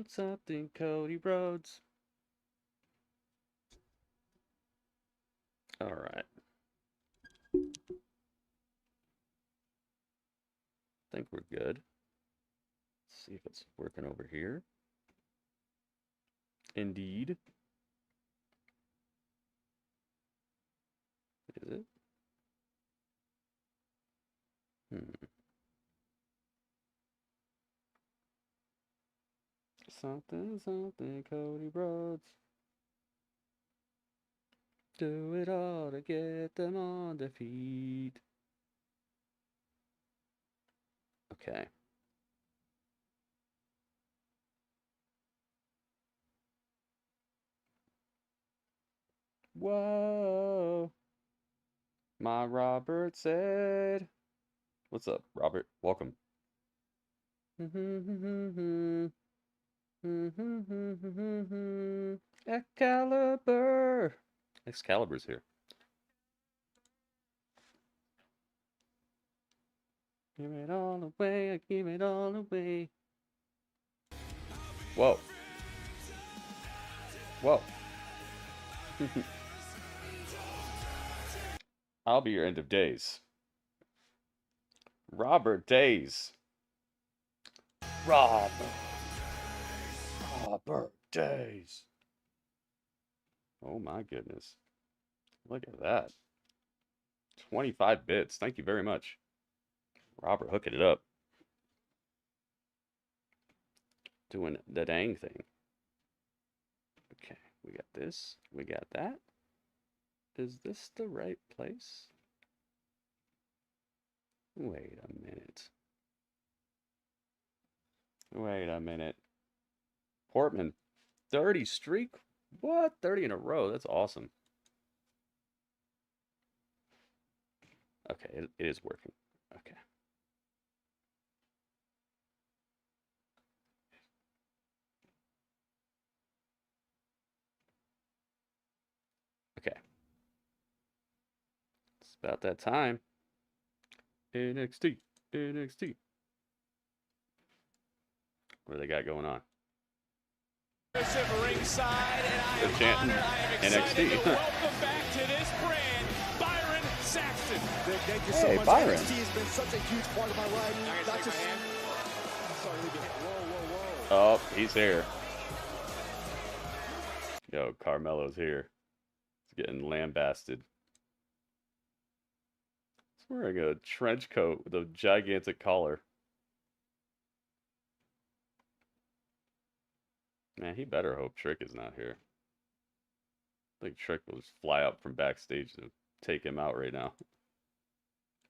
something, Cody Rhodes. All right. I think we're good. Let's see if it's working over here. Indeed. Is it? Something, something, Cody Rhodes. Do it all to get them on their feet. Okay. Whoa. My Robert said. What's up, Robert? Welcome. Excalibur. Excalibur's here. Give it all away, I give it all away. Whoa. Whoa. I'll be your end of days. Robert Days. Robert Days. Oh my goodness. Look at that. 25 bits. Thank you very much. Robert hooking it up. Doing the dang thing. Okay, we got this. We got that. Is this the right place? Wait a minute. Wait a minute. Portman, 30 streak? What? 30 in a row. That's awesome. Okay, it is working. Okay. Okay. It's about that time. NXT. NXT. What do they got going on? Ringside, and I They're chanting NXT. Welcome back to this brand, Byron Saxton. Thank you so much. Byron. NXT has been such a huge part of my life. Not just... Sorry, whoa. Oh, he's here. Yo, Carmelo's here. He's getting lambasted. He's wearing a trench coat with a gigantic collar. Man, he better hope Trick is not here. I think Trick will just fly up from backstage to take him out right now.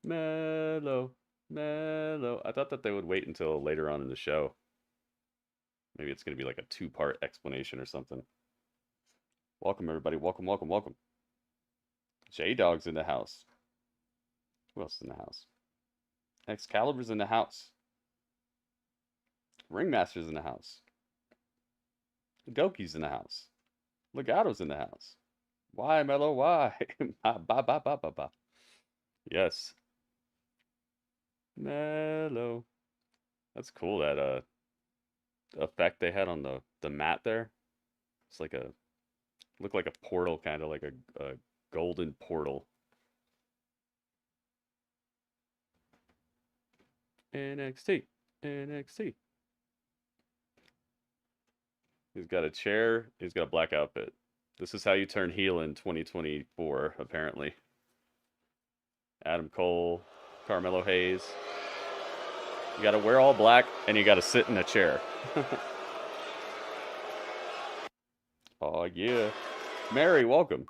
Mellow. I thought that they would wait until later on in the show. Maybe it's going to be like a 2-part explanation or something. Welcome, everybody. Welcome. J-Dog's in the house. Who else is in the house? Excalibur's in the house. Ringmaster's in the house. Goki's in the house. Legato's in the house. Why, Mello? Why? Ba. Yes. Mello. That's cool, that effect they had on the mat there. It's like looked like a portal, kind of like a golden portal. NXT. He's got a chair. He's got a black outfit. This is how you turn heel in 2024, apparently. Adam Cole, Carmelo Hayes. You got to wear all black, and you got to sit in a chair. Oh, yeah. Mary, welcome.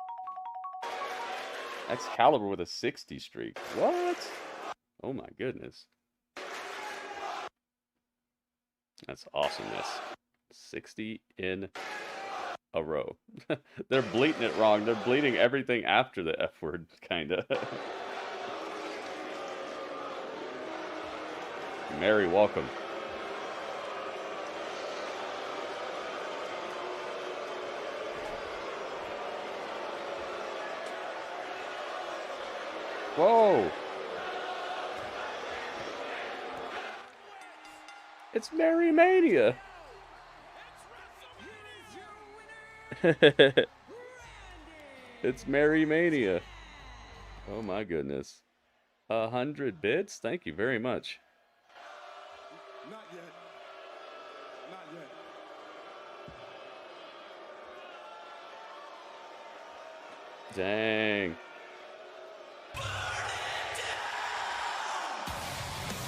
Excalibur with a 60 streak. What? Oh, my goodness. That's awesomeness. 60 in a row. They're bleating it wrong. They're bleeding everything after the F word, kind of. Mary, welcome. Whoa! It's Mary Mania! It's Merry Mania. Oh my goodness. 100 bits? Thank you very much. Not yet. Not yet. Dang.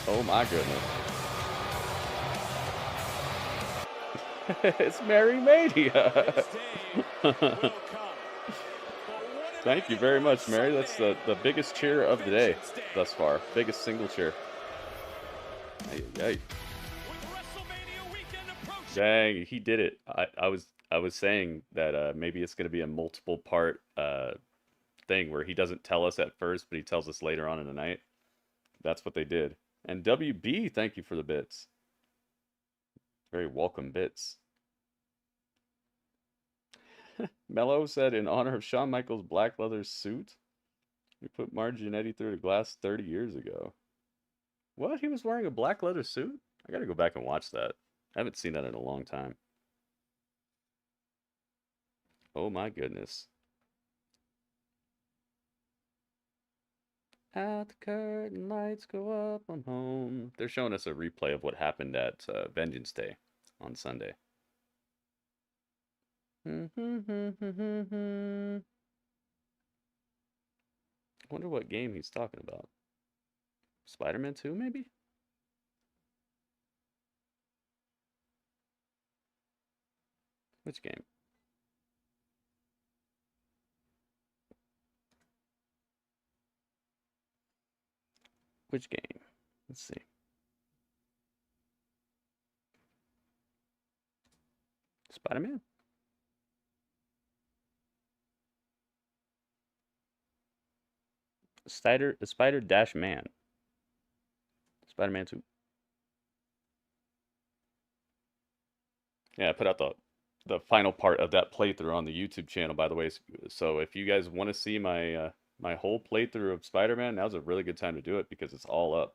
Oh my goodness. It's Merry Mania. Thank you very much, Mary. That's the biggest cheer of the day thus far. Biggest single cheer. Hey. Dang, he did it. I was saying that maybe it's gonna be a multiple part thing where he doesn't tell us at first, but he tells us later on in the night. That's what they did. And WB, thank you for the bits. Very welcome bits. Mello said, in honor of Shawn Michaels' black leather suit, we put Margie and Eddie through the glass 30 years ago. What? He was wearing a black leather suit? I gotta go back and watch that. I haven't seen that in a long time. Oh my goodness. At the curtain, lights go up, I'm home. They're showing us a replay of what happened at Vengeance Day on Sunday. I wonder what game he's talking about. Spider-Man 2, maybe? Which game? Which game? Let's see. Spider-Man? Spider-Man. Spider-Man 2. Yeah, I put out the final part of that playthrough on the YouTube channel, by the way. So if you guys want to see my my whole playthrough of Spider-Man, now's a really good time to do it because it's all up.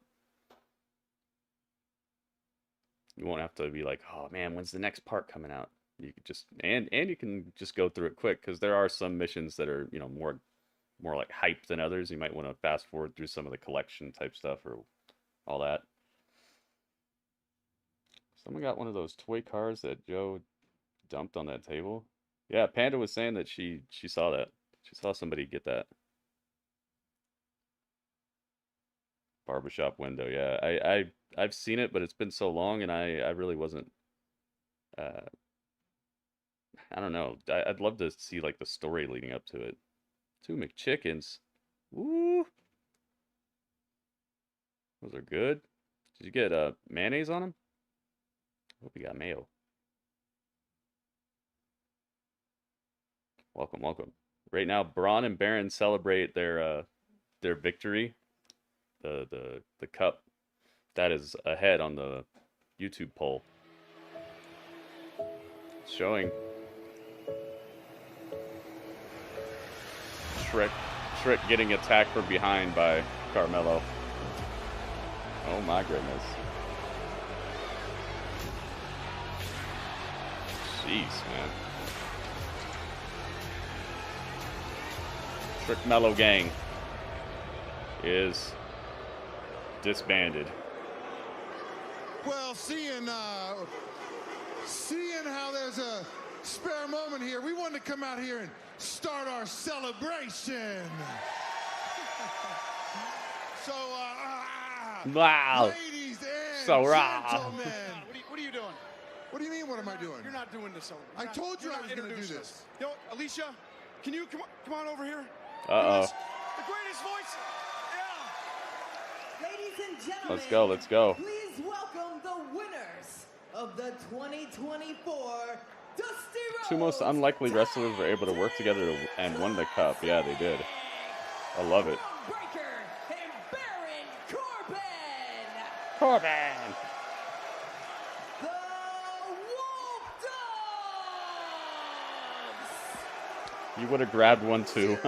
You won't have to be like, oh man, when's the next part coming out? You could just and you can just go through it quick because there are some missions that are, you know, more like hype than others. You might want to fast forward through some of the collection type stuff or all that. Someone got one of those toy cars that Joe dumped on that table. Yeah, Panda was saying that she saw that. She saw somebody get that. Barbershop window, yeah. I've seen it, but it's been so long, and I really wasn't. I don't know. I'd love to see like the story leading up to it. 2 McChickens. Woo! Those are good. Did you get mayonnaise on them? Hope you got mayo. Welcome, welcome. Right now, Bron and Baron celebrate their victory. The cup that is ahead on the YouTube poll. It's showing Shrek getting attacked from behind by Carmelo. Oh my goodness. Jeez, man. Shrek Mello gang is disbanded. Well, seeing how there's a spare moment here, we wanted to come out here and start our celebration. So, wow. ladies and So raw. gentlemen. What are you doing? What do you mean, what am I doing? You're not doing this. I told you I was going to do this. You know, Alicia, can you come on over here? Uh-oh. The greatest voice. Yeah. Ladies and gentlemen, Let's go. Please welcome the winners of the 2024 Dusty Rhodes 2 most unlikely wrestlers were able to work together and won the cup. Yeah, they did. I love it. Breaker and Baron Corbin. Corbin! The Wolf Dogs. You would have grabbed one too.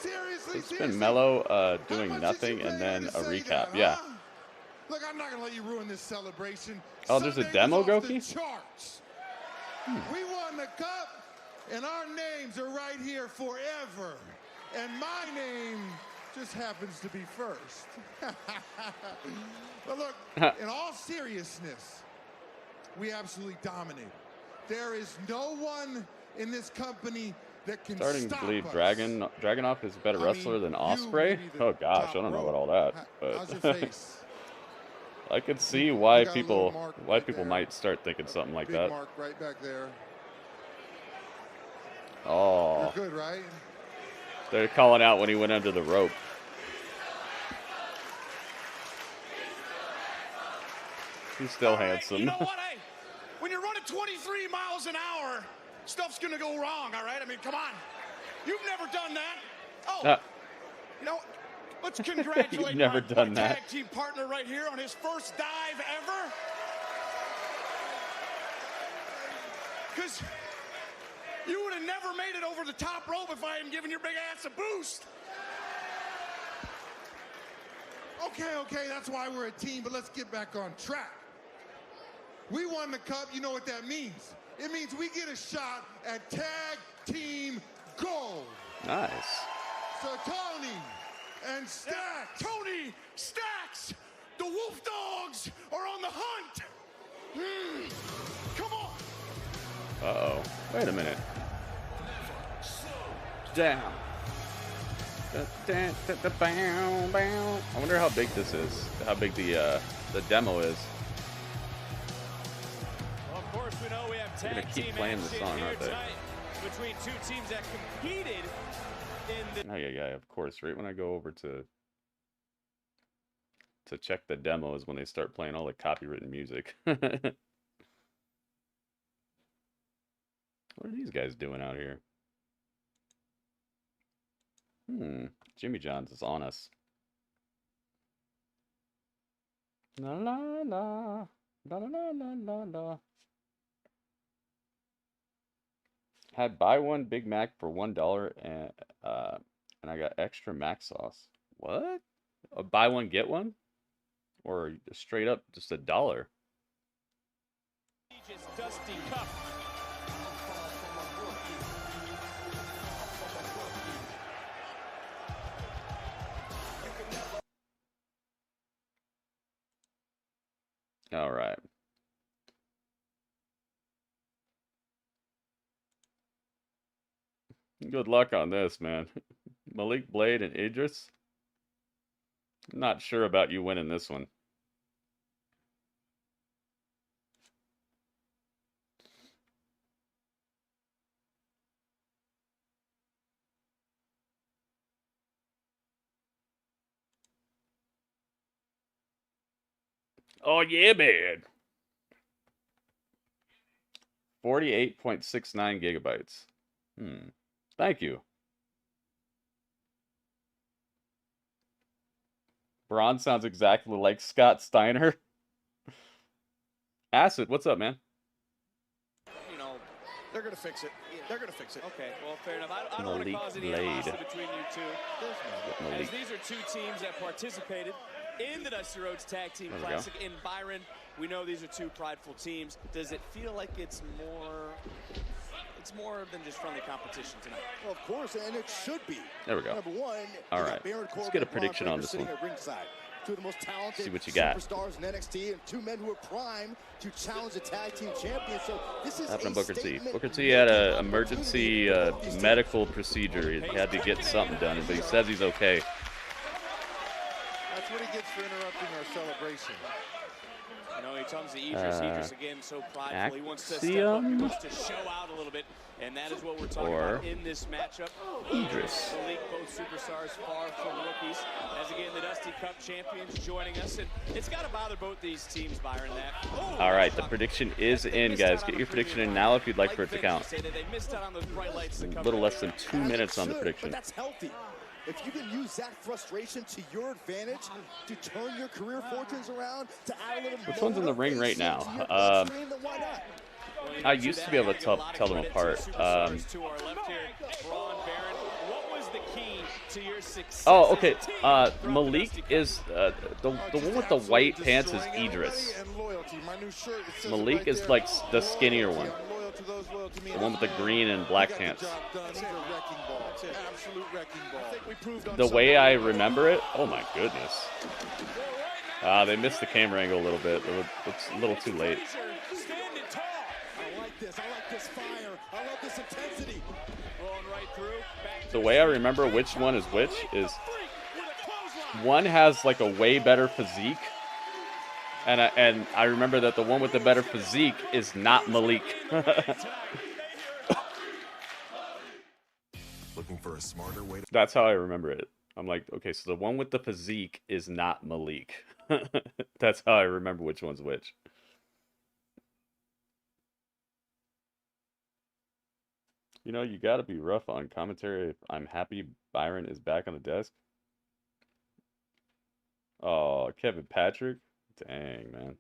Seriously, It's been Mello doing nothing and then a recap. Yeah. Look, I'm not gonna let you ruin this celebration. Oh, there's a Sunday demo, was off the Goki? charts. We won the cup. And our names are right here forever. And my name just happens to be first. But look, in all seriousness, we absolutely dominated. There is no one in this company that can Starting to stop believe us. Dragunov is a better wrestler than Osprey. Oh gosh, I don't know about all that, How's your but face? I could see why You got a little people mark right there. might start thinking something like Big that. mark right back there. Oh, You're good, right? they're calling out when he went under the rope. He's still All right, handsome. You know what? Hey, when you're running 23 miles an hour, stuff's gonna go wrong. All right. I mean, come on. You've never done that. Oh, you know, let's congratulate You've never done my that. tag team partner right here on his first dive ever. Because you would have never made it over the top rope if I hadn't given your big ass a boost. Okay, that's why we're a team, but let's get back on track. We won the cup, you know what that means. It means we get a shot at tag team gold. Nice. So Tony and Stacks. Tony, Stacks, the Wolf Dogs are on the hunt. Come on. Uh-oh. Wait a minute. Down. I wonder how big this is. How big the demo is. Well, of course, we know we have They're gonna tag keep team playing the action song, here aren't they? tonight between two teams that competed in the Oh yeah, of course. Right when I go over to check the demo is when they start playing all the copywritten music. What are these guys doing out here? Jimmy John's is on us. La la la. La la la la la la. Had buy one Big Mac for $1 and I got extra mac sauce. What? Buy one get one? Or straight up just $1? Dusty Cup. All right. Good luck on this, man. Malik, Blade, and Edris. Not sure about you winning this one. Oh, yeah, man. 48.69 gigabytes. Thank you. Bron sounds exactly like Scott Steiner. Acid, what's up, man? You know, they're going to fix it. They're going to fix it. Okay, well, fair enough. I don't want to cause any animosity between you two. As these are two teams that participated in the Dusty Rhodes Tag Team Classic in Byron. We know these are two prideful teams. Does it feel like it's more than just friendly competition tonight? Well, of course, and it should be. There we go. Number one, all right. Corbin, let's get a prediction on this one. Two of the most talented see what you got. Superstars in NXT, and two men who are primed to challenge the tag team champion. So this is happened to Booker T. Booker T had an emergency medical procedure. He had to get something done, but he says he's okay. That's what he gets for interrupting our celebration. You know, he comes to Edris again, so prideful. He wants to step up, he wants to show out a little bit, and that is what we're talking about in this matchup. Edris. Malik, both superstars, far from rookies. As again, the Dusty Cup champions joining us, and it's got to bother both these teams, Byron. All right, the prediction is in, guys. Get your prediction in now if you'd like for it to count. A little less than 2 minutes on the prediction. But that's healthy. If you can use that frustration to your advantage to turn your career fortunes around, to add a little Which one's in the ring right now? I used to be able to tell them apart. Oh, okay. Malik is the one with the white pants is Edris. Malik is like the skinnier one. to those loyal to me. The one with the green and black pants. Absolute wrecking ball. The way I remember it, oh my goodness. They missed the camera angle a little bit. It's a little too late. I like this fire. I love this intensity. The way I remember which one is which is one has like a way better physique. And I remember that the one with the better physique is not Malik. Looking for a smarter way to... That's how I remember it. I'm like, okay, so the one with the physique is not Malik. That's how I remember which one's which. You know, you got to be rough on commentary. I'm happy Byron is back on the desk. Oh, Kevin Patrick. Dang, man.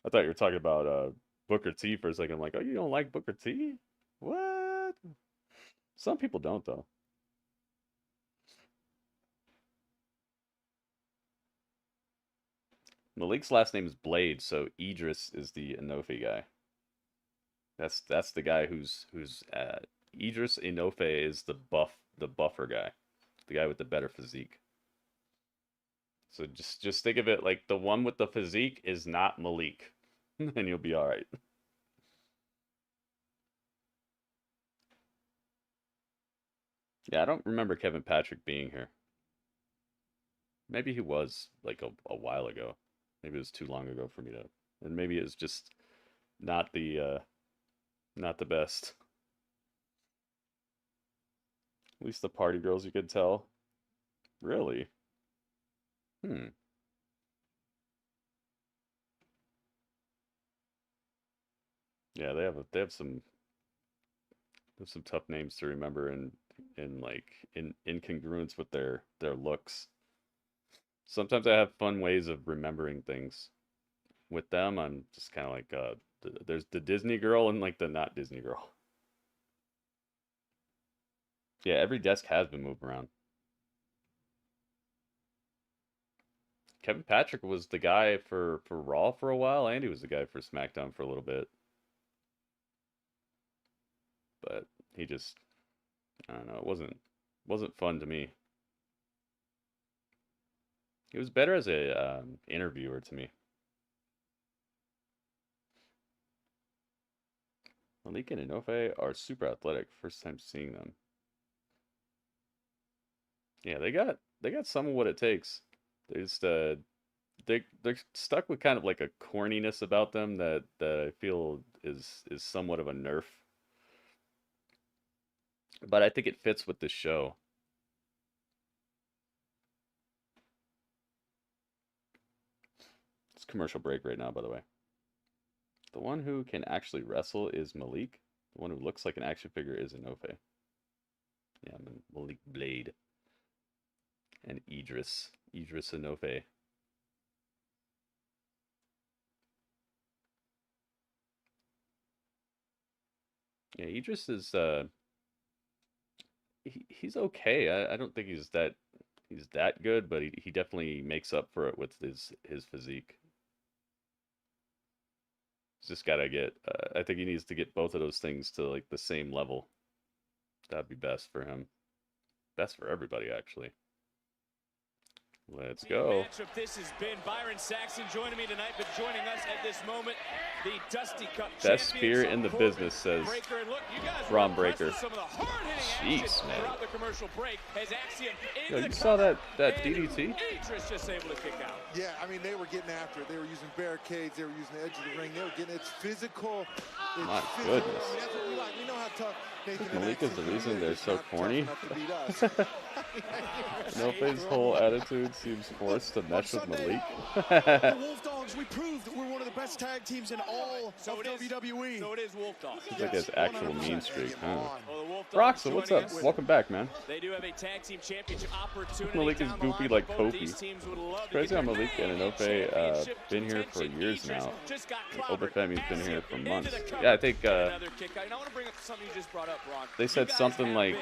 I thought you were talking about Booker T for a second. I'm like, oh, you don't like Booker T? What? Some people don't, though. Malik's last name is Blade, so Edris is the Enofé guy. That's the guy who's Edris Enofé is the buffer guy, the guy with the better physique. So just think of it like the one with the physique is not Malik, and you'll be all right. Yeah, I don't remember Kevin Patrick being here. Maybe he was like a while ago. Maybe it was too long ago for me to, and maybe it was just not the best. At least the party girls, you could tell. Really? Yeah, they have some tough names to remember and like in incongruence with their looks. Sometimes I have fun ways of remembering things. With them, I'm just kind of like there's the Disney girl and like the not Disney girl. Yeah, every desk has been moved around. Kevin Patrick was the guy for Raw for a while, and he was the guy for SmackDown for a little bit. But he just, I don't know, it wasn't fun to me. He was better as a interviewer to me. Malik and Enofé are super athletic. First time seeing them. Yeah, they got some of what it takes. They just they're stuck with kind of like a corniness about them that I feel is somewhat of a nerf. But I think it fits with the show. It's commercial break right now, by the way. The one who can actually wrestle is Malik. The one who looks like an action figure is Enofé. Yeah, Malik Blade. And Edris Enofé. Yeah, Edris is he's okay. I don't think he's that good, but he definitely makes up for it with his physique. He's just gotta get. I think he needs to get both of those things to like the same level. That'd be best for him. Best for everybody, actually. Let's go. This has been Byron Saxton joining me tonight, but joining us at this moment, the Dusty Cup best spear in the business, says Bron Breaker. Jeez, man. Yo, you saw that DDT? Just able to kick out. Yeah, I mean, they were getting after it. They were using barricades. They were using the edge of the ring. They were getting it's physical. My goodness. I mean, that's what we like. We know how tough Nathan Malik is the reason they're so corny. Enofé's whole attitude seems forced to mesh with Malik. The Wolf Dogs, we proved that we're one of the best tag teams in all of WWE. So it is Wolf Dogs. Seems like his actual mean streak, huh? Roxanne, what's up? Welcome back, man. They do have a tag team championship opportunity. Malik is goofy like Kofi. It's crazy how Malik and Enofé been here for years now. Obafemi's been here for months. Yeah, I think they said something like,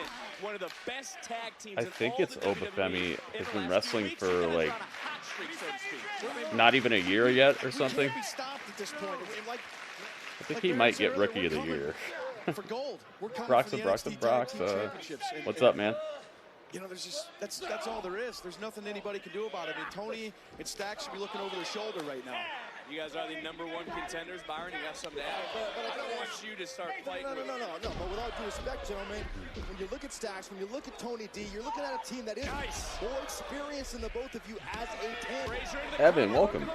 I think it's Obafemi has been wrestling for like not even a year yet or something. I think he might get Rookie of the Year. For gold. We're coming Brox, for the Brox, NXT Brox. Tag Team Championships. What's up, man? You know, there's just that's all there is. There's nothing anybody can do about it. And Tony and Stack should be looking over their shoulder right now. You guys are the #1 contenders, Byron. You got something to add? But I don't want you to start fighting. No. But with all due respect, gentlemen, when you look at Stacks, when you look at Tony D, you're looking at a team that is more experienced than the both of you as a tandem. Evan, welcome.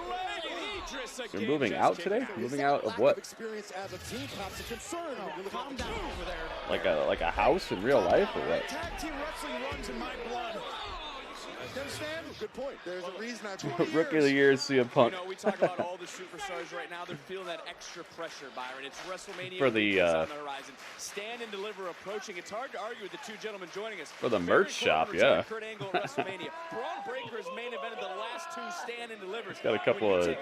You're moving out today? Moving out of what? Experience as a team, perhaps a concern. Calm down over Like there. a house in real life or what? Tag team wrestling runs in my blood. You understand? Good point. There's a reason I Rookie of the Year is CM Punk. You know, we talk about all the superstars right now. They're feeling that extra pressure, Byron. It's WrestleMania For the, on the horizon. Stand and Deliver approaching. It's hard to argue with the two gentlemen joining us. For the merch shop, yeah. Kurt Angle at WrestleMania. Braun Breaker's main event of the last two Stand and Delivers. Got a couple of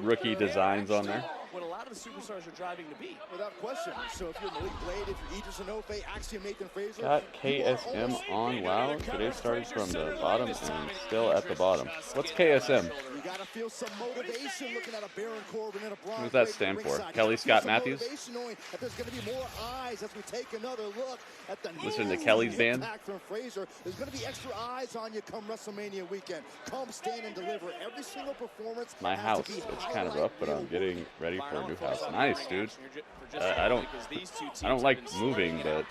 rookie designs on there. What a lot of the superstars are driving to be. Without question. So if you're Malik Blade, if you're Edris Enofé, Axiom, Nathan Frazer. Got KSM on. Wow, today started from the bottom and still at the bottom. What's KSM? You gotta feel some motivation looking at a Baron Corbin and a Bron. What does that stand for? Kelly Scott Matthews? That there's gonna be more eyes as we take another look at the Listen to Kelly's band. From Frazer. There's gonna be extra eyes on you come WrestleMania weekend. Come Stand and Deliver. Every single performance. My house, it's kind of rough, but I'm getting ready for a new house. Nice, dude. I don't like moving, but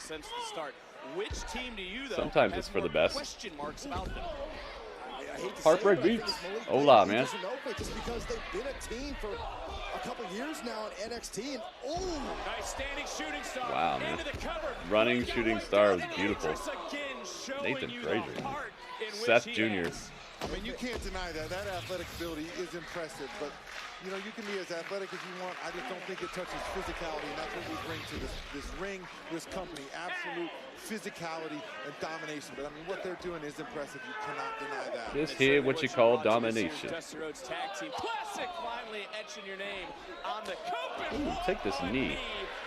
sometimes it's for the best. Heartbreak beats. Hola, man. Just because they've been a team for a couple years now in NXT. And nice standing shooting star. Wow, man. Running shooting star was beautiful. Nathan Frazer. Seth Jr. I mean, you can't deny that. That athletic ability is impressive, but you know, you can be as athletic as you want. I just don't think it touches physicality, and that's what we bring to this ring, this company. Absolute physicality and domination. But I mean, what they're doing is impressive. You cannot deny that. This here what you call domination. Dusty Rhodes Tag Team Classic finally etching your name on the Corbin. Ooh, take this knee.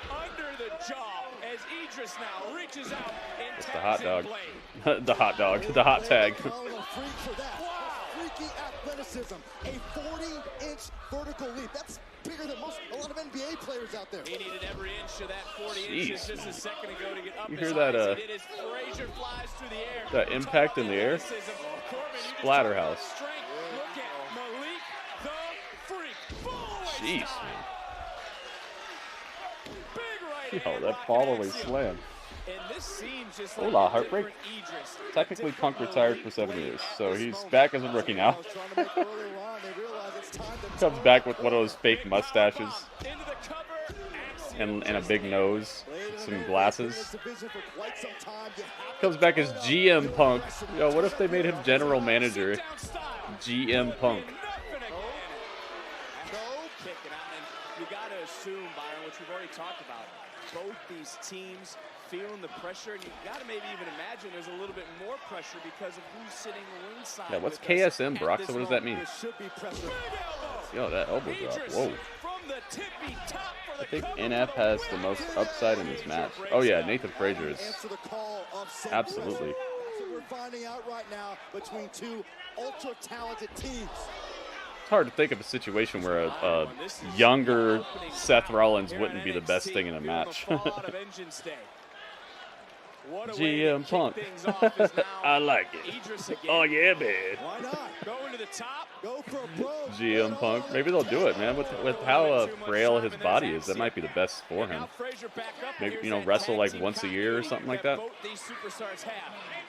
Under the jaw as Edris now reaches out and it's the hot dog. the hot dog. The hot tag. Freaky athleticism. A 40-inch vertical leap. That's bigger than a lot of NBA players out there. He needed every inch of that 40 inches just a second ago to get up. You hear that? Frazer flies through the air. That impact in the air. Splatterhouse. Look at Malik the Freak. Jeez, man. Big right. Yo, that follow-away slam. And this seems just Hola, Heartbreak. Technically, Punk retired for 7 years, so he's back as a rookie now. Comes back with one of those fake mustaches and a big nose, some glasses. Comes back as GM Punk. Yo, what if they made him general manager? GM Punk. You got to assume, Byron, which we've already talked about, both these teams feeling the pressure, and you got to maybe even imagine there's a little bit more pressure because of who's sitting ringside. Yeah, what's KSM, Brock? So what does that mean? Yo, that elbow drop. Whoa. I think NF has the most upside in this match. Oh yeah, Nathan Frazer is absolutely. That's what we're finding out right now between two ultra-talented teams. It's hard to think of a situation where a younger Seth Rollins wouldn't be the best thing in a match. GM Punk. I like it. Oh yeah, man. Why not? Going to the top. Go for a blow. GM Punk. Maybe they'll do it, man. With how frail his body is, that might be the best for him. Maybe, you know, wrestle like once a year or something like that.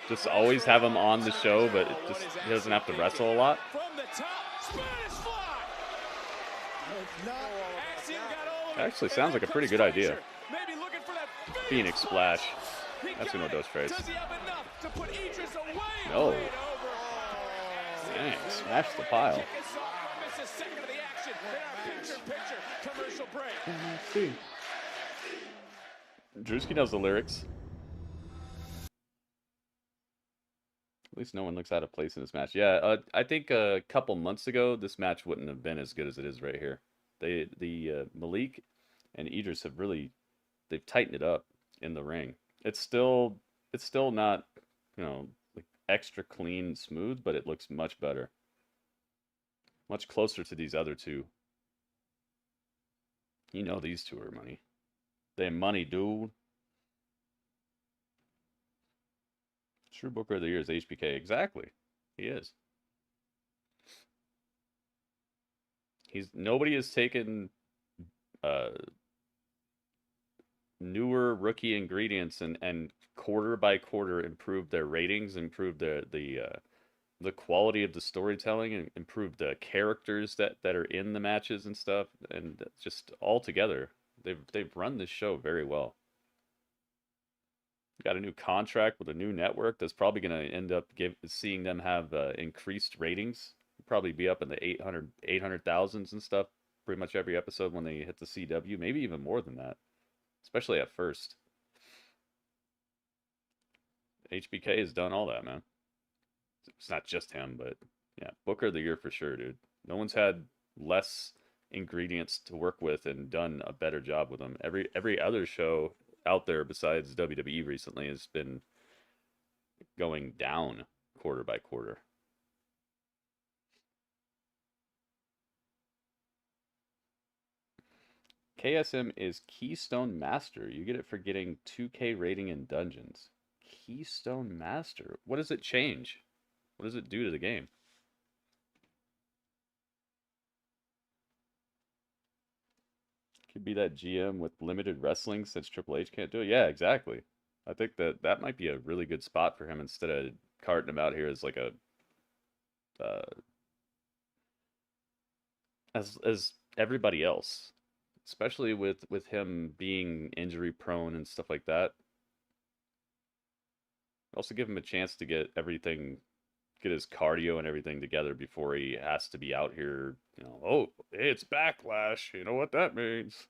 Just always have him on the show, but he doesn't have to wrestle a lot. Actually, sounds like a pretty good idea. Phoenix Splash. That's uno dos tres. No. Dang, smash the pile. See. Drewski knows the lyrics. At least no one looks out of place in this match. Yeah, I think a couple months ago, this match wouldn't have been as good as it is right here. The Malik and Edris have really, they've tightened it up in the ring. It's still not, you know, like extra clean and smooth, but it looks much better. Much closer to these other two. You know these two are money. They money, dude. True Booker of the Year is HBK. Exactly. He is. Nobody has taken newer rookie ingredients and quarter by quarter improved their ratings, improved the quality of the storytelling, and improved the characters that are in the matches and stuff, and just all together they've run this show very well. Got a new contract with a new network that's probably going to end up seeing them have increased ratings. Probably be up in the 800,000s and stuff pretty much every episode when they hit the CW, maybe even more than that, especially at first. HBK has done all that, man. It's not just him, but yeah, Booker of the Year for sure, dude. No one's had less ingredients to work with and done a better job with them. Every other show out there besides WWE recently has been going down quarter by quarter. KSM is Keystone Master. You get it for getting 2K rating in Dungeons. Keystone Master. What does it change? What does it do to the game? Could be that GM with limited wrestling since Triple H can't do it. Yeah, exactly. I think that might be a really good spot for him instead of carting him out here as like a as everybody else. Especially with him being injury prone and stuff like that. Also give him a chance to get his cardio and everything together before he has to be out here, you know, oh, hey, it's Backlash. You know what that means.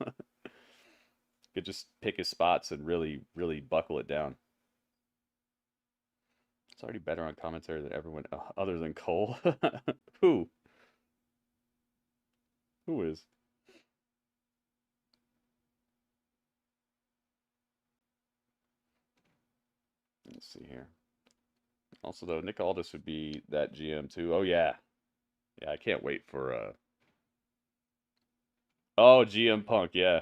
Could just pick his spots and really, really buckle it down. It's already better on commentary than everyone other than Cole. Who? Who is? Let's see here. Also, though, Nick Aldis would be that GM too. Oh yeah, yeah. I can't wait for oh, GM Punk. Yeah.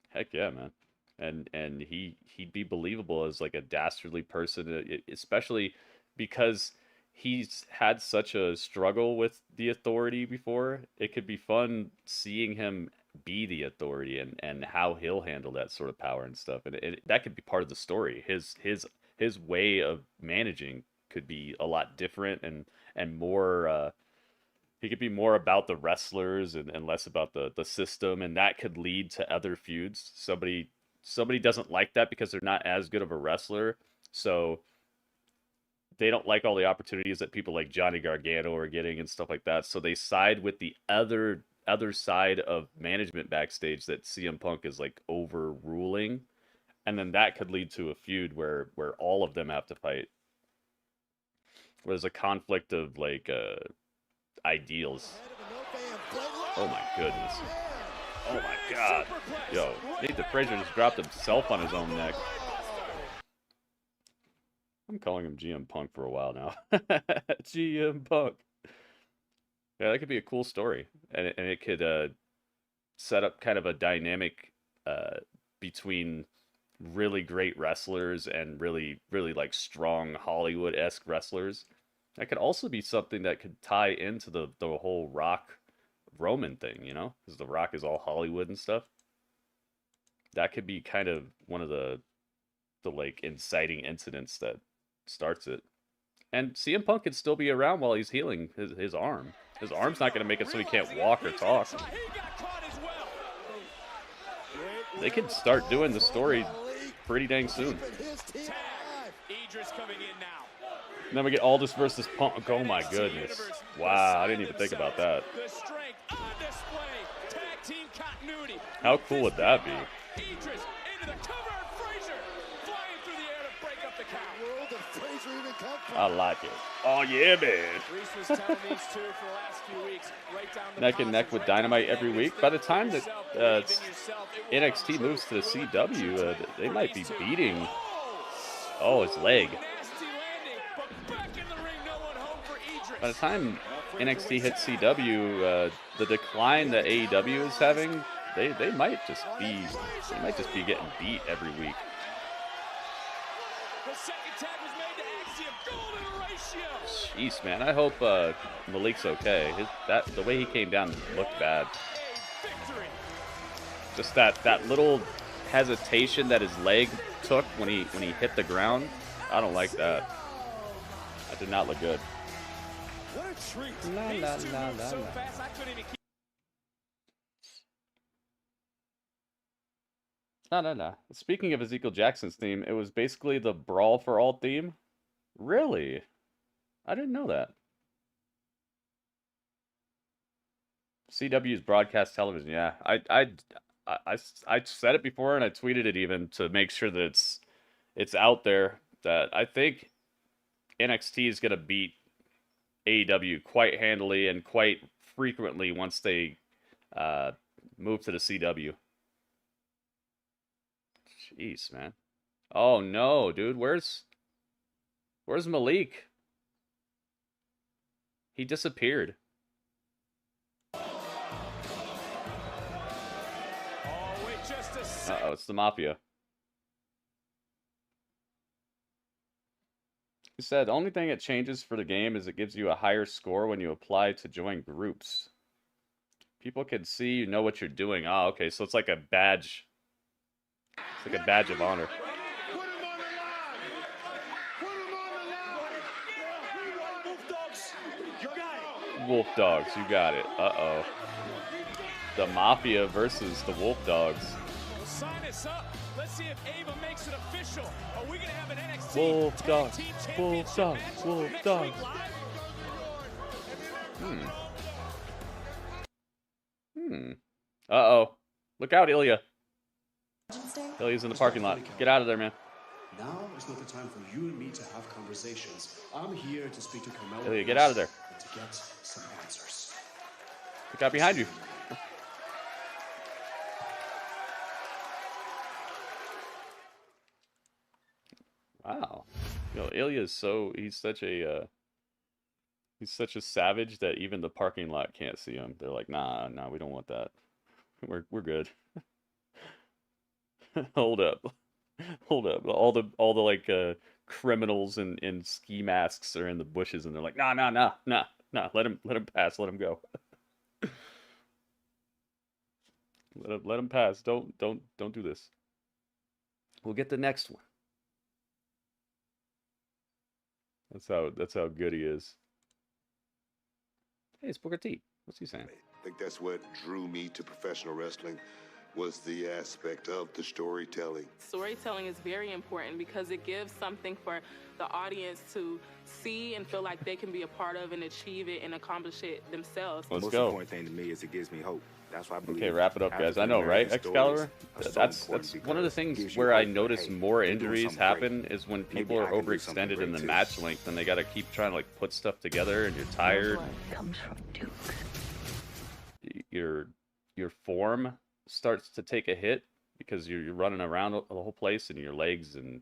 Heck yeah, man. And he'd be believable as like a dastardly person, especially because he's had such a struggle with the Authority before. It could be fun seeing him be the Authority and how he'll handle that sort of power and stuff, and that could be part of the story. His way of managing could be a lot different and more he could be more about the wrestlers and less about the system, and that could lead to other feuds. Somebody doesn't like that because they're not as good of a wrestler, so they don't like all the opportunities that people like Johnny Gargano are getting and stuff like that, so they side with the other side of management backstage that CM Punk is like overruling, and then that could lead to a feud where all of them have to fight, where there's a conflict of like ideals. Oh my goodness. Oh my god. Yo, Nate the Frazer just dropped himself on his own neck. I'm calling him GM Punk for a while now. GM Punk. Yeah, that could be a cool story, and it could set up kind of a dynamic between really great wrestlers and really, really like strong Hollywood-esque wrestlers. That could also be something that could tie into the whole Rock Roman thing, you know, because the Rock is all Hollywood and stuff. That could be kind of one of the like inciting incidents that starts it. And CM Punk could still be around while he's healing his arm. His arm's not going to make it so he can't walk or talk. They could start doing the story pretty dang soon. Idris coming in now. And then we get Aldis versus Punk. Oh my goodness. Wow, I didn't even think about that. How cool would that be? Idris into the cover and Frazer flying through the air to break up the count. Where did Frazer even come from? I like it. Oh yeah, man. Reese was telling these two for the last few weeks, right down the neck and neck with Dynamite every week. By the time that NXT moves to the CW, they might be beating. Oh, his leg. By the time NXT hits CW, the decline that AEW is having, they might just be getting beat every week. The second tag was made to Axiom. Golden ratio. Jeez, man. I hope Malik's okay. The way he came down looked bad. Just that little hesitation that his leg took when he hit the ground. I don't like that. That did not look good. What a treat. These two moved so fast I couldn't even keep. No. Speaking of Ezekiel Jackson's theme, it was basically the Brawl for All theme. Really? I didn't know that. CW's broadcast television. Yeah, I said it before and I tweeted it even to make sure that it's out there that I think NXT is gonna beat AEW quite handily and quite frequently once they move to the CW. Jeez, man. Oh no, dude. Where's Malik? He disappeared. Oh, wait just a second. Uh-oh, it's the Mafia. He said, the only thing it changes for the game is it gives you a higher score when you apply to join groups. People can see you know what you're doing. Oh, okay, so it's like a badge. It's like a badge of honor. Wolf Dogs, you got it. Uh-oh. The Mafia versus the Wolf Dogs. Sign us up. Let's see if Ava makes it official. Are we going to have an NXT Wolf Dogs, Team Wolf Championship Dogs, match Wolf next Dogs. week live? Uh-oh. Look out, Ilya. Ilya's in the parking lot. Get out of there, man. Now is not the time for you and me to have conversations. I'm here to speak to Carmelo. Ilya, get out of there. And to get some answers. Look out behind you. Wow. Yo, Ilya is he's such a savage that even the parking lot can't see him. They're like, nah, we don't want that. We're good. Hold up. All the like criminals in ski masks are in the bushes and they're like, nah. Let him pass, let him go. let him pass. Don't do this. We'll get the next one. That's how good he is. Hey, it's Booker T. What's he saying? I think that's what drew me to professional wrestling, was the aspect of the storytelling. Storytelling is very important because it gives something for the audience to see and feel like they can be a part of and achieve it and accomplish it themselves. Let's Most go. important thing to me is it gives me hope. That's why I believe. Okay, wrap it up, guys. I know, right? Excalibur? That's one of the things where I notice more injuries happen is when people are overextended in the match length and they got to keep trying to like put stuff together and you're tired. Comes from Duke. Your form starts to take a hit because you're running around the whole place and your legs and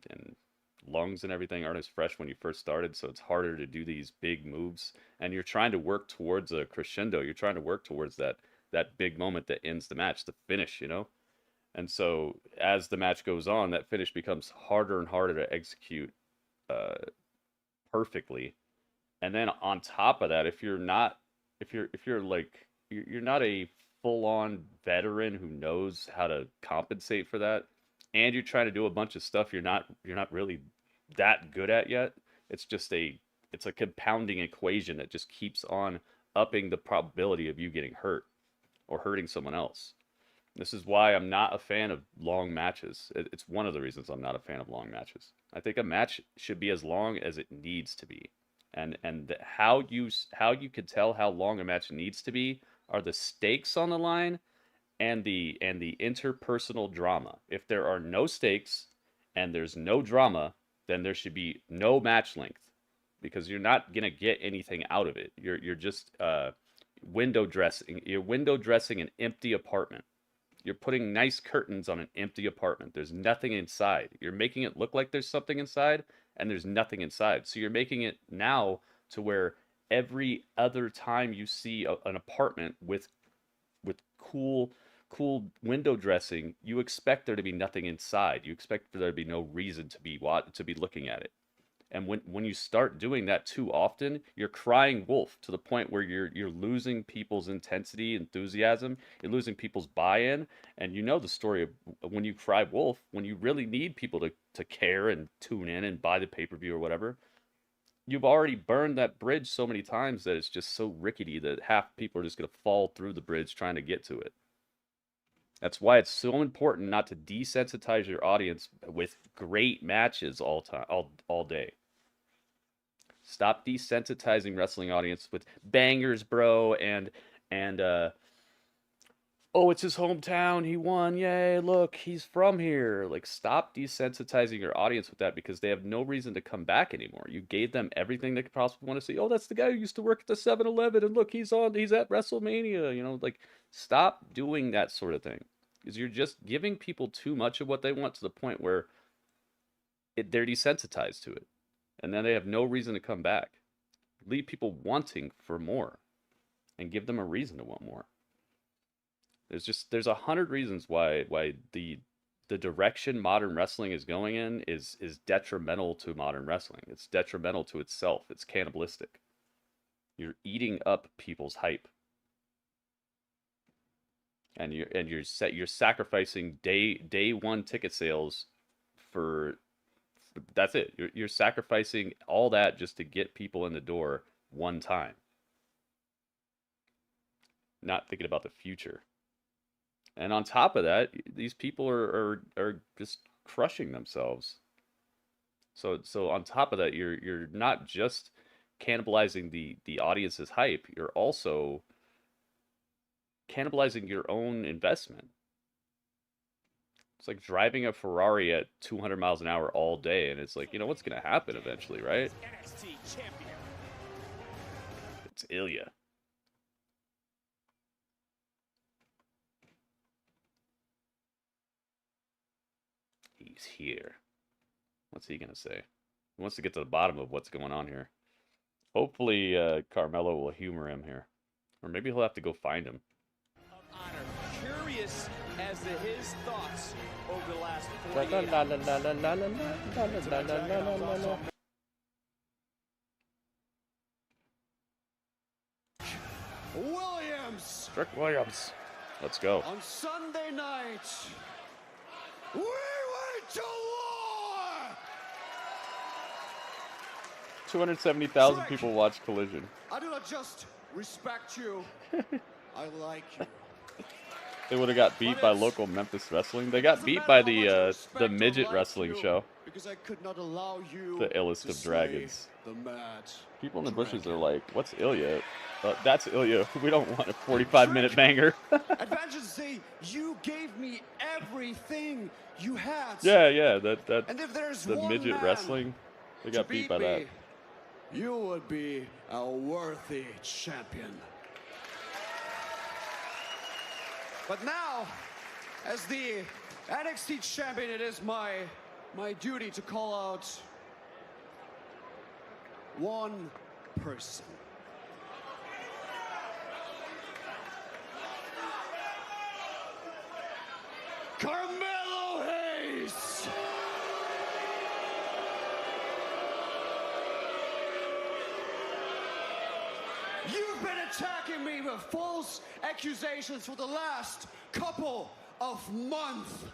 lungs and everything aren't as fresh when you first started, so it's harder to do these big moves, and you're trying to work towards a crescendo. You're trying to work towards that big moment that ends the match, the finish, you know? And so as the match goes on, that finish becomes harder and harder to execute perfectly. And then on top of that, if you're not a full-on veteran who knows how to compensate for that, and you're trying to do a bunch of stuff you're not really that good at yet, it's a compounding equation that just keeps on upping the probability of you getting hurt or hurting someone else. This is why I'm not a fan of long matches. It's one of the reasons I'm not a fan of long matches. I think a match should be as long as it needs to be. And how you can tell how long a match needs to be are the stakes on the line and the interpersonal drama. If there are no stakes and there's no drama, then there should be no match length, because you're not gonna get anything out of it. You're just window dressing. You're window dressing an empty apartment. You're putting nice curtains on an empty apartment. There's nothing inside. You're making it look like there's something inside, and there's nothing inside. So you're making it now to where every other time you see an apartment with cool window dressing, you expect there to be nothing inside. You expect for there to be no reason to be looking at it. And when you start doing that too often, you're crying wolf to the point where you're losing people's intensity, enthusiasm, you're losing people's buy-in. And you know the story of when you cry wolf, when you really need people to care and tune in and buy the pay-per-view or whatever, you've already burned that bridge so many times that it's just so rickety that half people are just going to fall through the bridge trying to get to it. That's why it's so important not to desensitize your audience with great matches all day. Stop desensitizing wrestling audience with bangers, bro, and oh, it's his hometown, he won, yay, look, he's from here. Like, stop desensitizing your audience with that, because they have no reason to come back anymore. You gave them everything they could possibly want to see. Oh, that's the guy who used to work at the 7-Eleven, and look, he's at WrestleMania. You know, like, stop doing that sort of thing, because you're just giving people too much of what they want to the point where they're desensitized to it. And then they have no reason to come back. Leave people wanting for more and give them a reason to want more. There's 100 reasons why the direction modern wrestling is going in is detrimental to modern wrestling. It's detrimental to itself. It's cannibalistic. You're eating up people's hype. And you're sacrificing day one ticket sales for that's it. You're sacrificing all that just to get people in the door one time. Not thinking about the future. And on top of that, these people are just crushing themselves. So on top of that, you're not just cannibalizing the audience's hype, you're also cannibalizing your own investment. It's like driving a Ferrari at 200 miles an hour all day, and it's like, you know what's going to happen eventually, right? It's Ilya. He's here. What's he going to say? He wants to get to the bottom of what's going on here. Hopefully, Carmelo will humor him here. Or maybe he'll have to go find him. Curious as to his thoughts over the last 48 hours. Williams. Strick Williams. Let's go. On Sunday night, we went to war. 270,000 people watch Collision. I do not just respect you. I like you. They would have got beat by local Memphis wrestling. They got beat by the midget wrestling show. Because I could not allow you the illest of dragons. The mad people in the bushes are like, "What's Ilya?" That's Ilya. We don't want a 45-minute banger. Advantage say you gave me everything you had. Yeah. That. And if there's the midget wrestling, they got beat by that. You would be a worthy champion. But now, as the NXT champion, it is my duty to call out one person. Carmelo Hayes! You've been attacking me with false accusations for the last couple of months.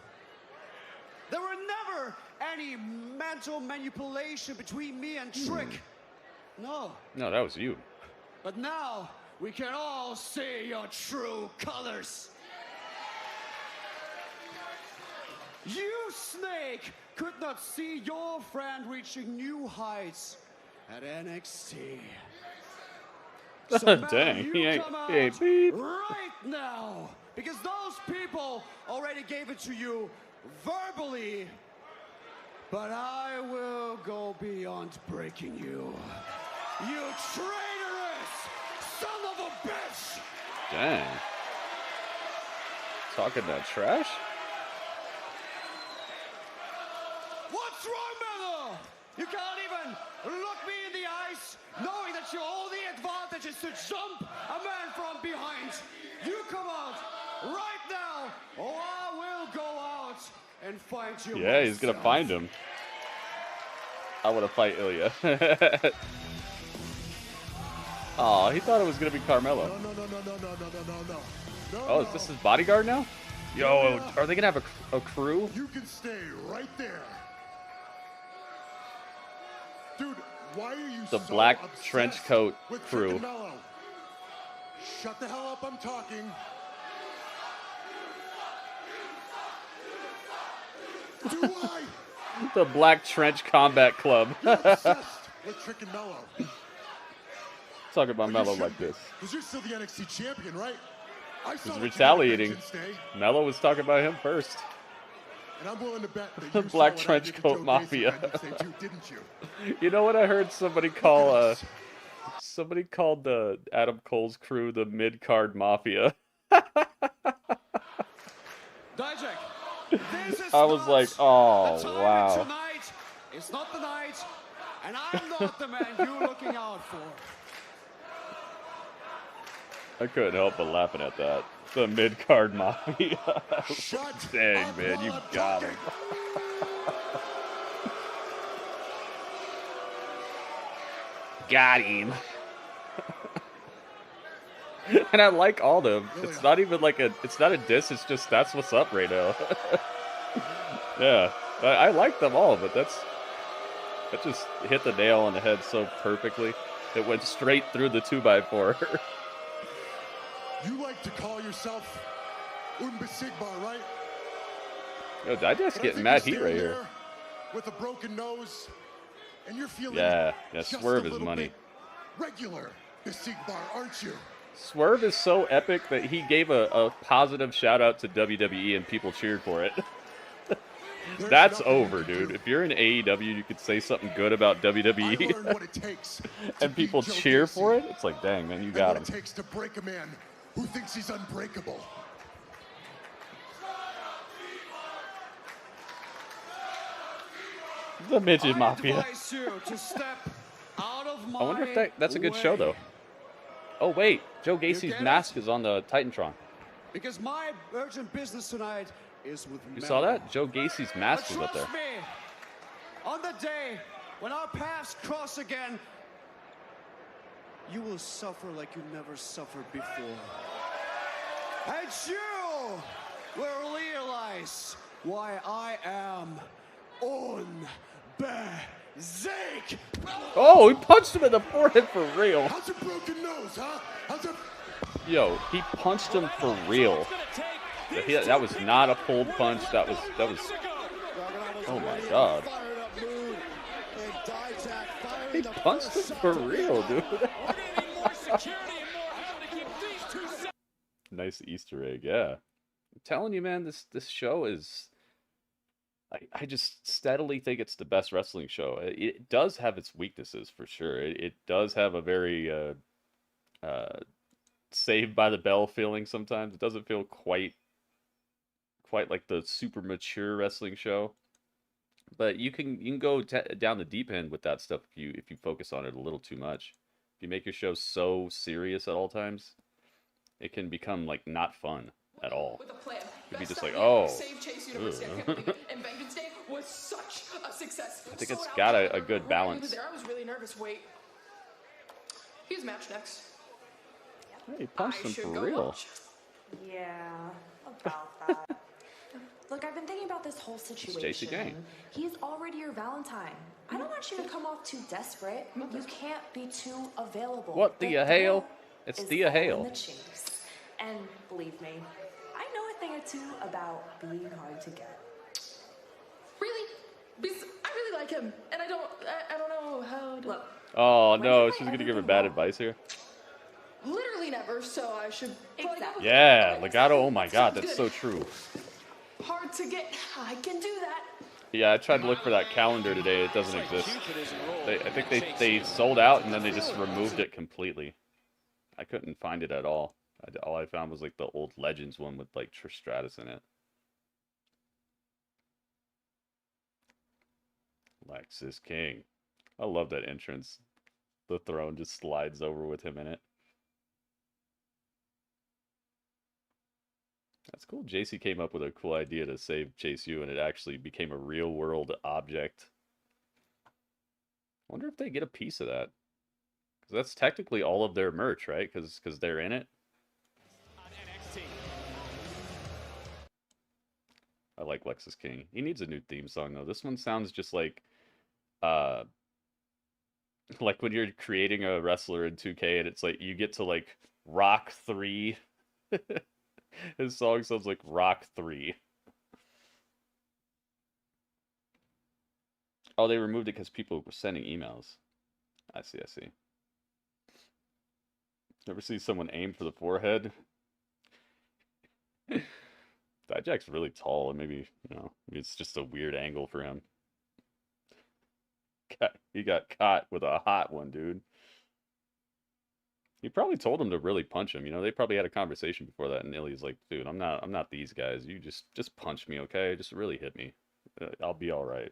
There were never any mental manipulation between me and Trick. No. No, that was you. But now we can all see your true colors. You, Snake, could not see your friend reaching new heights at NXT. So dang, he ain't beat. Right now, because those people already gave it to you verbally, but I will go beyond breaking you. You traitorous son of a bitch! Dang. Talking that trash? What's wrong, Melo? You can't even look me in the eyes, knowing that your only advantage is to jump a man from behind. You come out right now and find you. Yeah, he's gonna find him. I want to fight Ilya. Oh, he thought it was gonna be Carmelo. No. Oh, is this his bodyguard now? Yo, are they gonna have a crew? You can stay right there. Dude, why are you The so black obsessed trench coat with crew. frickin' Mello? Shut the hell up, I'm talking. Do I? The Black Trench Combat Club. You're obsessed with frickin' Mello. Talk about Mello like this. Because you're still the NXT champion, right? I saw He's what you did retaliating. Vengeance Day, Mello was talking about him first. and I'm willing to bet that The you Black saw what I Trench did to Coat Joe Mafia. Gacy Vengeance Day too, didn't you? You know what I heard somebody call somebody called the Adam Cole's crew the mid-card mafia. Dijak, this is I was not like, oh, the time wow. Tonight. It's not the night, and I'm not the man you're looking out for. I couldn't help but laughing at that. The mid-card mafia. Dang, man, you got him. Got him. And I like all of them. It's not even like it's not a diss, it's just that's what's up right now. Yeah, I like them all, but that just hit the nail on the head so perfectly. It went straight through the 2x4. You like to call yourself Unbesiegbar, right? Yo, Digest getting mad heat right here. With a broken nose, and you're feeling Yeah, just Swerve a is little money. bit regular Besiegbar, aren't you? Swerve is so epic that he gave a positive shout out to WWE and people cheered for it. That's over, dude. If you're in AEW, you could say something good about WWE and people cheer for it. It's like, dang, man, you got him. What it takes to break a man who thinks he's unbreakable. The Midget Mafia. I wonder if that's a good show, though. Oh, wait. Joe Gacy's mask is on the Titantron. Because my urgent business tonight is with You saw that? Joe Gacy's mask was up there. Trust me, on the day when our paths cross again, you will suffer like you never suffered before. And you will realize why I am unbesieged. Oh, he punched him in the forehead for real. How's a broken nose, huh? How's a... Yo, he punched him for real. That was not a pulled punch. That was. Oh my god. He punched him for real, dude. Nice Easter egg, yeah. I'm telling you, man, this show is. I just steadily think it's the best wrestling show. It does have its weaknesses for sure. It does have a very Saved by the Bell feeling sometimes. It doesn't feel quite like the super mature wrestling show. But you can go down the deep end with that stuff if you focus on it a little too much. If you make your show so serious at all times, it can become like not fun at all. With a plan. It'd be just like, oh. Save Chase University. I can't believe it. And Vengeance Day was such a success. I think it's got a good balance. I was really nervous. Wait. Here's match next. Hey, he punched him for real. Yeah, about that. Look, I've been thinking about this whole situation. Gang. He's already your Valentine. I don't want you to come off too desperate. You can't be too available. What, Thea Hale? It's Thea Hale. And believe me, I know a thing or two about being hard to get. Really? Because I really like him, and I don't know how to... Look, Oh no, she's gonna give her bad advice here. literally never, so I should probably go with Yeah, Legato, oh my god, that's so true. hard to get. I can do that. Yeah, I tried to look for that calendar today. It doesn't exist. I think they sold out and then they just removed it completely. I couldn't find it at all. All I found was like the old Legends one with like Trish Stratus in it. Lexis King. I love that entrance. The throne just slides over with him in it. That's cool. JC came up with a cool idea to save Chase U, and it actually became a real world object. Wonder if they get a piece of that. Because that's technically all of their merch, right? Because they're in it. I like Lexis King. He needs a new theme song though. This one sounds just like when you're creating a wrestler in 2K and it's like you get to like Rock 3. His song sounds like Rock 3. Oh, they removed it because people were sending emails. I see. Ever see someone aim for the forehead? Dijak's really tall, and maybe, you know, maybe it's just a weird angle for him. He got caught with a hot one, dude. He probably told him to really punch him. You know, they probably had a conversation before that, and Illy's like, dude, I'm not these guys. You just punch me, okay? Just really hit me. I'll be all right.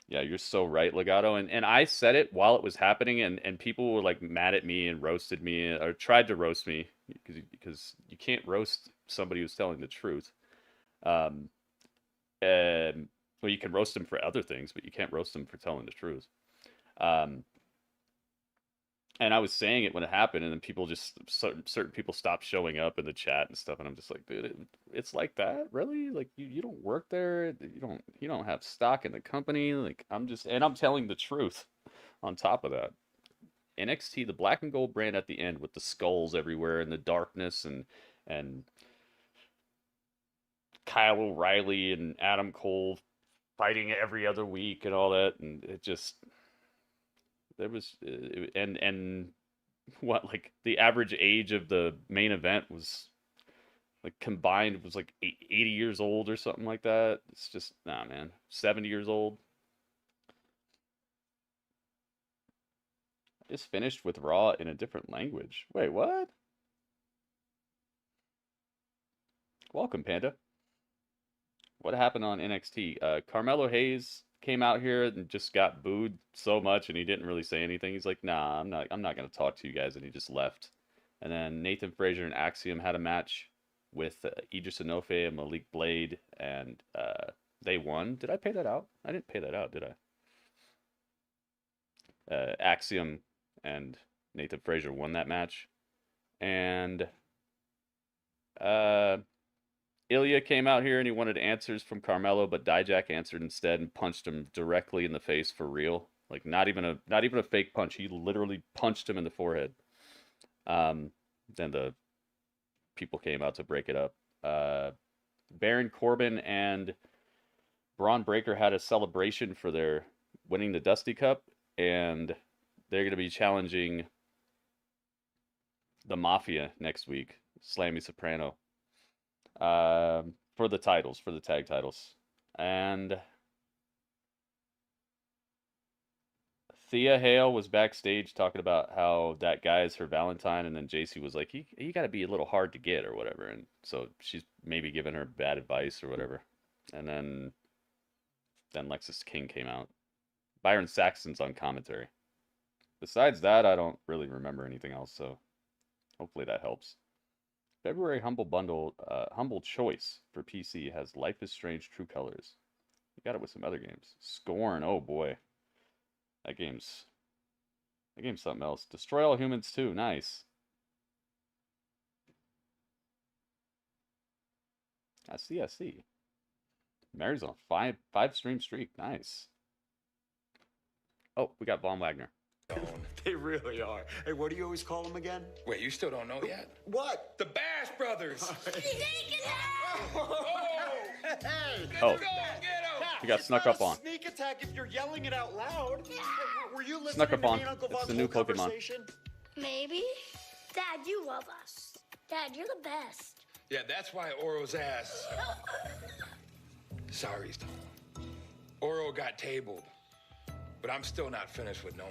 Yeah, you're so right, Legato. And I said it while it was happening, and people were like mad at me and roasted me, or tried to roast me, because you can't roast somebody who's telling the truth. Well, you can roast them for other things, but you can't roast them for telling the truth. And I was saying it when it happened, and then people just, certain people stopped showing up in the chat and stuff, and I'm just like, dude, it's like that? Really? Like, you don't work there? You don't have stock in the company? Like, I'm telling the truth on top of that. NXT, the black and gold brand at the end with the skulls everywhere and the darkness and Kyle O'Reilly and Adam Cole fighting every other week and all that, and it just... There was, and what, like, the average age of the main event was, like, combined was, like, 80 years old or something like that. It's just, nah, man. 70 years old. I just finished with Raw in a different language. Wait, what? Welcome, Panda. What happened on NXT? Carmelo Hayes came out here and just got booed so much, and he didn't really say anything. He's like, nah, I'm not going to talk to you guys, and he just left. And then Frazer and Axiom had a match with Edris Enofé and Malik Blade, and they won. Did I pay that out? I didn't pay that out, did I? Axiom and Frazer won that match. And Ilya came out here and he wanted answers from Carmelo, but Dijak answered instead and punched him directly in the face for real. Like, not even a fake punch. He literally punched him in the forehead. Then the people came out to break it up. Baron Corbin and Bron Breakker had a celebration for their winning the Dusty Cup, and they're going to be challenging the Mafia next week, Slammy Soprano. For the titles, for the tag titles. And Thea Hale was backstage talking about how that guy is her Valentine, and then JC was like, you got to be a little hard to get or whatever, and so she's maybe giving her bad advice or whatever. And then Lexis King came out. Byron Saxton's on commentary. Besides that, I don't really remember anything else, so hopefully that helps. February Humble Bundle, Humble Choice for PC has Life is Strange True Colors. You got it with some other games. Scorn, oh boy. That game's something else. Destroy All Humans 2, nice. I see. Mary's on a five stream streak, nice. Oh, we got Von Wagner. They really are. Hey, what do you always call them again? Wait, you still don't know yet? What? The Bash Brothers. Oh, you got snuck up on. Sneak attack if you're yelling it out loud. Were you listening Snuck up on. to me and Uncle It's Von's the new whole Pokemon. conversation? Maybe. Dad, you love us. Dad, you're the best. Yeah, that's why Oro's ass. Sorry, Stone. Oro got tabled, but I'm still not finished with Noam.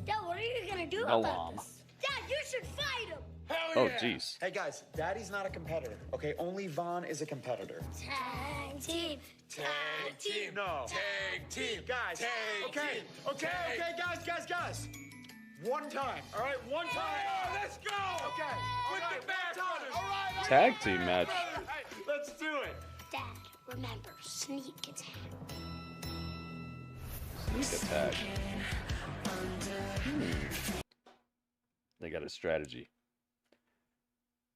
Dad, what are you gonna do No, about Mom. this? Dad, you should fight him. Hell Oh, yeah. jeez. Hey guys, Daddy's not a competitor, okay? Only Von is a competitor. Tag team. Tag team. No. Tag team. Guys, Tag okay, team. okay, Tag. guys. One time. All right, one time. Oh, let's go. Okay. With the back brothers. All right. Tag team match. Let's do it. Dad, remember, sneak attack. Sneak attack. They got a strategy.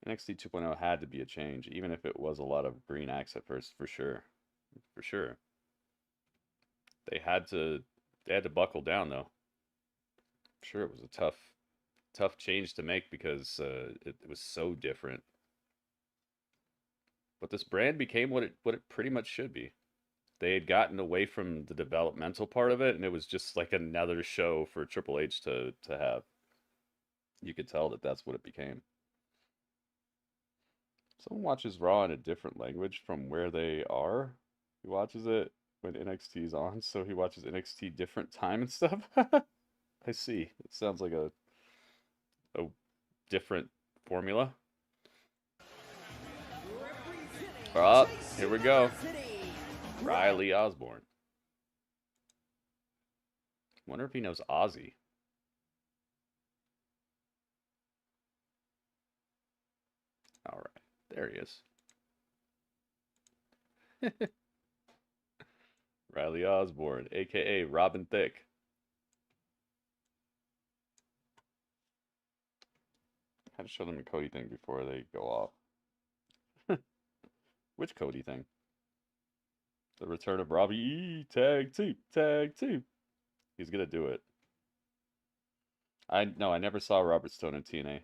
NXT 2.0 had to be a change, even if it was a lot of green acts at first, for sure. For sure. They had to buckle down, though. Sure, it was a tough change to make because it was so different. But this brand became what it pretty much should be. They had gotten away from the developmental part of it, and it was just like another show for Triple H to have. You could tell that that's what it became. Someone watches Raw in a different language from where they are. He watches it when NXT's on, so he watches NXT different time and stuff. I see. It sounds like a different formula. Oh, here we go. Riley Osborne. Wonder if he knows Ozzy. All right, there he is. Riley Osborne, aka Robin Thicke. I had to show them a Cody thing before they go off. Which Cody thing? The return of Robbie E. Tag team. He's gonna do it. I never saw Robert Stone in TNA.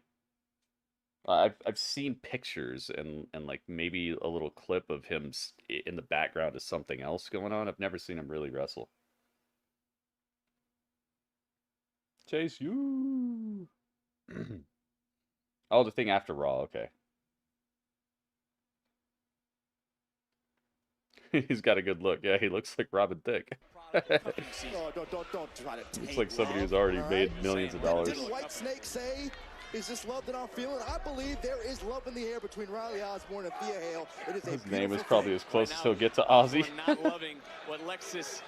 I've seen pictures and like maybe a little clip of him in the background of something else going on. I've never seen him really wrestle. Chase you. Oh, the thing after Raw. Okay. He's got a good look. Yeah, he looks like Robin Thicke. Don't try to looks like somebody who's already made millions of dollars. Didn't White Snake say, is this love that I'm feeling? I believe there is love in the air between Riley Osborne and Thea Hale. It is His name is probably as close as he'll get to Ozzy. Not loving what Lexis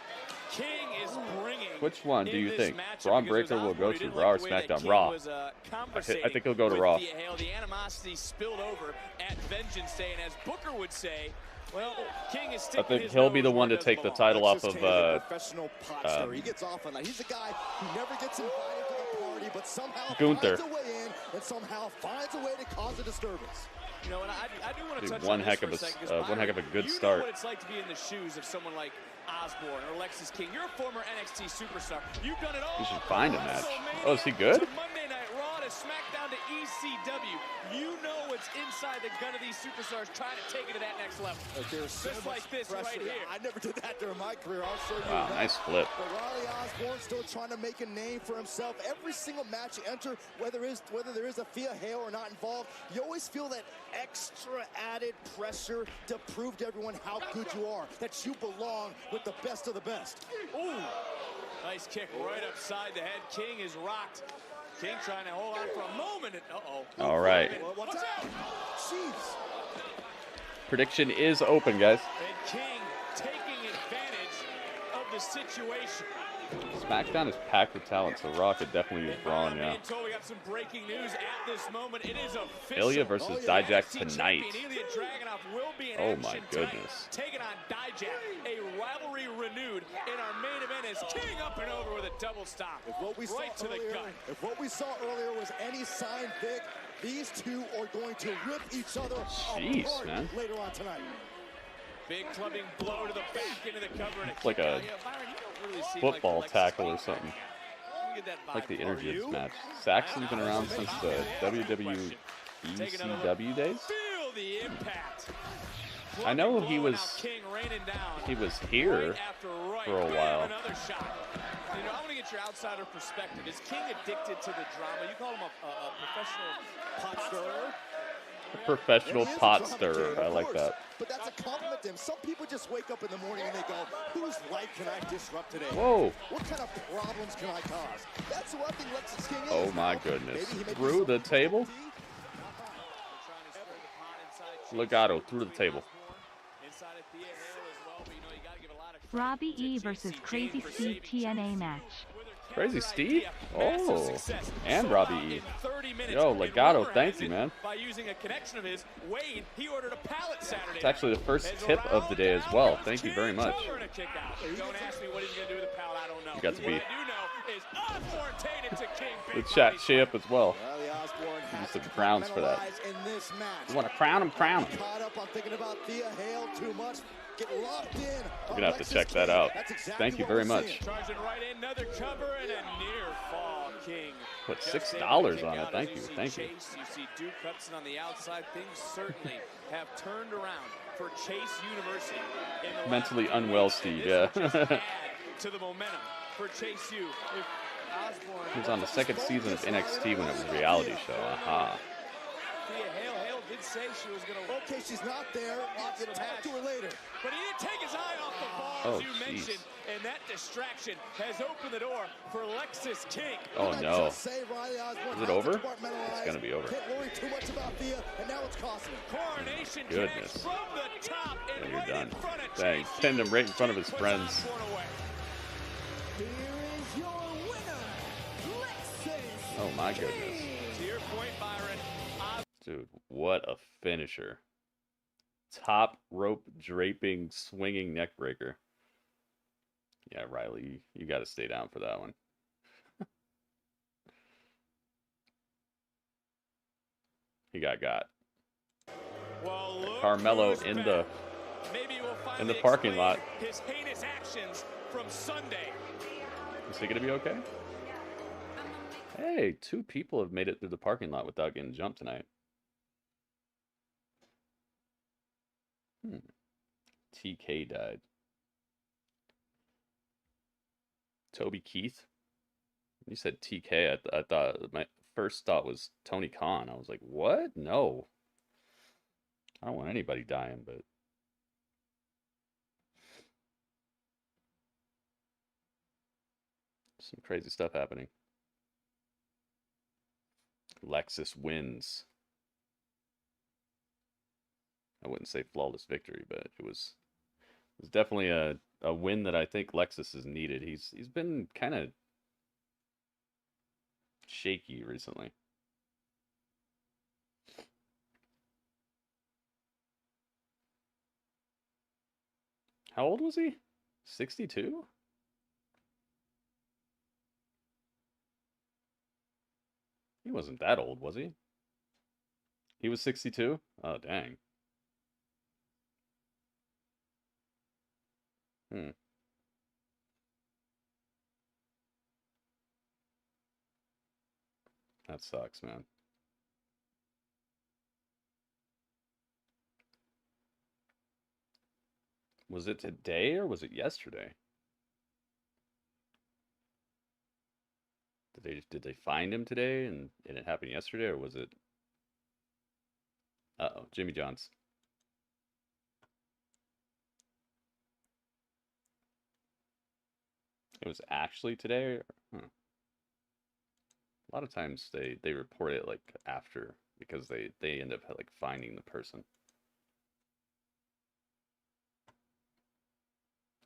King is bringing. Which one do you think? Braun Breaker will go to Raw or SmackDown? Raw. I think he'll go to Raw. The animosity spilled over at Vengeance Day, and as Booker would say, well, King is I think he'll be the one to take the title off of professional pop star. He gets off on that. He's a guy who never gets invited to the party, but somehow Gunther. finds a way in and somehow finds a way to cause a disturbance. You know, and I do want to touch one on heck this of for a second, 'cause one heck of a good you start. know what it's like to be in the shoes of someone like Osborne or Lexis King. You're a former NXT superstar. You've done it all. You should find a match. WrestleMania Oh, is he good? to Monday Night Raw to SmackDown to ECW. You know what's inside the gun of these superstars trying to take it to that next level. There's so Just much like this pressure. right here. I never did that during my career. I'll show you Wow, that. nice flip. But Riley Osborne still trying to make a name for himself. Every single match you enter, whether there is a Thea Hale or not involved, you always feel that extra added pressure to prove to everyone how good you are, that you belong with the best of the best. Ooh, nice kick right upside the head. King is rocked. King trying to hold on for a moment. Uh-oh. All right. Watch out. Jeez. Prediction is open, guys. And King taking advantage of the situation. SmackDown is packed with talent, so Raw could definitely use Braun, yeah. We got some breaking news at this moment. It is official. Ilya versus Dijak tonight. Ilya Dragunov will be in Oh action my goodness. tonight, taking on Dijak. A rivalry renewed in our main event as King up and over with a double stop. If what we saw right to earlier, the gut. if what we saw earlier was any sign, Vic, these two are going to rip each other Jeez, apart man. later on tonight. Big clubbing blow to the back into the cover. And It's like a Byron, you don't really seem football like tackle or something. You get that vibe Like the from energy of you. this match. Saxon's been around since the WWE ECW days. Feel the impact. I know he was King raining down. here Right after right. for a Bam, while. Another shot. You know, I want to get your outsider perspective. Is King addicted to the drama? You call him a professional pot stirrer? Professional He is a pot drama stirrer. king, I of like course. that. But that's a compliment to him. Some people just wake up in the morning and they go, whose life can I disrupt today? Whoa. What kind of problems can I cause? That's what I think Lexis King is. Oh my goodness. Through the table? Legato through the table. Robbie E versus Crazy Steve TNA match. Crazy Steve? Oh, and Robbie E. Yo, Legato, thank you, man. By using a connection of his, Wade, he ordered a pallet Saturday. It's actually the first tip of the day as well. Thank you very much. Don't ask me what he's going to do with the pallet, I don't know. You got to be. What I do know is Osborne taken to King. The chat shape as well. Use the crowns for that. You want to crown him, crown him. Caught up on thinking about Thea Hale too much. Get locked in. We're gonna have to check that out. Thank you very much. Charging right in, another cover and a near fall King. Put $6 on it. Thank you. Thank you. You see Duke Hudson on the outside. Things certainly have turned around for Chase University. In the Mentally unwell Steve, yeah. to the momentum for Chase U. If Osborne He was on the second season of NXT when it was a reality show. Aha. Thea Hale did say she was going to. Okay, she's not there. I'll get talk to her later. But he didn't take his eye off the ball, as you mentioned, and that distraction has opened the door for Lexis King. Oh no! Is it over? It's gonna be over. Can't worry too much about Thea, and now it's costing him. Coronation Goodness. from the top and Yeah, you're right done. in front of Dang, pinned him right in front of his friends. Here is your winner, Lexis. Oh my goodness. To your point, Byron. Dude, what a finisher. Top rope draping, swinging neck breaker. Yeah, Riley, you got to stay down for that one. He got. Well, Carmelo in the parking lot. His heinous actions from Sunday. Is he gonna be okay? Hey, 2 people have made it through the parking lot without getting jumped tonight. TK died. Toby Keith? You said TK. I thought my first thought was Tony Khan. I was like, what? No. I don't want anybody dying, but some crazy stuff happening. Lexis wins. I wouldn't say flawless victory, but it was definitely a win that I think Lexis has needed. He's been kind of shaky recently. How old was he? 62? He wasn't that old, was he? He was 62? Oh, dang. That sucks, man. Was it today or was it yesterday? Did they find him today and it happened yesterday, or was it? Uh-oh, Jimmy John's. It was actually today? A lot of times they report it like after because they end up like finding the person.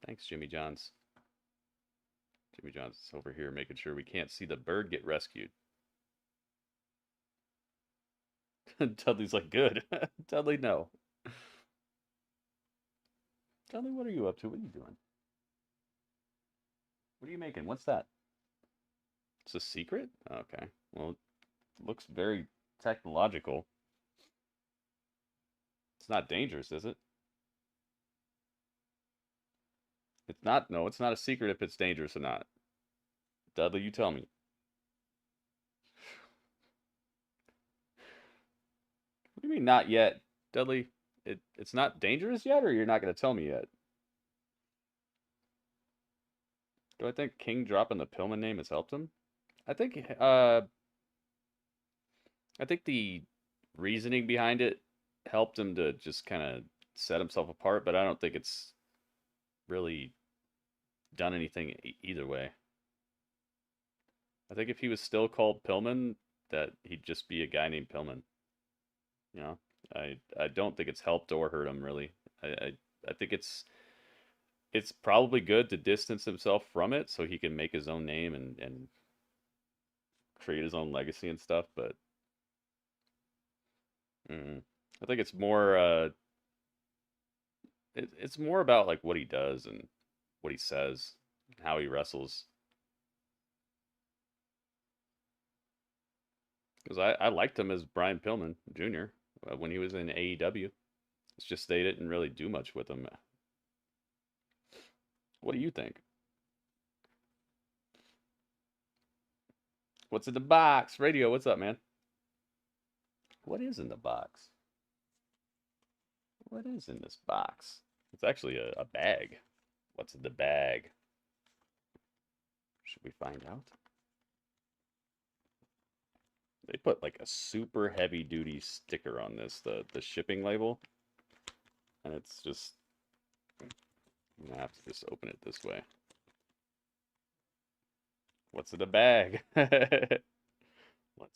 Thanks, Jimmy John's. Jimmy John's is over here making sure we can't see the bird get rescued. Dudley's like, good. Dudley, no. Dudley, what are you up to? What are you doing? What are you making? What's that? It's a secret? Okay. Well, it looks very technological. It's not dangerous, is it? It's not. No, it's not a secret if it's dangerous or not. Dudley, you tell me. What do you mean not yet? Dudley, it's not dangerous yet, or you're not going to tell me yet? Do I think King dropping the Pillman name has helped him? I think the reasoning behind it helped him to just kind of set himself apart, but I don't think it's really done anything either way. I think if he was still called Pillman, that he'd just be a guy named Pillman. You know, I don't think it's helped or hurt him really. I think it's it's probably good to distance himself from it so he can make his own name and create his own legacy and stuff. But I think it's more it's more about like what he does and what he says, how he wrestles. Because I liked him as Brian Pillman Jr. When he was in AEW. It's just they didn't really do much with him. What do you think? What's in the box? Radio, what's up, man? What is in the box? What is in this box? It's actually a bag. What's in the bag? Should we find out? They put like a super heavy duty sticker on this, the shipping label. And it's just, I'm gonna have to just open it this way. What's in the bag? Let's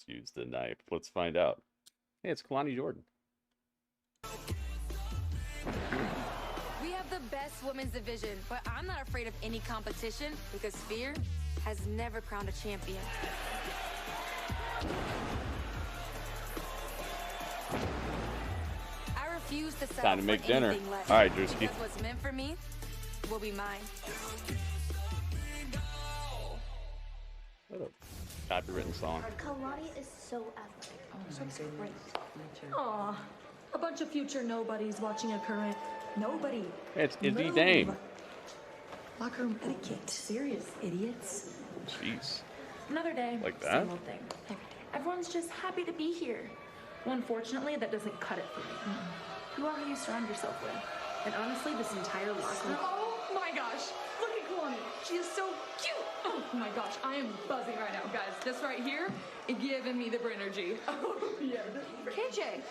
use the knife. Let's find out. Hey, it's Kalani Jordan. We have the best women's division, but I'm not afraid of any competition because fear has never crowned a champion. I refuse to settle Time to make for dinner. anything less. All right, Drewski. Because what's meant for me will be mine. What a copywritten song. Kalani is so athletic. Oh, so great. Aw, a bunch of future nobodies watching a current nobody. Hey, it's Izzy Move. Dame. Locker room etiquette. Serious idiots. Jeez. Another day. Like that? Same old thing. Everyone's just happy to be here. Well, unfortunately, that doesn't cut it for me. Who are you surround yourself with? And honestly, this entire locker room. Oh my gosh! Look at Kalani. She is so cute. Oh my gosh, I am buzzing right now, guys. This right here is giving me the Brinergy. Oh yeah. KJ,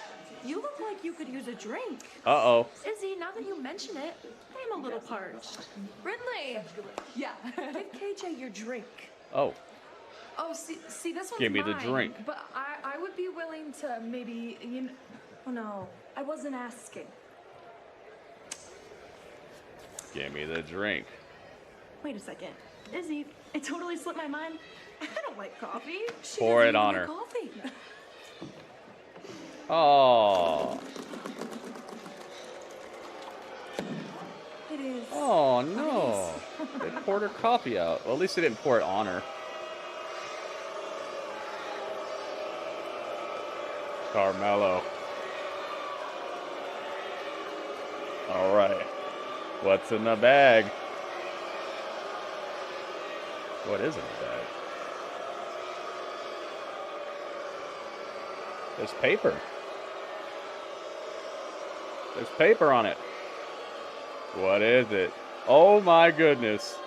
you look like you could use a drink. Uh-oh. Izzy, now that you mention it, I'm a little parched. Brindley. Yeah. Give KJ your drink. Oh. Oh, see, this one's Give me the mine, drink. But I would be willing to maybe, you know, oh no, I wasn't asking. Give me the drink. Wait a second. Izzy, it totally slipped my mind. I don't like coffee. She Pour doesn't it on even her. like Coffee. Oh. It is. Oh, no. They poured her coffee out. Well, at least they didn't pour it on her. Carmelo. All right. What's in the bag? What is in the bag? There's paper. There's paper on it. What is it? Oh my goodness.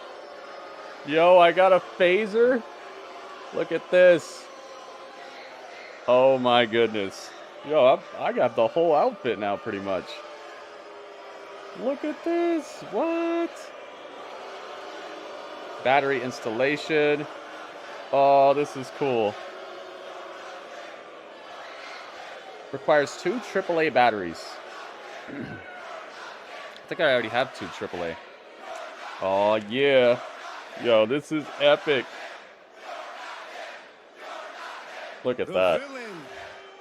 Yo, I got a phaser. Look at this. Oh my goodness. Yo, I got the whole outfit now pretty much. Look at this. What? Battery installation. Oh, this is cool. Requires 2 AAA batteries. I think I already have 2 AAA. Oh, yeah. Yo, this is epic. Look at that. The villain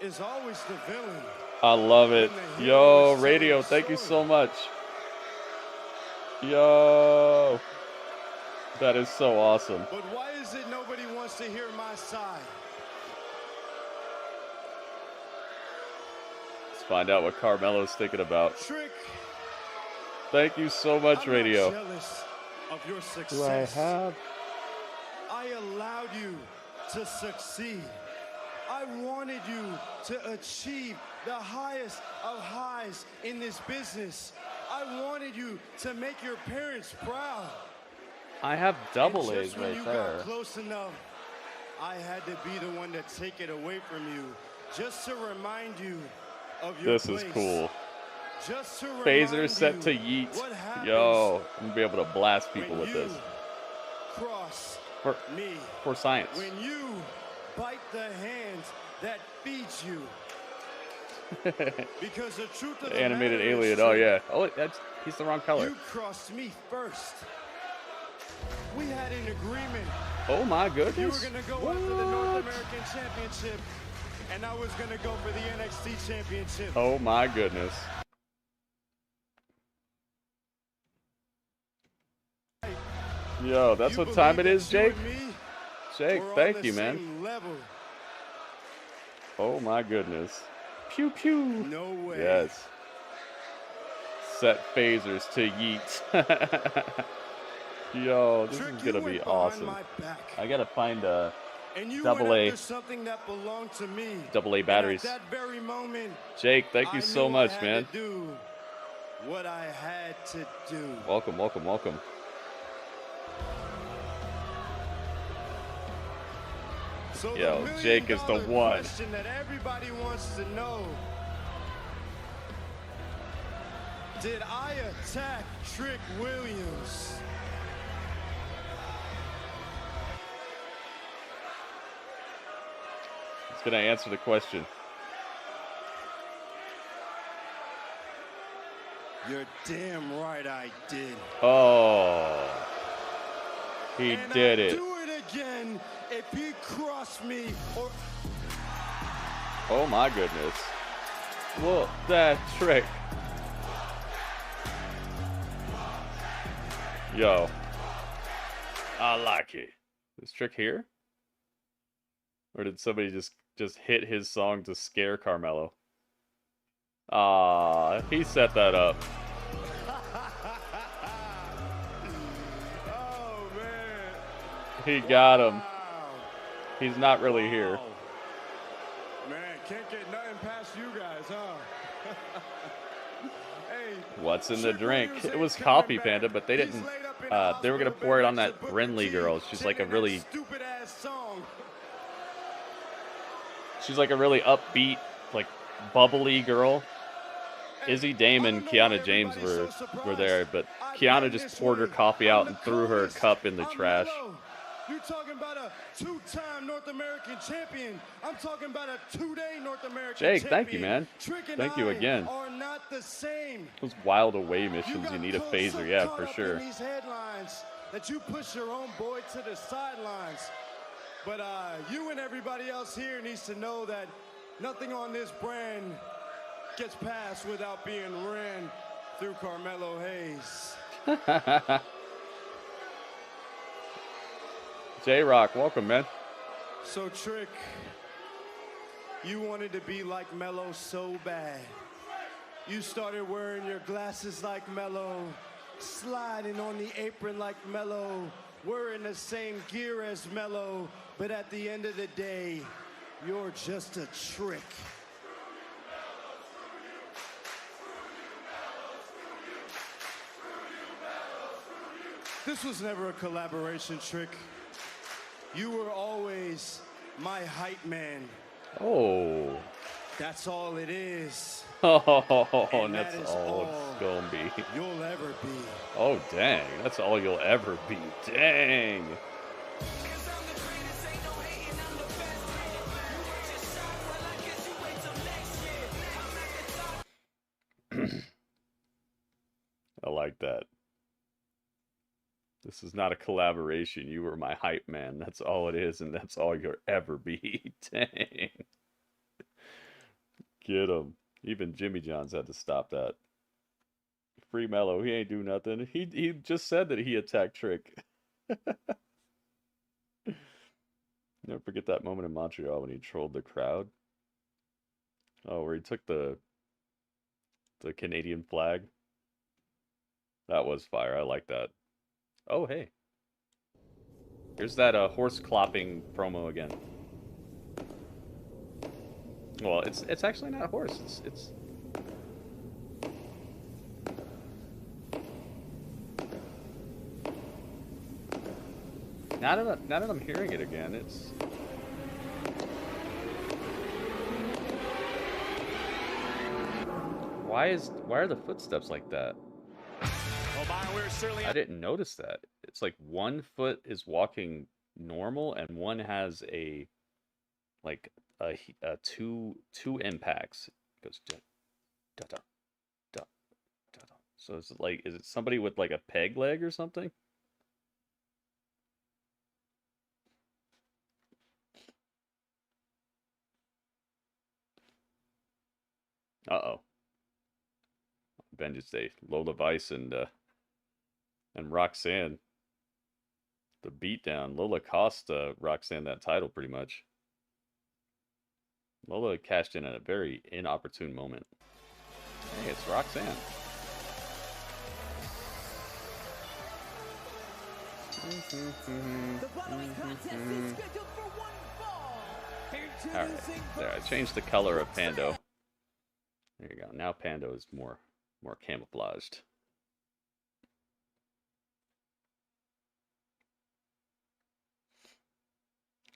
is always the villain. I love it. Yo, Radio, thank you so much. Yo. That is so awesome. But why is it nobody wants to hear my side? Let's find out what Carmelo's thinking about. Trick. Thank you so much, Radio. I'm not jealous of your success. Do I have? I allowed you to succeed. I wanted you to achieve the highest of highs in this business. I wanted you to make your parents proud. I have double And A's just when right you there. got close enough, I had to be the one to take it away from you, just to remind you of your This place. is cool. Just to Phaser remind set to you yeet. what happens Yo, I'm gonna be able to blast people when with this. cross For, me. for science. When you bite the hand that feeds you. Because the truth of the Animated matter is, alien. Oh Trick, yeah. Oh, he's the wrong color. you crossed me first. We had an agreement. Oh my You goodness. were gonna go after the North American Championship, and I was gonna go for the NXT Championship. Oh my goodness. Yo, that's what time it is, Jake? Jake, thank you, man. Level. Oh my goodness. Pew pew. No way. Yes. Set phasers to yeet. Yo, this Trick, is gonna you be went behind awesome. my back. I gotta find a And you double went A. after something that belonged to me. Double A And batteries. at that very moment, Jake, thank you I so knew much, I had man. to do what I had to do. Welcome, welcome, welcome. So the Yo, Jake is the million-dollar one. question that everybody wants to know. Did I attack Trick Williams? It's gonna answer the question. You're damn right I did. Oh, he And did I'll it. do it again if he crossed me or... Oh my goodness. Look, that trick. Yo. I like it. Is Trick here? Or did somebody just hit his song to scare Carmelo? Ah, he set that up. Oh, man. He got him. He's not really here. Man, can't get nothing past you guys, huh? Hey, What's in the Trick drink? Williams It ain't was coming coffee, back. Panda, but they He's didn't. laid up in the They were gonna hospital pour it bed on next that to Booker Brinley T, girl. She's like a singing that really, stupid-ass song. she's like a really upbeat, like bubbly girl. Izzy Damon and Kiana James were there, but Kiana just poured her coffee out and threw her cup in the trash. You're talking about a two-time North American champion. I'm talking about a two-day North American Jake, champion. thank you, man. Trick and Thank you I again. are not the same. Those wild away missions, you need a got phaser, so yeah, caught for up sure. in these headlines that you push your own boy to the sidelines. But you and everybody else here needs to know that nothing on this brand gets passed without being ran through Carmelo Hayes. J-Rock, welcome, man. So, Trick, you wanted to be like Melo so bad. You started wearing your glasses like Melo, sliding on the apron like Melo, wearing the same gear as Melo, but at the end of the day, you're just a trick. This was never a collaboration, Trick. You were always my hype man. Oh. That's all it is. Oh, And that's that is all all it's gonna be. You'll ever be. Oh, dang. That's all you'll ever be. Dang. I like that. This is not a collaboration. You were my hype man. That's all it is, and that's all you'll ever be. Dang. Get him. Even Jimmy John's had to stop that. Free Mello. He ain't do nothing. He just said that he attacked Trick. Never forget that moment in Montreal when he trolled the crowd. Oh, where he took the Canadian flag. That was fire. I like that. Oh, hey. Here's that horse clopping promo again. Well, it's actually not a horse. It's now that I'm hearing it again, it's why are the footsteps like that? I didn't notice that. It's like one foot is walking normal and one has a two impacts. Goes da da da da da da. So is it like, is it somebody with like a peg leg or something? Uh-oh. Ben just say Lola Vice and Roxanne. The beatdown. Lola cost Roxanne that title pretty much. Lola cashed in at a very inopportune moment. Hey, it's Roxanne. The following contest is scheduled for one fall. Alright, there, I changed the color of Pando. There you go. Now Pando is more camouflaged.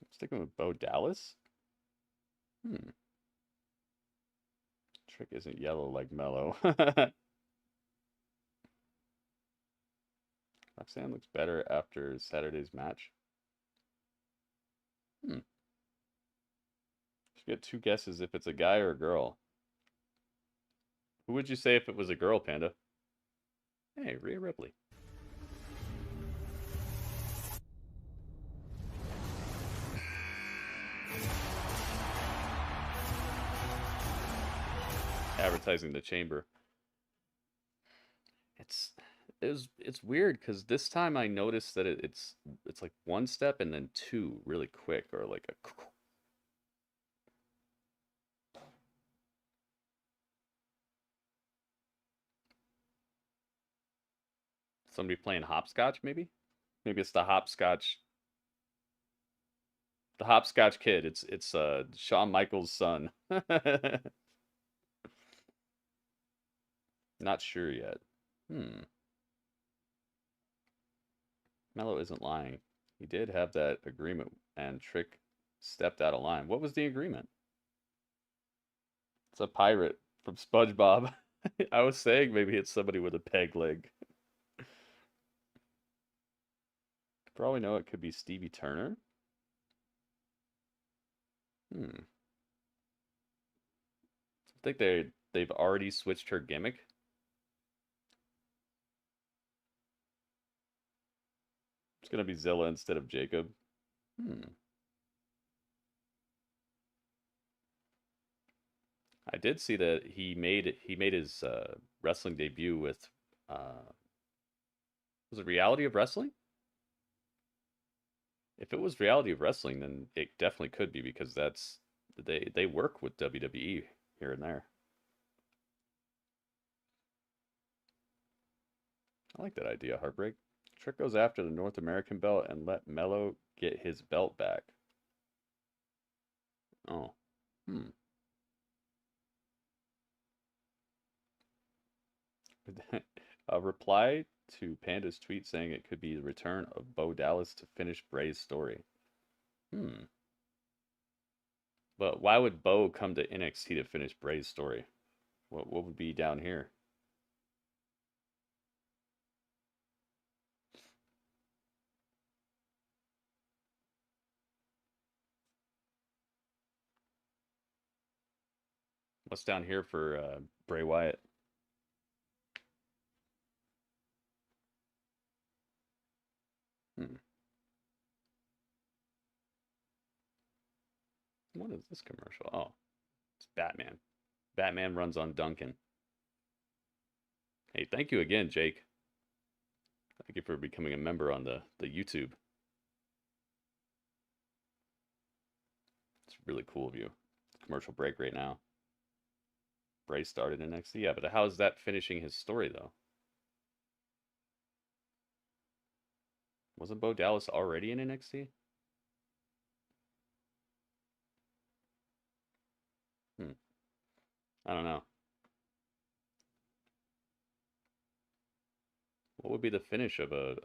I'm sticking with Bo Dallas. Trick isn't yellow like Mello. Roxanne looks better after Saturday's match. Should get two guesses if it's a guy or a girl. Who would you say if it was a girl, Panda? Hey, Rhea Ripley. Advertising the chamber. It's weird because this time I noticed that it's like one step and then two really quick, or like a. Somebody playing hopscotch, maybe? Maybe it's the hopscotch. The hopscotch kid. It's Shawn Michaels' son. Not sure yet. Mello isn't lying. He did have that agreement, and Trick stepped out of line. What was the agreement? It's a pirate from SpongeBob. I was saying maybe it's somebody with a peg leg. For all we know, it could be Stevie Turner. I think they've already switched her gimmick. It's gonna be Zilla instead of Jacob. I did see that he made his wrestling debut with was it Reality of Wrestling? If it was Reality of Wrestling, then it definitely could be, because that's they work with WWE here and there. I like that idea, Heartbreak. Trick goes after the North American belt and let Mello get his belt back. Oh. A reply to Panda's tweet saying it could be the return of Bo Dallas to finish Bray's story. But why would Bo come to NXT to finish Bray's story? What would be down here? What's down here for Bray Wyatt? What is this commercial? Oh, it's Batman. Batman runs on Duncan. Hey, thank you again, Jake. Thank you for becoming a member on the YouTube. It's really cool of you. Commercial break right now. Bray started in NXT. Yeah, but how is that finishing his story, though? Wasn't Bo Dallas already in NXT? I don't know. What would be the finish of a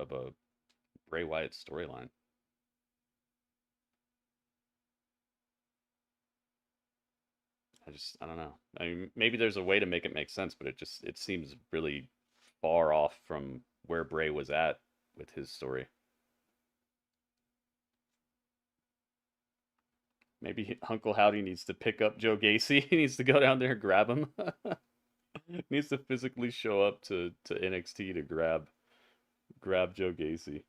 Bray Wyatt storyline? I don't know. I mean, maybe there's a way to make it make sense, but it seems really far off from where Bray was at with his story. Maybe Uncle Howdy needs to pick up Joe Gacy. He needs to go down there and grab him. Needs to physically show up to NXT to grab Joe Gacy.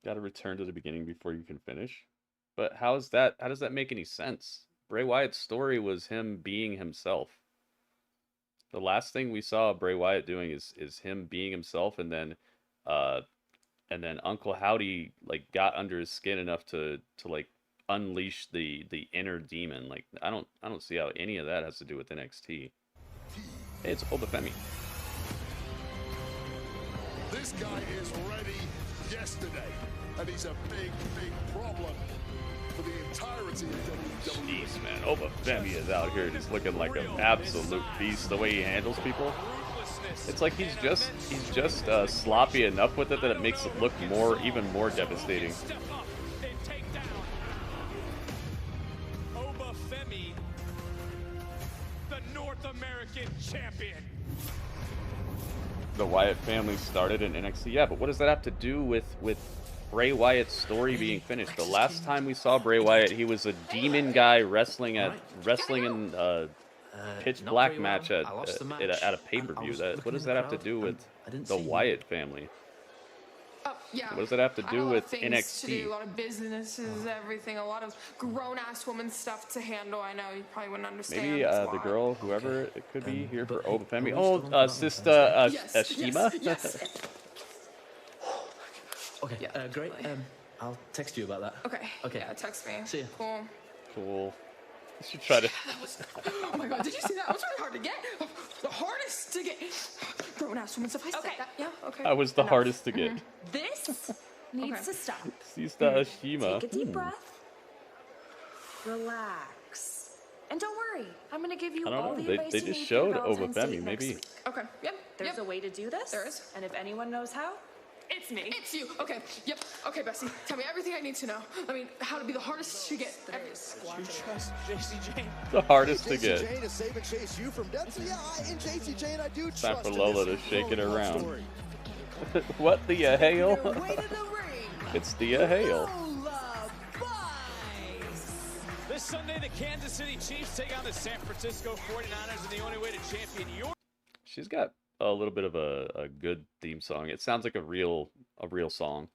Got to return to the beginning before you can finish. But how does that make any sense? Bray Wyatt's story was him being himself. The last thing we saw Bray Wyatt doing is him being himself, and then Uncle Howdy like got under his skin enough to like unleash the inner demon. Like I don't see how any of that has to do with NXT. Hey, it's Obafemi. This guy is ready yesterday, and he's a big problem for the entirety of WWE. Jeez, man, Obafemi is out here just looking like an absolute beast. The way he handles people, it's like he's just sloppy enough with it that it makes it look even more devastating. Obafemi, the North American champion. The Wyatt family started in NXT, yeah, but what does that have to do with Bray Wyatt's story being finished? The last time we saw Bray Wyatt, he was a demon guy wrestling in a pitch black match at a pay-per-view. What does that have to do with the Wyatt family? Yeah. What does that have to do with things NXT? To do, a lot of businesses, everything, a lot of grown-ass woman stuff to handle. I know you probably wouldn't understand. Maybe the girl, whoever it could be, here for Obafemi. Oh, Sister Ashima. Yes. Okay, yeah, great. I'll text you about that. Okay. Okay. Yeah, text me. See ya. Cool. You should try to. Oh my God! Did you see that? That was really hard to get. The hardest to get. Grown-ass woman stuff. I said that. Yeah. Okay. That was the hardest to get. This needs to stop. Sister Ashima. Take a deep breath. Relax. And don't worry. I'm going to give you I don't all know. the advice They you just need showed for Valentine's Day Obafemi. next Maybe. week. Okay. Yep. There's a way to do this. There is. And if anyone knows how, it's me. It's you. Okay. Yep. Okay, Bessie. Tell me everything I need to know. I mean, how to be the hardest to get. You trust JC Jane? The hardest to get. JC Jane to save and chase you from death. So yeah, in JC Jane, I do trust. Time for Lola to shake it around. What the hail? It's the hail. This Sunday, the Kansas City Chiefs take on the San Francisco 49ers, and the only way to champion your. She's got a little bit of a good theme song. It sounds like a real song.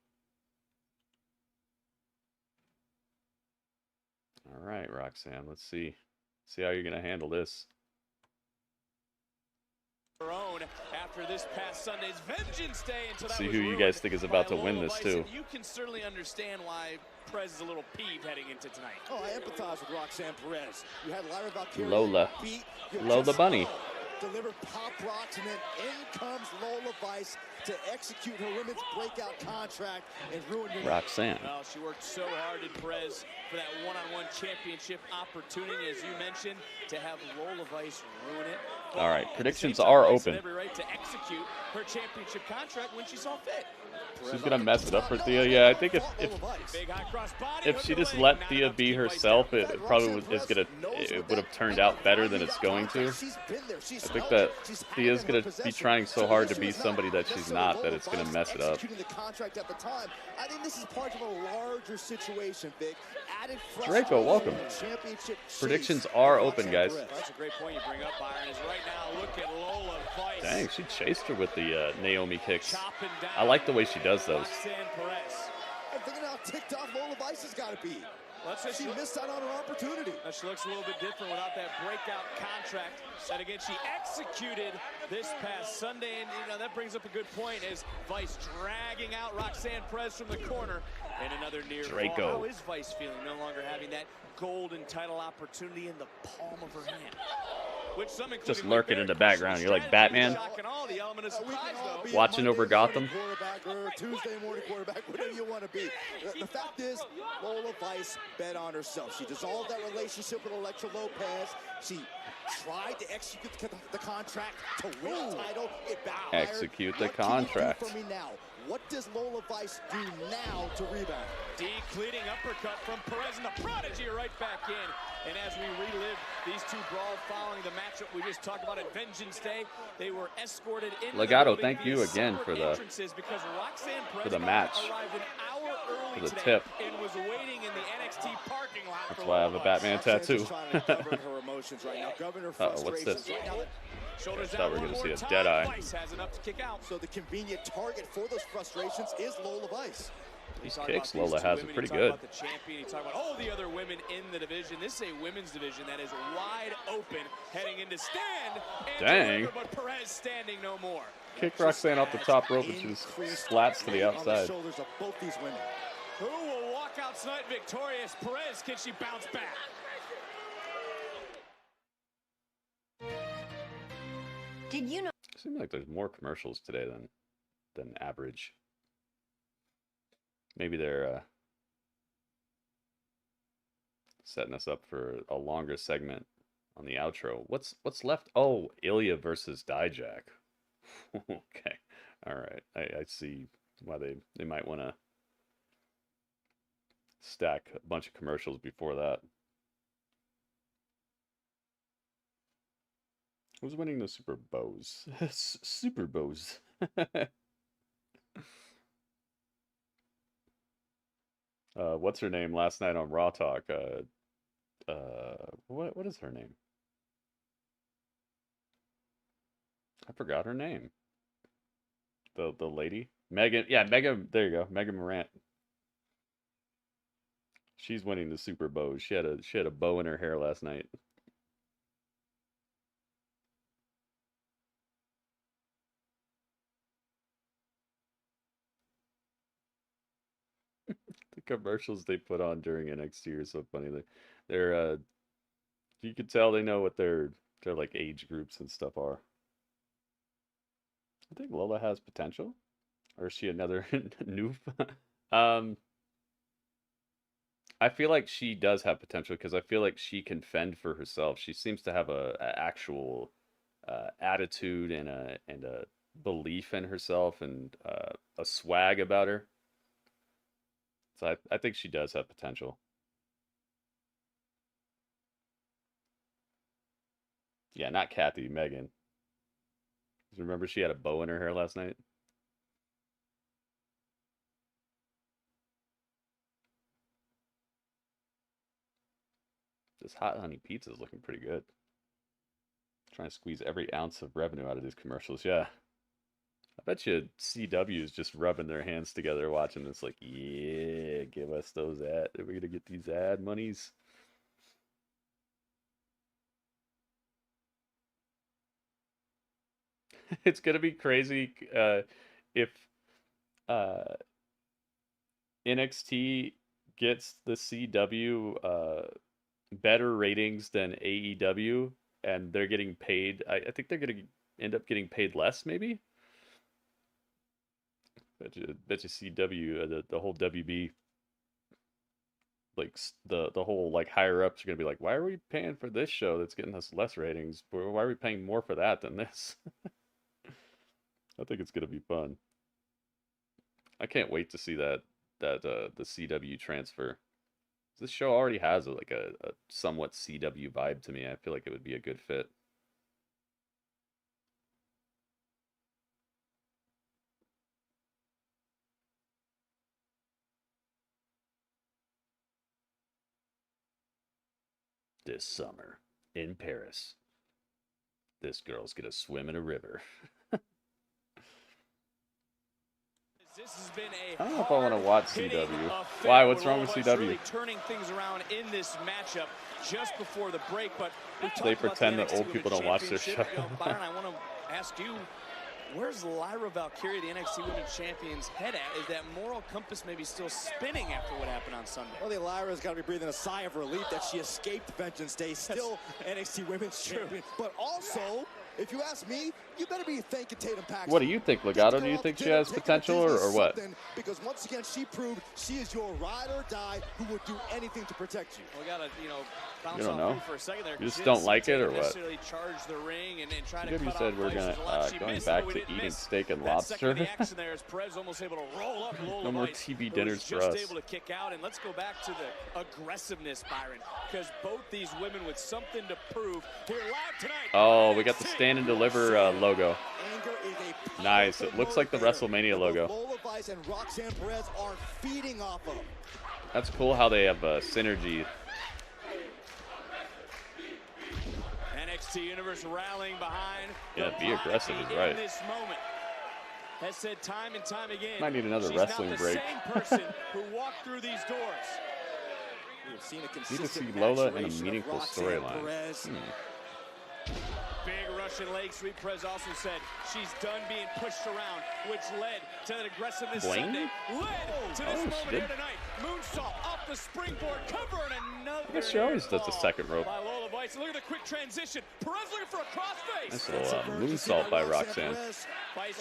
All right, Roxanne, let's see how you're gonna handle this. Own after this past Sunday's Vengeance Day until that See was who you guys think is about to win this too. You can certainly understand why Perez is a little peeved heading into tonight. Oh, I empathize with Roxanne Perez. You had Lyra Valkyria Lola. beat Lola Bunny. Delivered pop rocks, and then in comes Lola Vice to execute her women's breakout contract and ruin your Roxanne. Well, she worked so hard in Perez for that one-on-one championship opportunity, as you mentioned, to have Lola Vice ruin it. All right, predictions are open. Every right to execute her championship contract when she saw fit. She's gonna mess it up for Thea. Yeah, I think if she just let Thea be herself, it probably would have turned out better than it's going to. I think that Thea's gonna be trying so hard to be somebody that she's not that it's gonna mess it up. I think this is part of a larger situation, Vic. Draco, welcome. Predictions are open, guys. That's a great point you bring up, Byron. Is right now look at Lola Vice. Dang, she chased her with the Naomi kicks. I like the way she does those. I'm thinking how ticked off Lola Vice has got to be. She missed out on her opportunity. She looks a little bit different without that breakout contract. And again, she executed this past Sunday. And that brings up a good point as Vice dragging out Roxanne Perez from the corner. And another near Draco. fall. How is Vice feeling no longer having that golden title opportunity in the palm of her hand? Just lurking in the background. You're like Batman. Watching over Gotham. Tuesday morning quarterback, whatever you want to be. The fact is, Lola Vice bet on herself. She dissolved that relationship with Elektra Lopez. She tried to execute the contract to win the title. It backfired. Execute the contract. What can you do for me now? What does Lola Vice do now to rebound? Decleating uppercut from Perez, and the Prodigy right back in. And as we relive these two brawls following the matchup we just talked about at Vengeance Day, they were escorted into Legato, the thank you again for the match, for the tip. And was waiting in the NXT parking lot. That's why I have a Batman tattoo. Uh-oh, what's this? Right now. I thought we were going to see a dead eye. So the convenient target for those frustrations is Lola Vice. These kicks Lola has are pretty good. The champion, talk about all the other women in the division. This is a women's division that is wide open heading into stand. Dang. But Perez standing no more. Kick Roxanne off the top rope and she just slats to the outside. Shoulders of both these women. Who will walk out tonight victorious? Perez, can she bounce back? Did you know? It seems like there's more commercials today than average. Maybe they're setting us up for a longer segment on the outro. What's left? Oh, Ilya versus Dijak. Okay, all right. I see why they might want to stack a bunch of commercials before that. Who's winning the Super Bows? Super Bows. What's her name last night on Raw Talk? What is her name? I forgot her name. The lady? Megan, yeah, Megan, there you go. Megan Morant. She's winning the Super Bows. She had a bow in her hair last night. The commercials they put on during NXT are so funny. They're you could tell they know what their like age groups and stuff are. I think Lola has potential, or is she another noof? I feel like she does have potential because I feel like she can fend for herself. She seems to have a actual attitude and a belief in herself and a swag about her. So I think she does have potential. Yeah, not Kathy, Megan. Remember she had a bow in her hair last night? This hot honey pizza is looking pretty good. Trying to squeeze every ounce of revenue out of these commercials. Yeah. I bet you CW is just rubbing their hands together watching this like, yeah, give us those ad. We're going to get these ad monies. It's going to be crazy if NXT gets the CW better ratings than AEW and they're getting paid. I think they're going to end up getting paid less, maybe. Bet you CW, the whole WB, like the whole like higher ups are gonna be like, why are we paying for this show that's getting us less ratings? Why are we paying more for that than this? I think it's gonna be fun. I can't wait to see the CW transfer. This show already has a somewhat CW vibe to me. I feel like it would be a good fit. This summer in Paris, this girl's gonna swim in a river. I don't know if I want to watch CW. Why? What's wrong with CW? Really turning things around in this matchup just before the break, but they pretend that old people don't watch their show. Byron, I want to ask you, where's Lyra Valkyria, the NXT Women's Champion's head at? Is that moral compass maybe still spinning after what happened on Sunday? Well, the Lyra's got to be breathing a sigh of relief that she escaped Vengeance Day, still NXT Women's Champion, but also If you ask me, you better be thanking Tatum Paxton. What do you think, Legato? Do you think she has potential or what? Because once again, she proved she is your ride or die who would do anything to protect you. We gotta, bounce You don't know. for a second there. You just don't like it or what? Charge the ring and try to You cut said off we're plays. going back to eating steak and lobster. There is Perez almost able to roll up Lola No more Vice, TV who dinners was for just us. able to kick out. And let's go back to the aggressiveness, Byron, because both these women with something to prove here live tonight. Oh, we got the stand and deliver logo. Nice. It looks like the WrestleMania logo. Lola Vice and Roxanne Perez are feeding off of. That's cool how they have synergy. NXT Universe rallying behind. Yeah, be aggressive is right. In this moment. Has said time and time again. Might need another she's wrestling not the break. Same person who walked through these doors. We have seen a Need to consistent see Lola in a maturation of meaningful Roxanne storyline. Perez. Big Russian leg sweep. Perez also said she's done being pushed around, which led to that aggressiveness Sunday. Led to this moment here tonight. Moonsault off the springboard, covering another. I guess she always does the second rope. By Lola Vice. Look at the quick transition. Perez looking for a crossface. Nice little moonsault by Roxanne.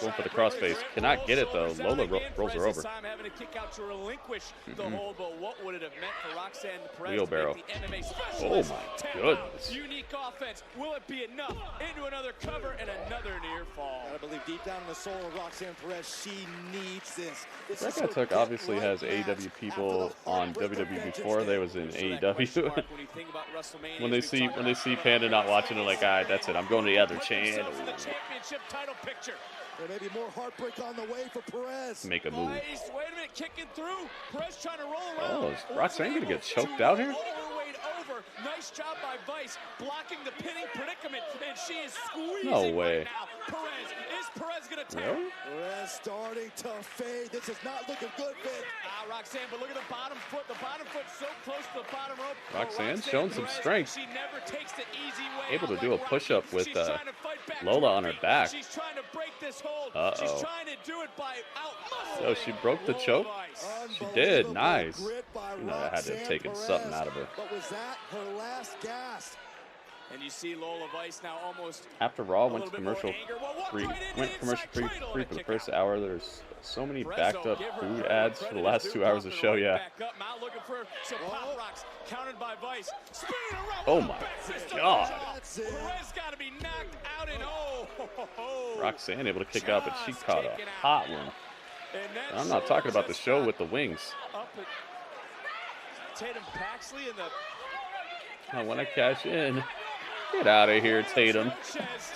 Going for the crossface. Cannot get it though. Lola rolls her over. Time having to kick out to relinquish the hold, but what would it have meant for Roxanne Perez Wheelbarrow. to make the MMA Oh specialist? my goodness. Unique offense. Will it be enough? Into another cover and another near fall. I believe deep down in the soul of Roxanne Perez, she needs this. Rebecca obviously has AEW people on WWE before they was in AEW. when they see Panda not watching, they're like, alright, that's it. I'm going to the other channel. The championship title picture. There may be more heartbreak on the way for Perez. Make a move. Wait a minute, kicking through. Perez trying to roll around. Oh, is Roxanne gonna get choked out here? Over. Nice job by Vice blocking the pinning predicament, and she is squeezing No way. right now. Perez, is Perez gonna tap? Really? Perez starting to fade. This is not looking good, Vic. Roxanne, but look at the bottom foot. The bottom foot so close to the bottom rope. Roxanne showing some strength. She never takes the easy way. Able to do a push-up with Lola on her back. She's trying to break this hold. Uh-oh. She's trying to do it by out. So she broke the choke? She did. Nice. You know, that had to have taken something out of her. But was that her last gasp? And you see Lola Vice now almost After Raw went to commercial free, for the first hour. There's so many backed up food ads for the last 2 hours of show. Yeah. Oh my God. Roxanne able to kick out, but she caught a hot one. And I'm not talking about the show with the wings. Tatum Paxley in the. I want to cash in. Get out of here, Tatum.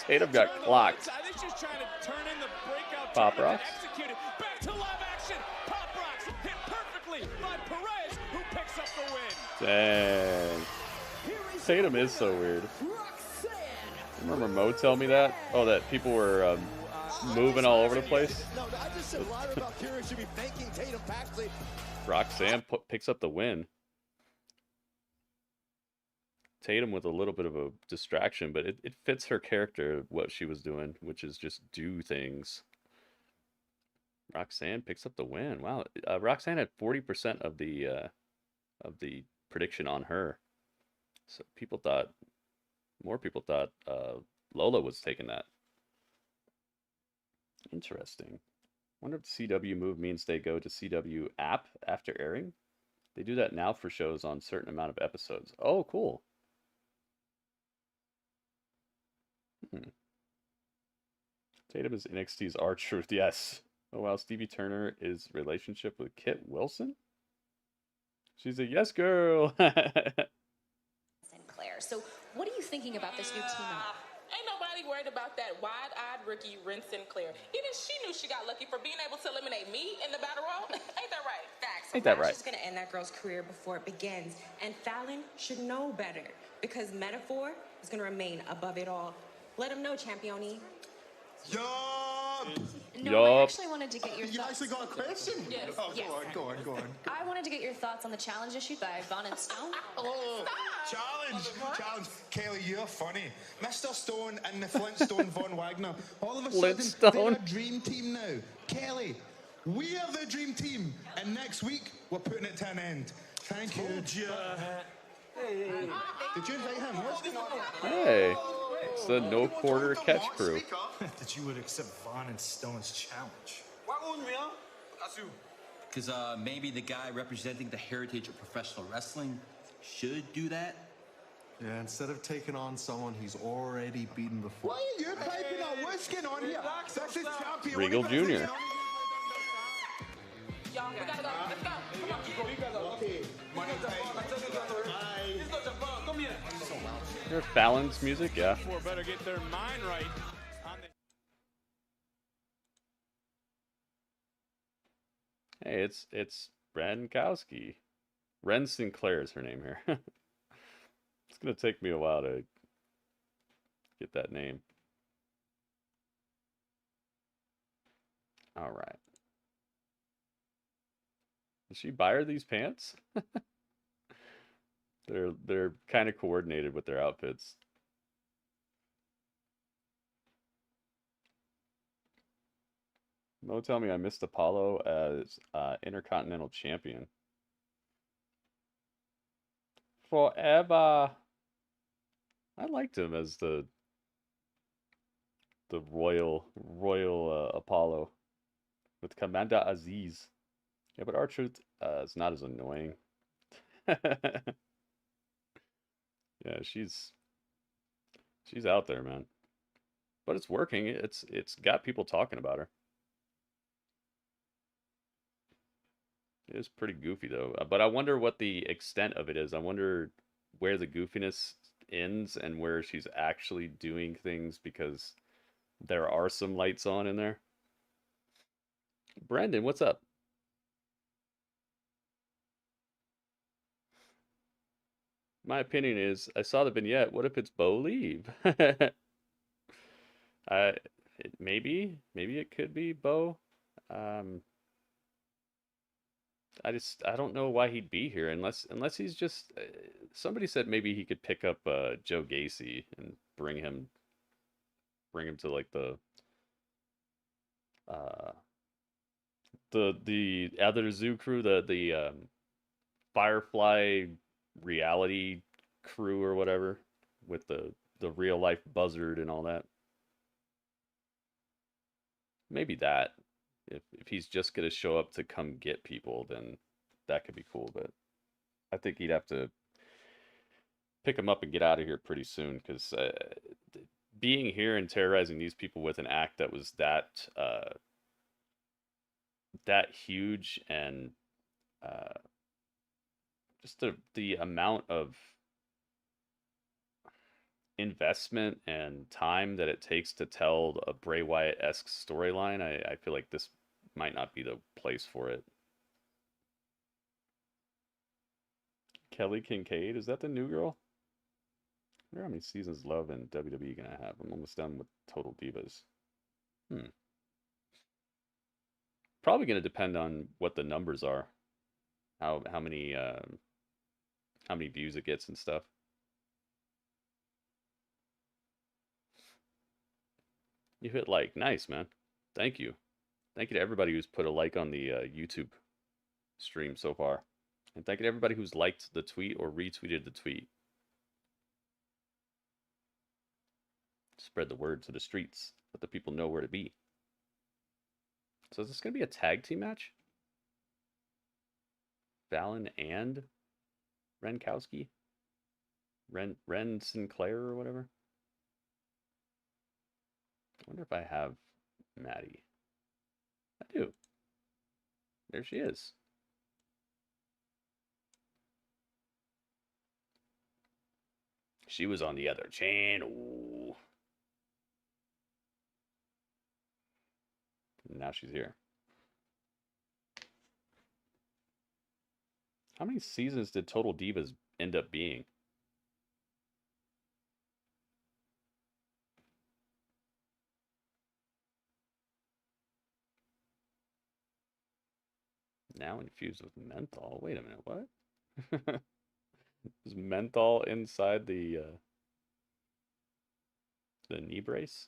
Tatum got clocked. I think she's trying to turn in the breakout. Pop rocks. Executed. Back to live action. Pop rocks hit perfectly by Perez, who picks up the win. Dang. Tatum is so weird. Remember Mo tell me that? Oh, that people were moving all over the place? No, I just said Lyra Valkyria should be thanking Tatum Paxley. Roxanne picks up the win. Tatum with a little bit of a distraction, but it fits her character, what she was doing, which is just do things. Roxanne picks up the win. Wow, Roxanne had 40% of the prediction on her. So more people thought Lola was taking that. Interesting. Wonder if the CW move means they go to CW app after airing. They do that now for shows on certain amount of episodes. Oh, cool. Tatum is NXT's R-Truth, yes. Oh wow, Stevie Turner is relationship with Kit Wilson? She's a yes girl. Claire. So what are you thinking about this new team up? Ain't nobody worried about that wide-eyed rookie, Ren Sinclair. Even she knew she got lucky for being able to eliminate me in the battle royal. Ain't that right? Facts. Ain't that right? She's going to end that girl's career before it begins. And Fallon should know better because metaphor is going to remain above it all. Let him know, Championi. No, I actually wanted to get your thoughts. You actually got a question? Yes. Oh, Yes. go on. I wanted to get your thoughts on the challenge issued by Von and Stone. Challenge. Kelly, you're funny. Mr. Stone and the Flintstone Von Wagner. All of a Flintstone. sudden, they're a dream team now. Kelly, we are the dream team. And next week, we're putting it to an end. Thank you. Hey. Did you invite him? What's going on? Hey. It's the no quarter catch crew. That you would accept Vaughn and Stone's challenge. Because maybe the guy representing the heritage of professional wrestling should do that. Yeah, instead of taking on someone he's already beaten before. Why are you piping on whisking on here? That's his champion. Regal Jr. Y'all, we gotta go. Let's go. Come on. There's Fallon's music, yeah. Better get their mind right. Hey, it's Ren Kowski. Ren Sinclair is her name here. It's gonna take me a while to get that name. All right. Did she buy her these pants? They're kind of coordinated with their outfits. Mo, tell me I missed Apollo as Intercontinental Champion. Forever. I liked him as the royal Apollo with Commander Aziz. Yeah, but R-Truth is not as annoying. Yeah, she's out there, man. But it's working. It's got people talking about her. It is pretty goofy though. But I wonder what the extent of it is. I wonder where the goofiness ends and where she's actually doing things, because there are some lights on in there. Brendan, what's up? My opinion is, I saw the vignette. What if it's Bo Leave? Maybe it could be Bo. I don't know why he'd be here unless he's just. Somebody said maybe he could pick up Joe Gacy and bring him to like the other zoo crew, the Firefly reality crew or whatever, with the real life buzzard and all that. Maybe that. If he's just gonna show up to come get people, then that could be cool. But I think he'd have to pick him up and get out of here pretty soon, because being here and terrorizing these people with an act that was that huge, and just the amount of investment and time that it takes to tell a Bray Wyatt-esque storyline, I feel like this might not be the place for it. Kelly Kincaid, is that the new girl? I wonder how many seasons Love and WWE gonna have. I'm almost done with Total Divas. Probably gonna depend on what the numbers are, how many views it gets and stuff. You hit like. Nice, man. Thank you. Thank you to everybody who's put a like on the YouTube stream so far. And thank you to everybody who's liked the tweet or retweeted the tweet. Spread the word to the streets. Let the people know where to be. So is this going to be a tag team match? Fallon and Renkowski? Ren Sinclair or whatever? I wonder if I have Maddie. I do. There she is. She was on the other channel. Now she's here. How many seasons did Total Divas end up being? Now infused with menthol. Wait a minute, what? Is menthol inside the knee brace?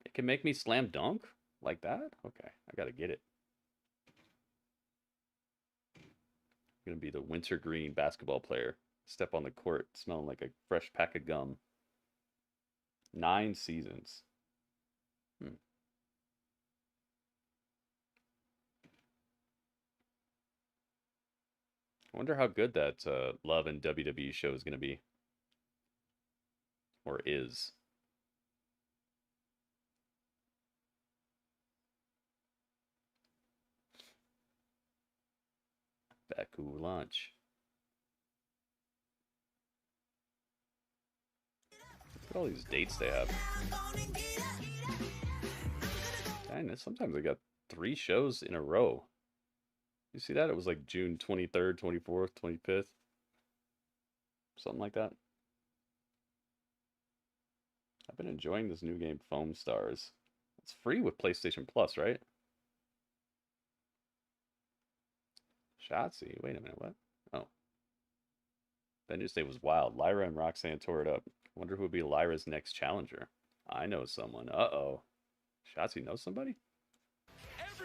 It can make me slam dunk like that? Okay, I gotta get it. I'm gonna be the wintergreen basketball player. Step on the court smelling like a fresh pack of gum. 9 seasons. I wonder how good that Love and WWE show is going to be. Or is. Baku launch. Look at all these dates they have. Dang, sometimes they got 3 shows in a row. You see that? It was like June 23rd, 24th, 25th. Something like that. I've been enjoying this new game, Foam Stars. It's free with PlayStation Plus, right? Shotzi. Wait a minute, what? Oh. Vengeance Day was wild. Lyra and Roxanne tore it up. Wonder who would be Lyra's next challenger. I know someone. Uh-oh. Shotzi knows somebody?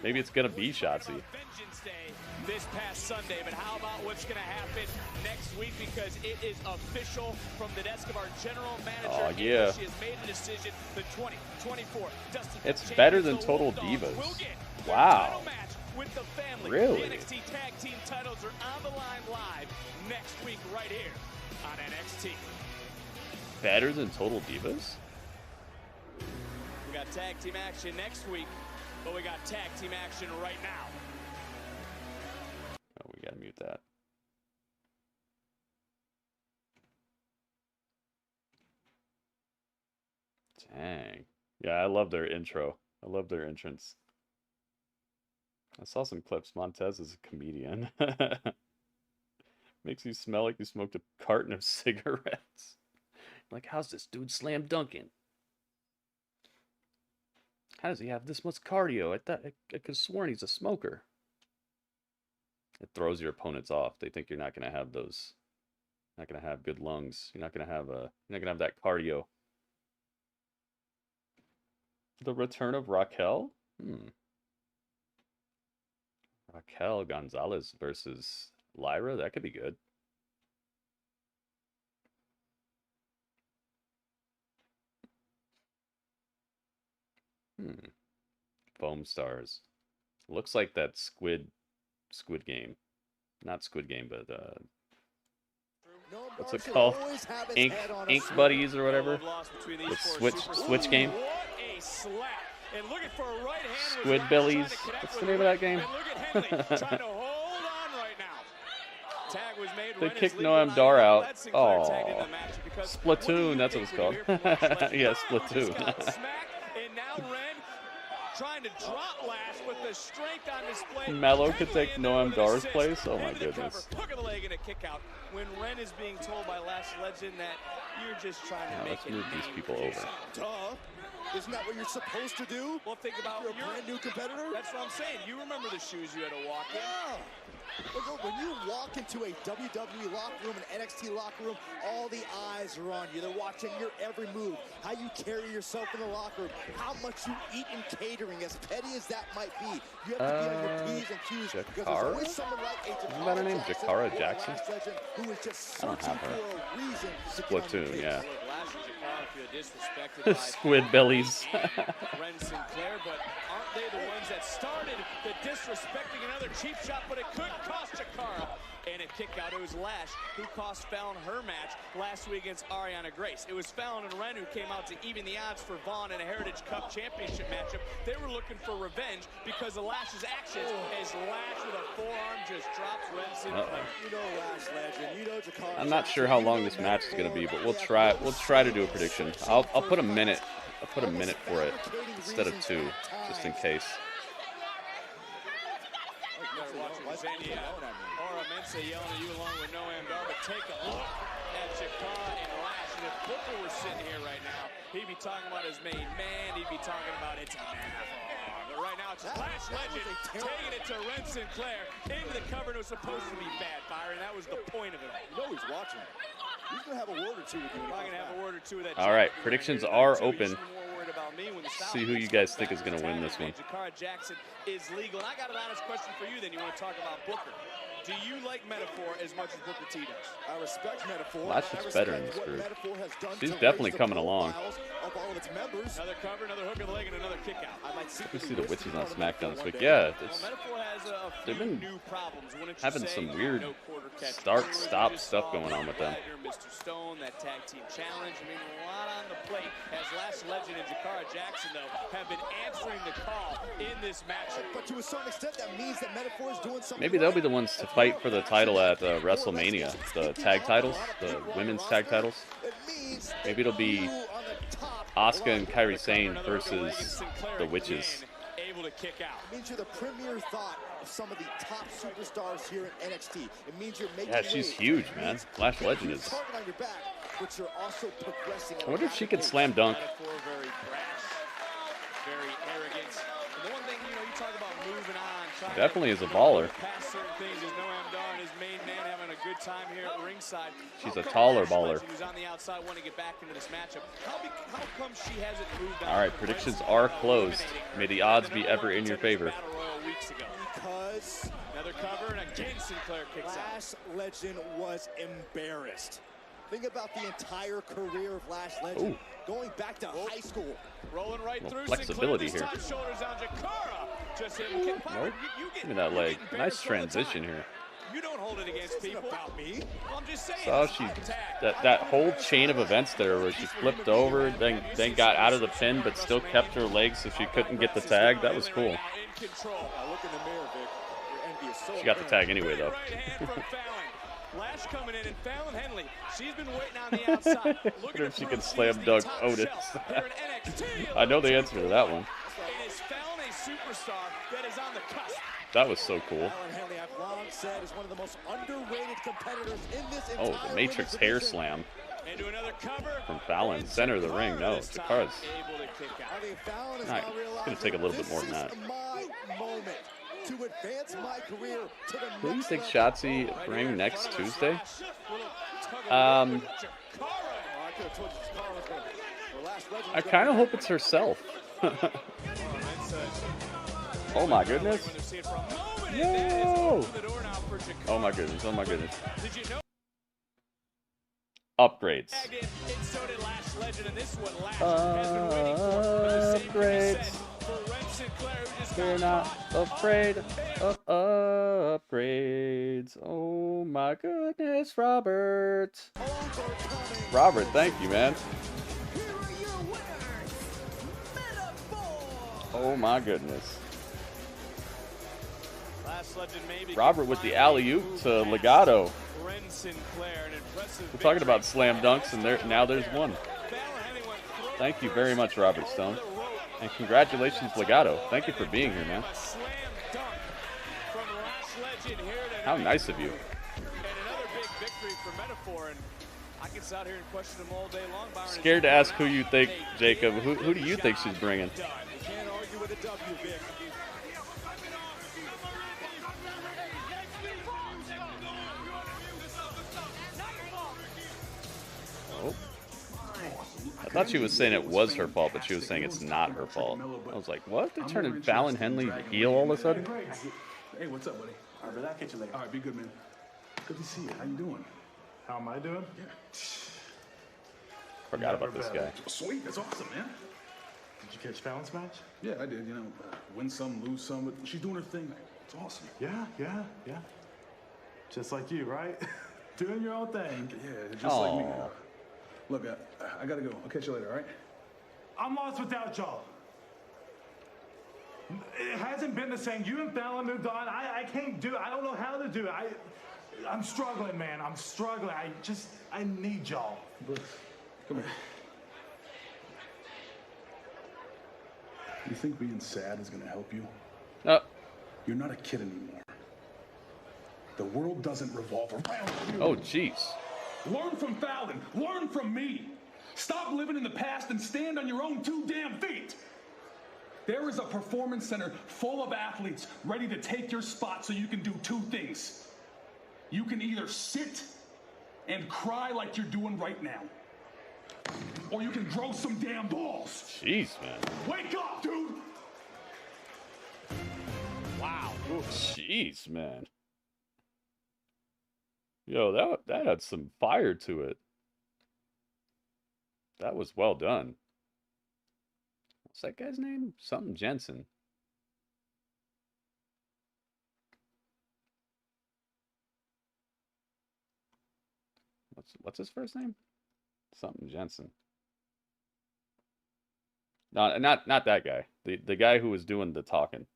Maybe it's going to be Shotzi. Vengeance Day this past Sunday, but how about what's going to happen next week? Because it is official from the desk of our general manager. Oh, yeah. She has made a decision. The 2024 Dusty It's better than Total Divas. Wow. With the family. Really? The NXT Tag Team titles are on the line live next week right here on NXT. Better than Total Divas? We got tag team action next week, but we got tag team action right now. Oh, we gotta mute that. Dang. Yeah, I love their intro. I love their entrance. I saw some clips. Montez is a comedian. Makes you smell like you smoked a carton of cigarettes. Like, how's this dude slam dunking? How does he have this much cardio? I could have sworn he's a smoker. It throws your opponents off. They think you're not gonna have those. Not gonna have good lungs. You're not gonna have that cardio. The return of Raquel? Raquel Gonzalez versus Lyra? That could be good. Foam Stars. Looks like that Squid Game. Not Squid Game, but what's it called? Ink Buddies or whatever. The Switch game. Squid Bellies. What's the name of that game? They kicked Noam Dar out. Oh, Splatoon. That's what it's called. Yeah, Splatoon. Trying to drop last with the strength on display. Mello could take Noam Dar's place. Oh my goodness. Hook of the leg and a kick out when Ren is being told by Last Legend that you're just trying to make let's move these people over. Duh. Isn't that what you're supposed to do? Well, think about you're a brand new competitor. That's what I'm saying. You remember the shoes you had to walk in. Yeah. Look, when you walk into a WWE locker room, an NXT locker room, all the eyes are on you. They're watching your every move, how you carry yourself in the locker room, how much you eat in catering, as petty as that might be. You have to be on your P's and Q's because there's always someone like a Isn't that her name? Jakara Jackson? Who is just I don't have her. for a reason to Splatoon, yeah. Disrespected Squid Bellies. Ren Sinclair, but aren't they the ones that started the disrespecting? Another cheap shot, but it could cost Jakara. And a kick out. It was Lash who cost Fallon her match last week against Ariana Grace. It was Fallon and Ren who came out to even the odds for Vaughn in a Heritage Cup Championship matchup. They were looking for revenge because of Lash's actions as Lash with a forearm just drops Ren Sinclair. You know Lash Legend. You know Jakara. I'm not sure how long this match is going to be, but we'll try to do a prediction. I'll put a minute. I'll put a minute for it instead of 2, just in case. Mensa yelling at you along with Noam Dar, but take a look at Jakara and Lash. And if Booker were sitting here right now, he'd be talking about his main man. He'd be talking about it's a marathon. But right now, it's Lash Legend taking it to Ren Sinclair into the cover. And it was supposed to be bad, Byron. That was the point of it all. You know he's watching. He's going to have a word or two with you. I'm going to have a word or two with that. All right, predictions are open. See who you guys think is going to win this one. Jakara Jackson is legal. And I got an honest question for you then. You want to talk about Booker? Do you like Metaphor as much as Booker T does? I respect Metaphor. Lash is better in this group. She's definitely coming along. Another cover, another hook of the leg, and another kick out. We see the Witches on SmackDown this week. Yeah, they've been having some weird start-stop stuff going on with them. Mr. Stone, that tag team challenge. I mean, a lot on the plate as Lash Legend and Jakara Jackson, though, have been answering the call in this matchup. But to a certain extent, that means that Metaphor is doing something. Maybe they'll be the ones to fight for the title at WrestleMania, the tag titles, the women's tag titles. Maybe it'll be Asuka and Kairi Sane versus the Witches. Able to kick out. It means you're the premier thought of some of the top superstars here in NXT. It means you're making Yeah, she's huge, man. Lash Legend is. But you're also progressing. I wonder if she could slam dunk. Very brash, very arrogant. And the one thing, you know, you talk about moving on. Definitely is a baller. Past certain things, there's no Amdar and his main man having a good time here at ringside. She's a taller baller. Who's on the outside wanting to get back into this matchup. How come she hasn't moved on? All right, predictions are closed. May the odds be ever in your favor. Because another cover, and again Sinclair kicks out. Lash Legend was embarrassed. Think about the entire career of Lash Legend. Ooh. Going back to high school. Rolling right through. Flexibility here. Shoulders on Jakara. Just him. Nope. Give me that leg. Nice transition here. You don't hold it against people. About me. I'm just saying. So she that whole chain of events there where she flipped over, then got out of the pin, but still kept her legs so she couldn't get the tag. That was cool. She got the tag anyway though. Lash coming in, and Fallon Henley, she's been waiting on the outside. Wonder if she can slam dunk Otis. I know the answer to that one. Is Fallon a superstar that is on the cusp? That was so cool. Fallon Henley, I've long said, is one of the most underrated competitors in this Oh, the Matrix hair slam into another cover from Fallon, center of the ring. No, Jakara's. Nice. It's gonna take a little bit more than that. To advance my career to the Who do you think Shotzi bring next Tuesday? I kind of hope it's herself. Oh my goodness. No. Oh my goodness. Oh my goodness. Upgrades. Upgrades. We're not afraid of upgrades. Oh my goodness, Robert. Robert, thank you, man. Oh my goodness. Robert with the alley-oop to Legato. We're talking about slam dunks, and now there's one. Thank you very much, Robert Stone. And congratulations, Legato. Thank you for being here, man. How nice of you. Scared to ask who you think, Jacob. Who do you think she's bringing? Oh. I thought she was saying it was her fault, but she was saying it's not her fault. I was like, what? They're turning Fallon Henley heel all of a sudden? Hey, what's up, buddy? All right, but I'll catch you later. All right, be good, man. Good to see you. How you doing? How am I doing? Yeah. Forgot about this guy. Sweet, that's awesome, man. Did you catch Fallon's match? Yeah, I did. You know, win some, lose some, but she's doing her thing. It's awesome. Yeah. Just like you, right? Doing your own thing. Yeah, just like me. Look, I gotta go. I'll catch you later, all right? I'm lost without y'all. It hasn't been the same. You and Fallon moved on. I can't do it. I don't know how to do it. I'm struggling, man. I'm struggling. I need y'all. Come here. You think being sad is gonna help you? You're not a kid anymore. The world doesn't revolve around you. Oh, jeez. Learn from Fallon. Learn from me. Stop living in the past and stand on your own two damn feet. There is a performance center full of athletes ready to take your spot so you can do two things. You can either sit and cry like you're doing right now, or you can grow some damn balls. Jeez, man. Wake up, dude. Wow. Jeez, man. Yo, that had some fire to it. That was well done. What's that guy's name? Something Jensen. What's his first name? Something Jensen. No, not that guy. The guy who was doing the talking.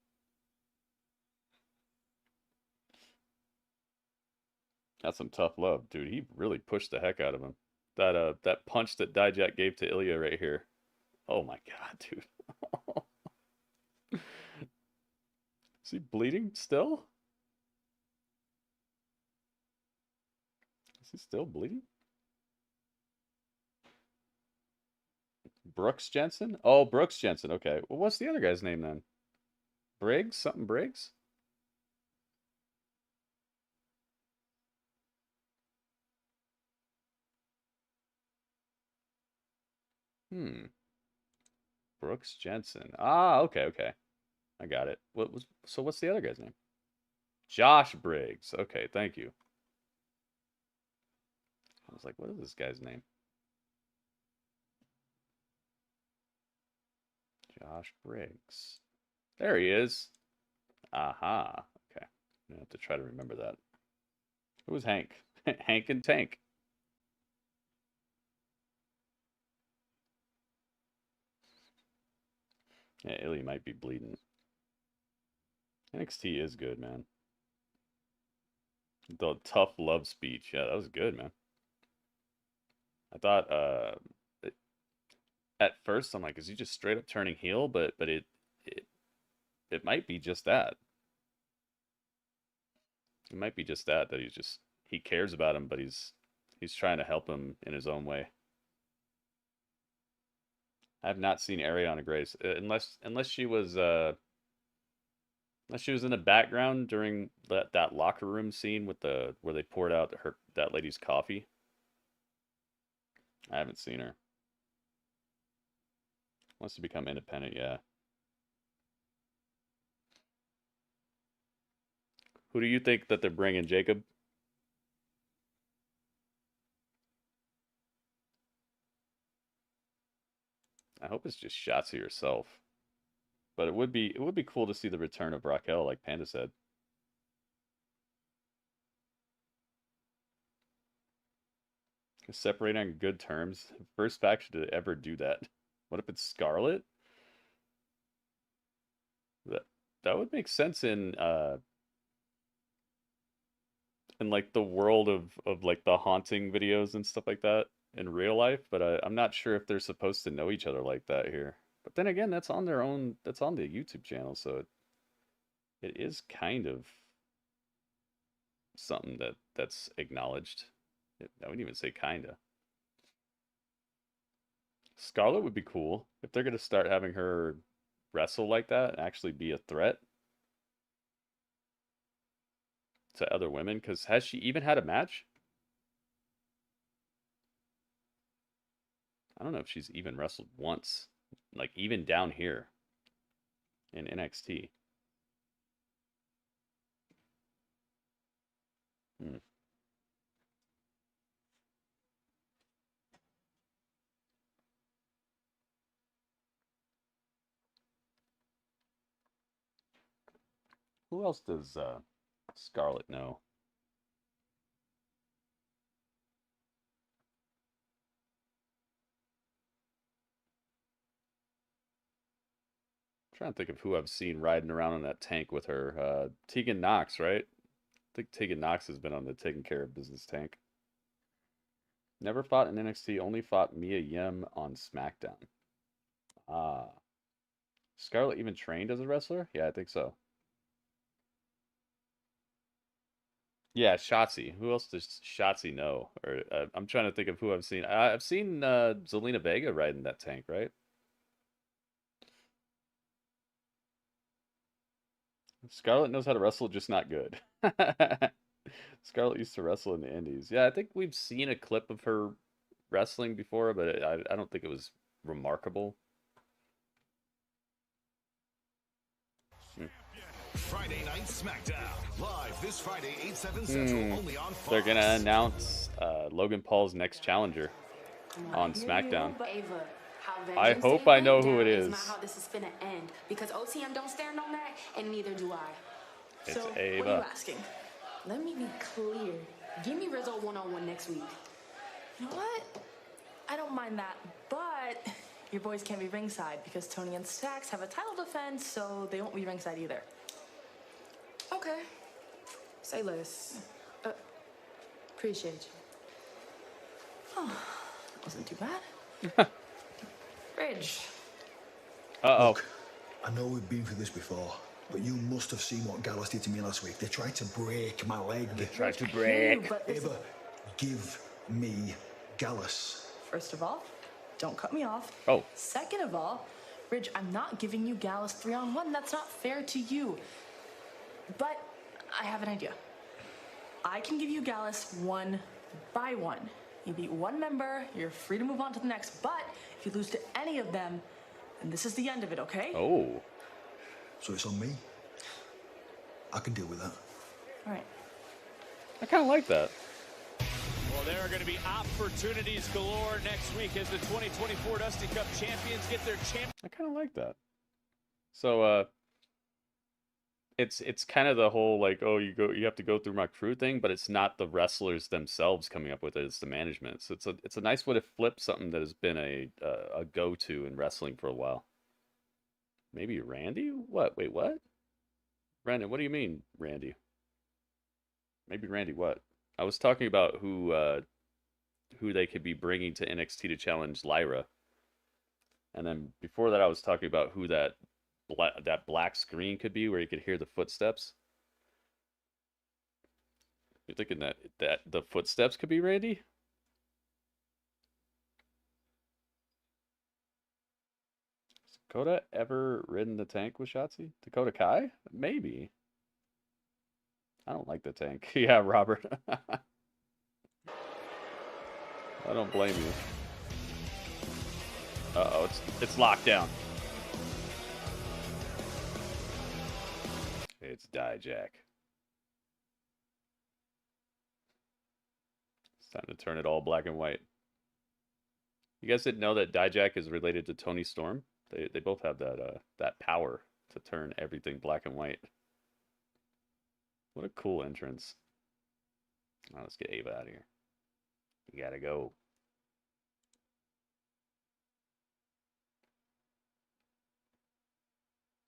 That's some tough love, dude. He really pushed the heck out of him. That punch that Dijak gave to Ilya right here. Oh my god, dude. Is he bleeding still? Is he still bleeding? Brooks Jensen? Oh, Brooks Jensen. Okay. Well, what's the other guy's name then? Briggs? Something Briggs? Brooks Jensen. Ah, okay. I got it. What's the other guy's name? Josh Briggs. Okay, thank you. I was like, what is this guy's name? Josh Briggs. There he is. Aha. Okay. I have to try to remember that. Who was Hank? Hank and Tank. Yeah, Illy might be bleeding. NXT is good, man. The tough love speech. Yeah, that was good, man. I thought at first I'm like, is he just straight up turning heel? But it might be just that. It might be just that he cares about him, but he's trying to help him in his own way. I have not seen Ariana Grace unless she was in the background during that locker room scene with where they poured out that lady's coffee. I haven't seen her. Wants to become independent, yeah. Who do you think that they're bringing, Jacob? I hope it's just Shotzi herself. But it would be cool to see the return of Raquel, like Panda said. Separate on good terms. First faction to ever do that. What if it's Scarlet? That would make sense in like the world of like the haunting videos and stuff like that in real life, but I'm not sure if they're supposed to know each other like that here. But then again, that's on their own. That's on the YouTube channel, so it is kind of something that's acknowledged. I wouldn't even say kinda. Scarlet would be cool if they're gonna start having her wrestle like that and actually be a threat to other women. Because has she even had a match? I don't know if she's even wrestled once, like even down here in NXT. Who else does Scarlet know? I'm trying to think of who I've seen riding around on that tank with her. Tegan Knox, right? I think Tegan Knox has been on the taking care of business tank. Never fought in NXT, only fought Mia Yim on SmackDown. Ah. Scarlet even trained as a wrestler? Yeah, I think so. Yeah, Shotzi. Who else does Shotzi know? Or I'm trying to think of who I've seen. I've seen Zelina Vega riding that tank, right? Scarlet knows how to wrestle, just not good. Scarlet used to wrestle in the Indies. Yeah, I think we've seen a clip of her wrestling before, but I don't think it was remarkable. Friday Night SmackDown. Live this Friday, 8/7 Central, only on Fox. They're going to announce Logan Paul's next challenger on SmackDown. I hope I know who it is. Not how this is finna end, because OTM don't stand on that, and neither do I. It's so, Ava. What are you asking? Let me be clear. Give me Rizzo one-on-one next week. You know what? I don't mind that, but your boys can't be ringside because Tony and Stacks have a title defense, so they won't be ringside either. Okay. Say less. Appreciate you. Oh, that wasn't too bad. Bridge. Uh-oh. Look, I know we've been through this before, but you must have seen what Gallus did to me last week. They tried to break my leg. They tried to break. Ava, give me Gallus. First of all, don't cut me off. Oh. Second of all, Bridge, I'm not giving you Gallus 3-on-1. That's not fair to you. But I have an idea. I can give you Gallus 1 by 1. You beat one member, you're free to move on to the next. But if you lose to any of them, then this is the end of it, okay? Oh. So it's on me? I can deal with that. All right. I kind of like that. Well, there are going to be opportunities galore next week as the 2024 Dusty Cup champions get their champ. I kind of like that. So, it's kind of the whole like, oh, you have to go through my crew thing, but it's not the wrestlers themselves coming up with it; it's the management. So it's a nice way to flip something that has been a go-to in wrestling for a while. Maybe Randy? What? Wait, what? Brandon, what do you mean, Randy? Maybe Randy what? I was talking about who they could be bringing to NXT to challenge Lyra. And then before that, I was talking about who that black screen could be where you could hear the footsteps. You're thinking that the footsteps could be Randy? Has Dakota ever ridden the tank with Shotzi? Dakota Kai? Maybe. I don't like the tank. Yeah, Robert. I don't blame you. Uh-oh, it's locked down. It's Dijak. It's time to turn it all black and white. You guys didn't know that Dijak is related to Tony Storm? They both have that power to turn everything black and white. What a cool entrance. Now let's get Ava out of here. You gotta go.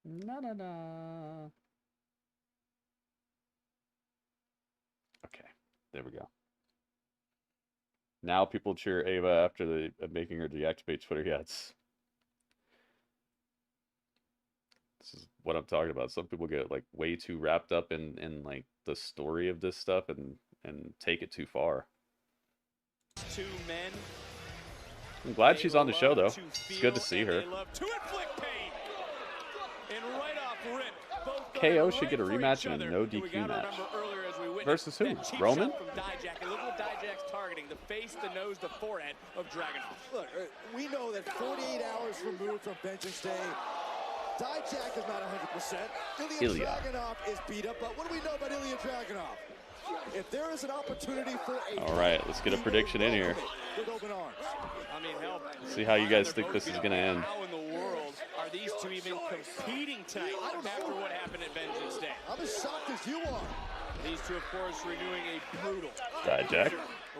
Na-na-na. Okay, there we go. Now people cheer Ava after making her deactivate Twitter. Yeah, this is what I'm talking about. Some people get like way too wrapped up in like the story of this stuff and take it too far. Two men. I'm glad she's on the show though. It's good to see her. KO should get a rematch and a no DQ match. Versus who? Roman? Look what Dijak's targeting. The face, the nose, the forehead of Dragunov. Look, we know that 48 hours removed from Vengeance Day, Dijak is not 100%. Ilya Dragunov is beat up, but what do we know about Ilya Dragunov? If there is an opportunity for a... All right, let's get a prediction in here. With open arms. I mean, hell, see how you guys think this is going to end. How in the world are these two even competing tonight after what happened at Vengeance Day? I'm as shocked as you are. These two, of course, renewing a brutal Dijak.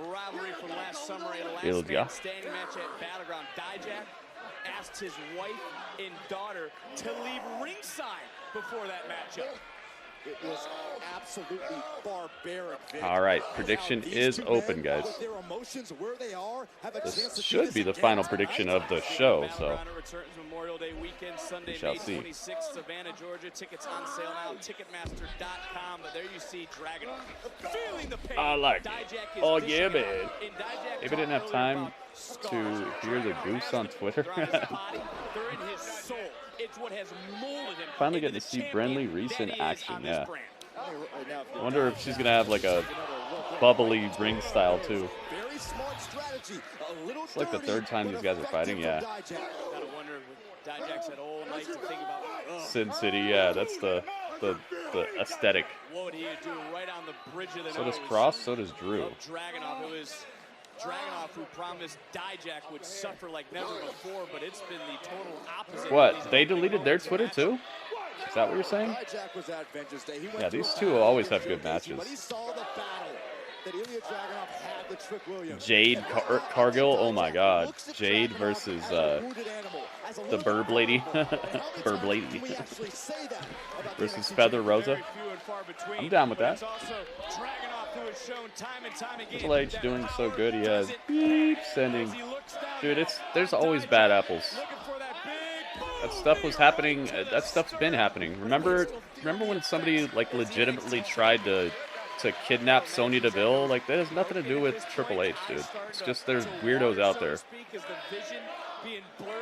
rivalry from last summer, a last man standing match at Battleground. Dijak asked his wife and daughter to leave ringside before that matchup. It was absolutely barbaric. All right, prediction is open, guys. This should be the final prediction of the show, so we shall see. Savannah, Georgia. Tickets on sale now. Ticketmaster.com. But there you see Dragunov feeling the pain. I like it. Oh yeah, man. If I didn't have time to hear the goose on Twitter. Finally getting to see Brenly Reese in action, yeah. I wonder if she's going to have like a bubbly ring style too. It's like the third time these guys are fighting, yeah. Sin City, yeah, that's the the aesthetic. What would he do right on the bridge of the So nose? does Cross, so does Drew. Dragunov, it was Dragunov who promised Dijak would suffer like never before, but it's been the total opposite. What? They deleted their Twitter too? Is that what you're saying? Dijak was at Vengeance Day. He went Yeah, these two will always have good matches. But he saw the battle that Ilya Dragunov had with Trick Williams. Jade Cargill, oh my god. Jade versus the Burb Lady. Burb Lady. Versus Feather Rosa. I'm down with that. Triple H doing so good, he has beep sending. Dude, there's always bad apples. That stuff was happening, that stuff's been happening. Remember when somebody like legitimately tried to kidnap Sonya Deville? Like, that has nothing to do with Triple H, dude. It's just there's weirdos out there. Being blurred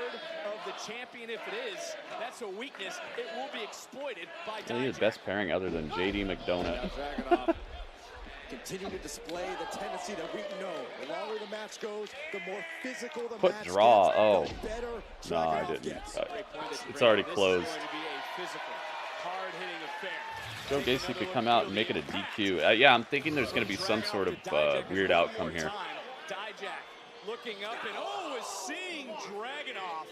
of the champion, if it is, that's a weakness. It will be exploited by Really the best pairing other than JD McDonough. Continue to display the tendency that we know. The longer the match goes, the more physical the Put match draw. gets, Oh. the better No, I Dragunov didn't. gets. It's already closed. Joe Hard-hitting Gacy could come out and make it a DQ. Yeah, I'm thinking there's going to be some sort of weird outcome here. Dijak looking up and is seeing Dragunov.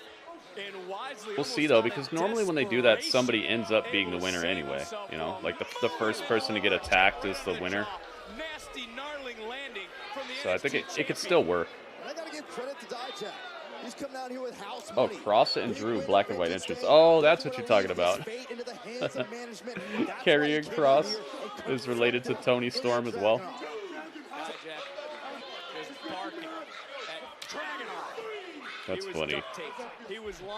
And wisely, We'll see, though, because normally when they do that, somebody ends up being the winner anyway. You know, like the first person to get attacked is the winner. So I think it could still work. I gotta give credit to Dijak. He's coming out here with house Oh, money. Cross and Drew, black and white entrance. Oh, that's what you're talking about. Carrying Cross is related to Tony Storm as well. That's funny.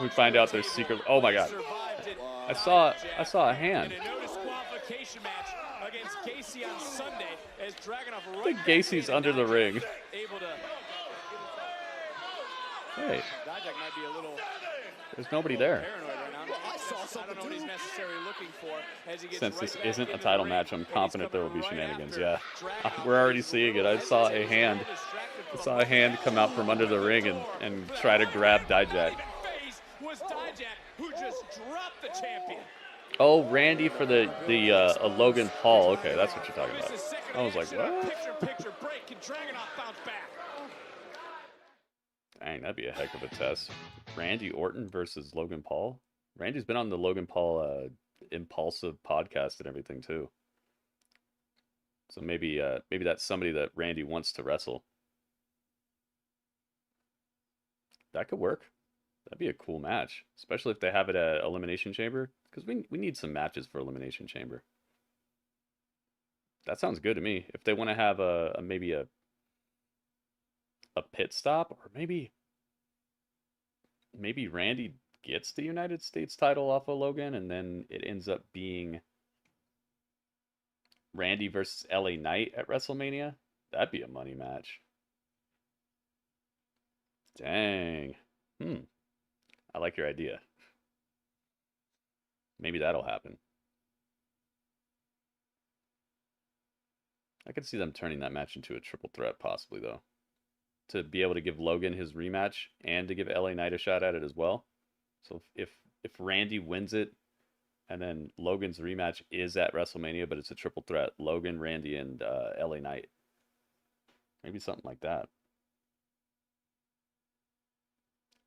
We find out there's secret. Oh my god! I saw a hand. I think Gacy's under the ring. Hey, there's nobody there. Since this isn't a title match, I'm confident there will be shenanigans. Yeah, we're already seeing it. I saw a hand come out from under the ring and try to grab Dijak. Oh, Randy for the Logan Paul. Okay, that's what you're talking about. I was like, what? Dang, that'd be a heck of a test. Randy Orton versus Logan Paul. Randy's been on the Logan Paul Impulsive podcast and everything too. So maybe that's somebody that Randy wants to wrestle. That could work. That'd be a cool match, especially if they have it at Elimination Chamber, because we need some matches for Elimination Chamber. That sounds good to me. If they want to have maybe a pit stop, or maybe Randy gets the United States title off of Logan, and then it ends up being Randy versus LA Knight at WrestleMania. That'd be a money match. Dang. I like your idea. Maybe that'll happen. I could see them turning that match into a triple threat, possibly, though. To be able to give Logan his rematch and to give LA Knight a shot at it as well. So if Randy wins it, and then Logan's rematch is at WrestleMania, but it's a triple threat, Logan, Randy, and LA Knight. Maybe something like that.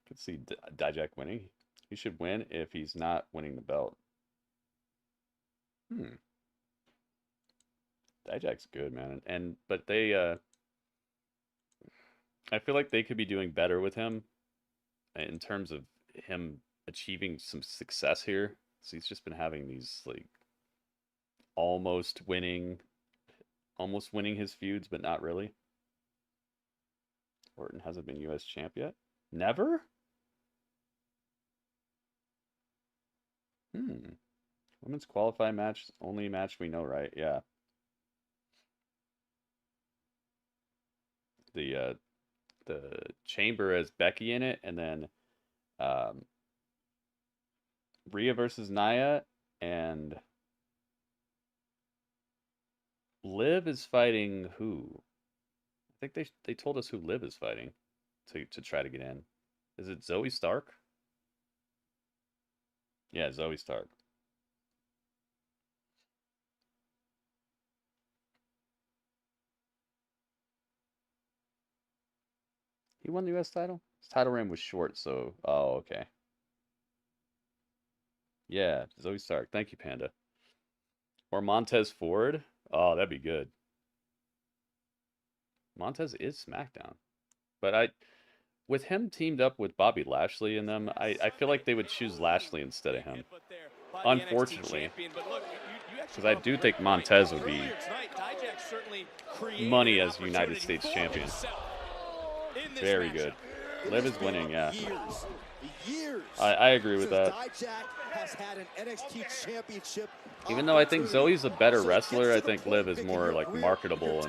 Could see Dijak winning. He should win if he's not winning the belt. Dijak's good, man. But they I feel like they could be doing better with him in terms of him achieving some success here. So he's just been having these like almost winning his feuds, but not really. Orton hasn't been US champ yet. Never? Women's qualifying match, only match we know, right? Yeah. The Chamber has Becky in it, and then Rhea versus Nia, and Liv is fighting who? I think they told us who Liv is fighting to try to get in. Is it Zoe Stark? Yeah, Zoe Stark. He won the U.S. title? His title reign was short, so... Oh, okay. Yeah, Zoe Stark. Thank you, Panda. Or Montez Ford? Oh, that'd be good. Montez is SmackDown. But with him teamed up with Bobby Lashley and them, I feel like they would choose Lashley instead of him. Unfortunately. Because I do think Montez would be money as United States champion. Very good. Liv is winning, yeah. I agree with that. Even though I think Zoe's a better wrestler, I think Liv is more like marketable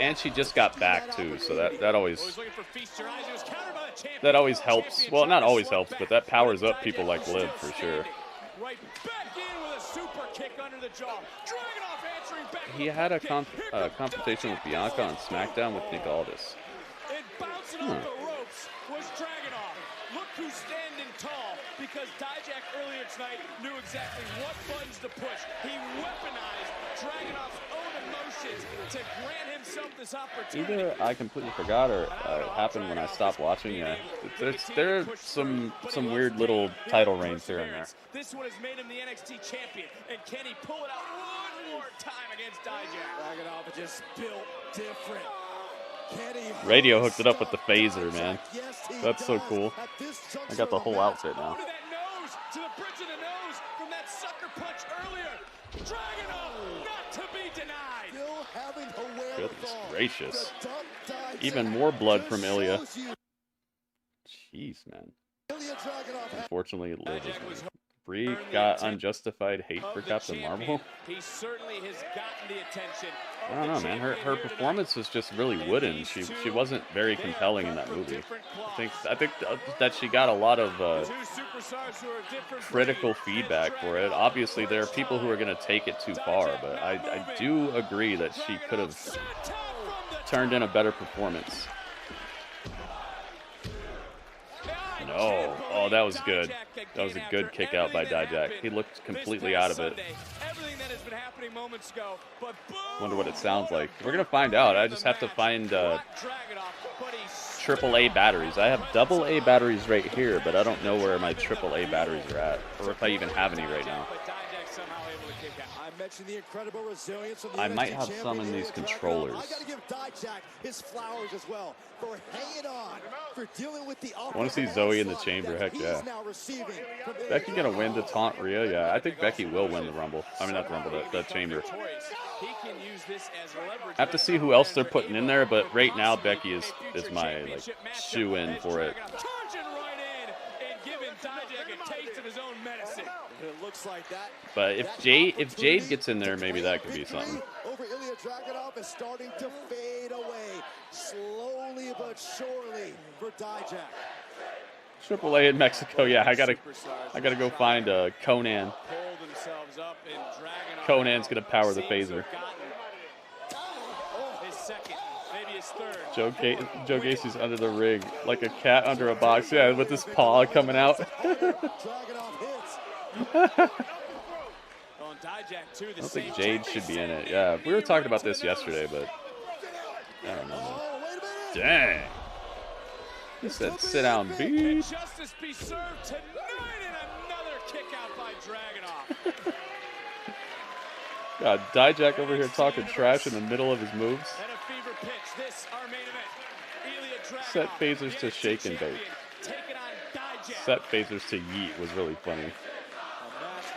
and she just got back too, so that always helps. Well, not always helps, but that powers up people like Liv for sure. He had a confrontation with Bianca on SmackDown with Nick Aldis. Look who's standing tall, because Dijak earlier tonight knew exactly what buttons to push. He weaponized Dragunov's own emotions to grant himself this opportunity. Either I completely forgot or it happened when I stopped watching. Yeah, there are some weird little title reigns here and there. This one has made him the NXT champion, and can he pull it out one more time against Dijak? Dragunov is just built different. Radio hooked it up with the phaser, man. That's so cool. I got the whole outfit now. To the bridge of the nose from that sucker punch earlier. Dragunov not to be denied. Goodness gracious. Even more blood from Ilya. Jeez, man. Unfortunately, Liv is winning. Brie got unjustified hate for Captain Marvel. He certainly has gotten the attention. I don't know, man. Her performance was just really wooden. She wasn't very compelling in that movie. I think that she got a lot of critical feedback for it. Obviously, there are people who are going to take it too far, but I do agree that she could have turned in a better performance. No. Oh, that was good. That was a good kick out by Dijak. He looked completely out of it. Wonder what it sounds like. We're going to find out. I just have to find AAA batteries. I have AA batteries right here, but I don't know where my AAA batteries are at, or if I even have any right now. I might have some in these controllers. I want to see Zoe in the chamber. Heck yeah. Becky gonna win the taunt Rhea? Yeah, I think Becky will win the Rumble. I mean, not the Rumble, the chamber. I have to see who else they're putting in there, but right now Becky is my like shoe-in for it. It looks like that. But if Jade gets in there, maybe that could be something. Over Ilya Dragunov is starting to fade away, slowly but surely for Dijak. AAA in Mexico, yeah. I gotta go find Conan. Conan's gonna power the phaser. Joe Gacy's under the ring like a cat under a box, yeah, with his paw coming out. I don't think Jade should be in it. Yeah, we were talking about this yesterday, but I don't know. Dang. He said, "Sit down, B." Justice be served tonight, and another kick out by Dragunov. God, Dijak over here talking trash in the middle of his moves. And a fever pitch. This our main event. Ilya Dragunov, Set phasers to shake and bake. Set phasers to yeet was really funny. A match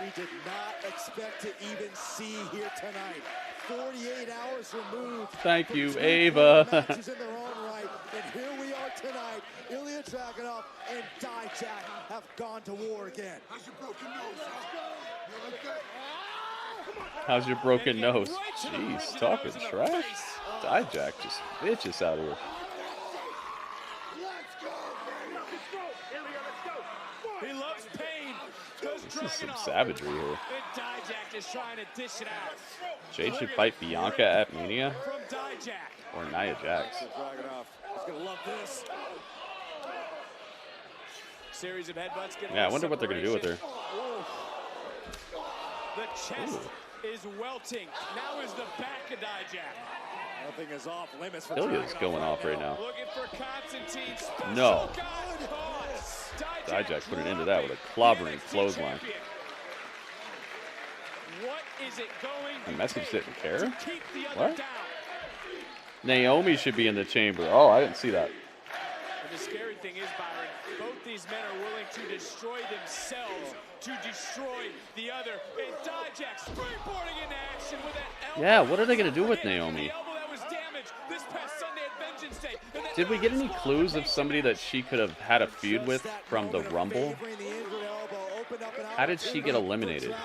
we did not expect to even see here tonight. 48 hours removed. Thank you, Ava. Matches in their own right, and here we are tonight. Ilya Dragunov and Dijak have gone to war again. How's your broken nose? How's your broken nose? Jeez, talking trash. Dijak just bitches out here. He loves pain. This is some savagery here. Dijak is trying to dish it out. Jade should fight Bianca at Mania. From Dijak. Or Nia Jax. Dragunov is gonna love this. Series of headbutts. Yeah, I wonder what they're gonna do with her. The chest is welting. Now is the back of Dijak. Nothing is off limits for Ilya's going off right now. Looking for Constantine. No. Dijak put an end to that with a clobbering clothesline. What is it going And message didn't care? to keep the other What? down? Naomi should be in the chamber. Oh, I didn't see that. And the scary thing is, Byron, both these men are willing to destroy themselves to destroy the other. And Dijak springboarding into action with that elbow. Yeah, what are they going to do with Naomi? The elbow that was damaged this past Sunday at Vengeance Day. And that Did we get any clues of somebody that she could have had a feud with from the Rumble? How did she get eliminated?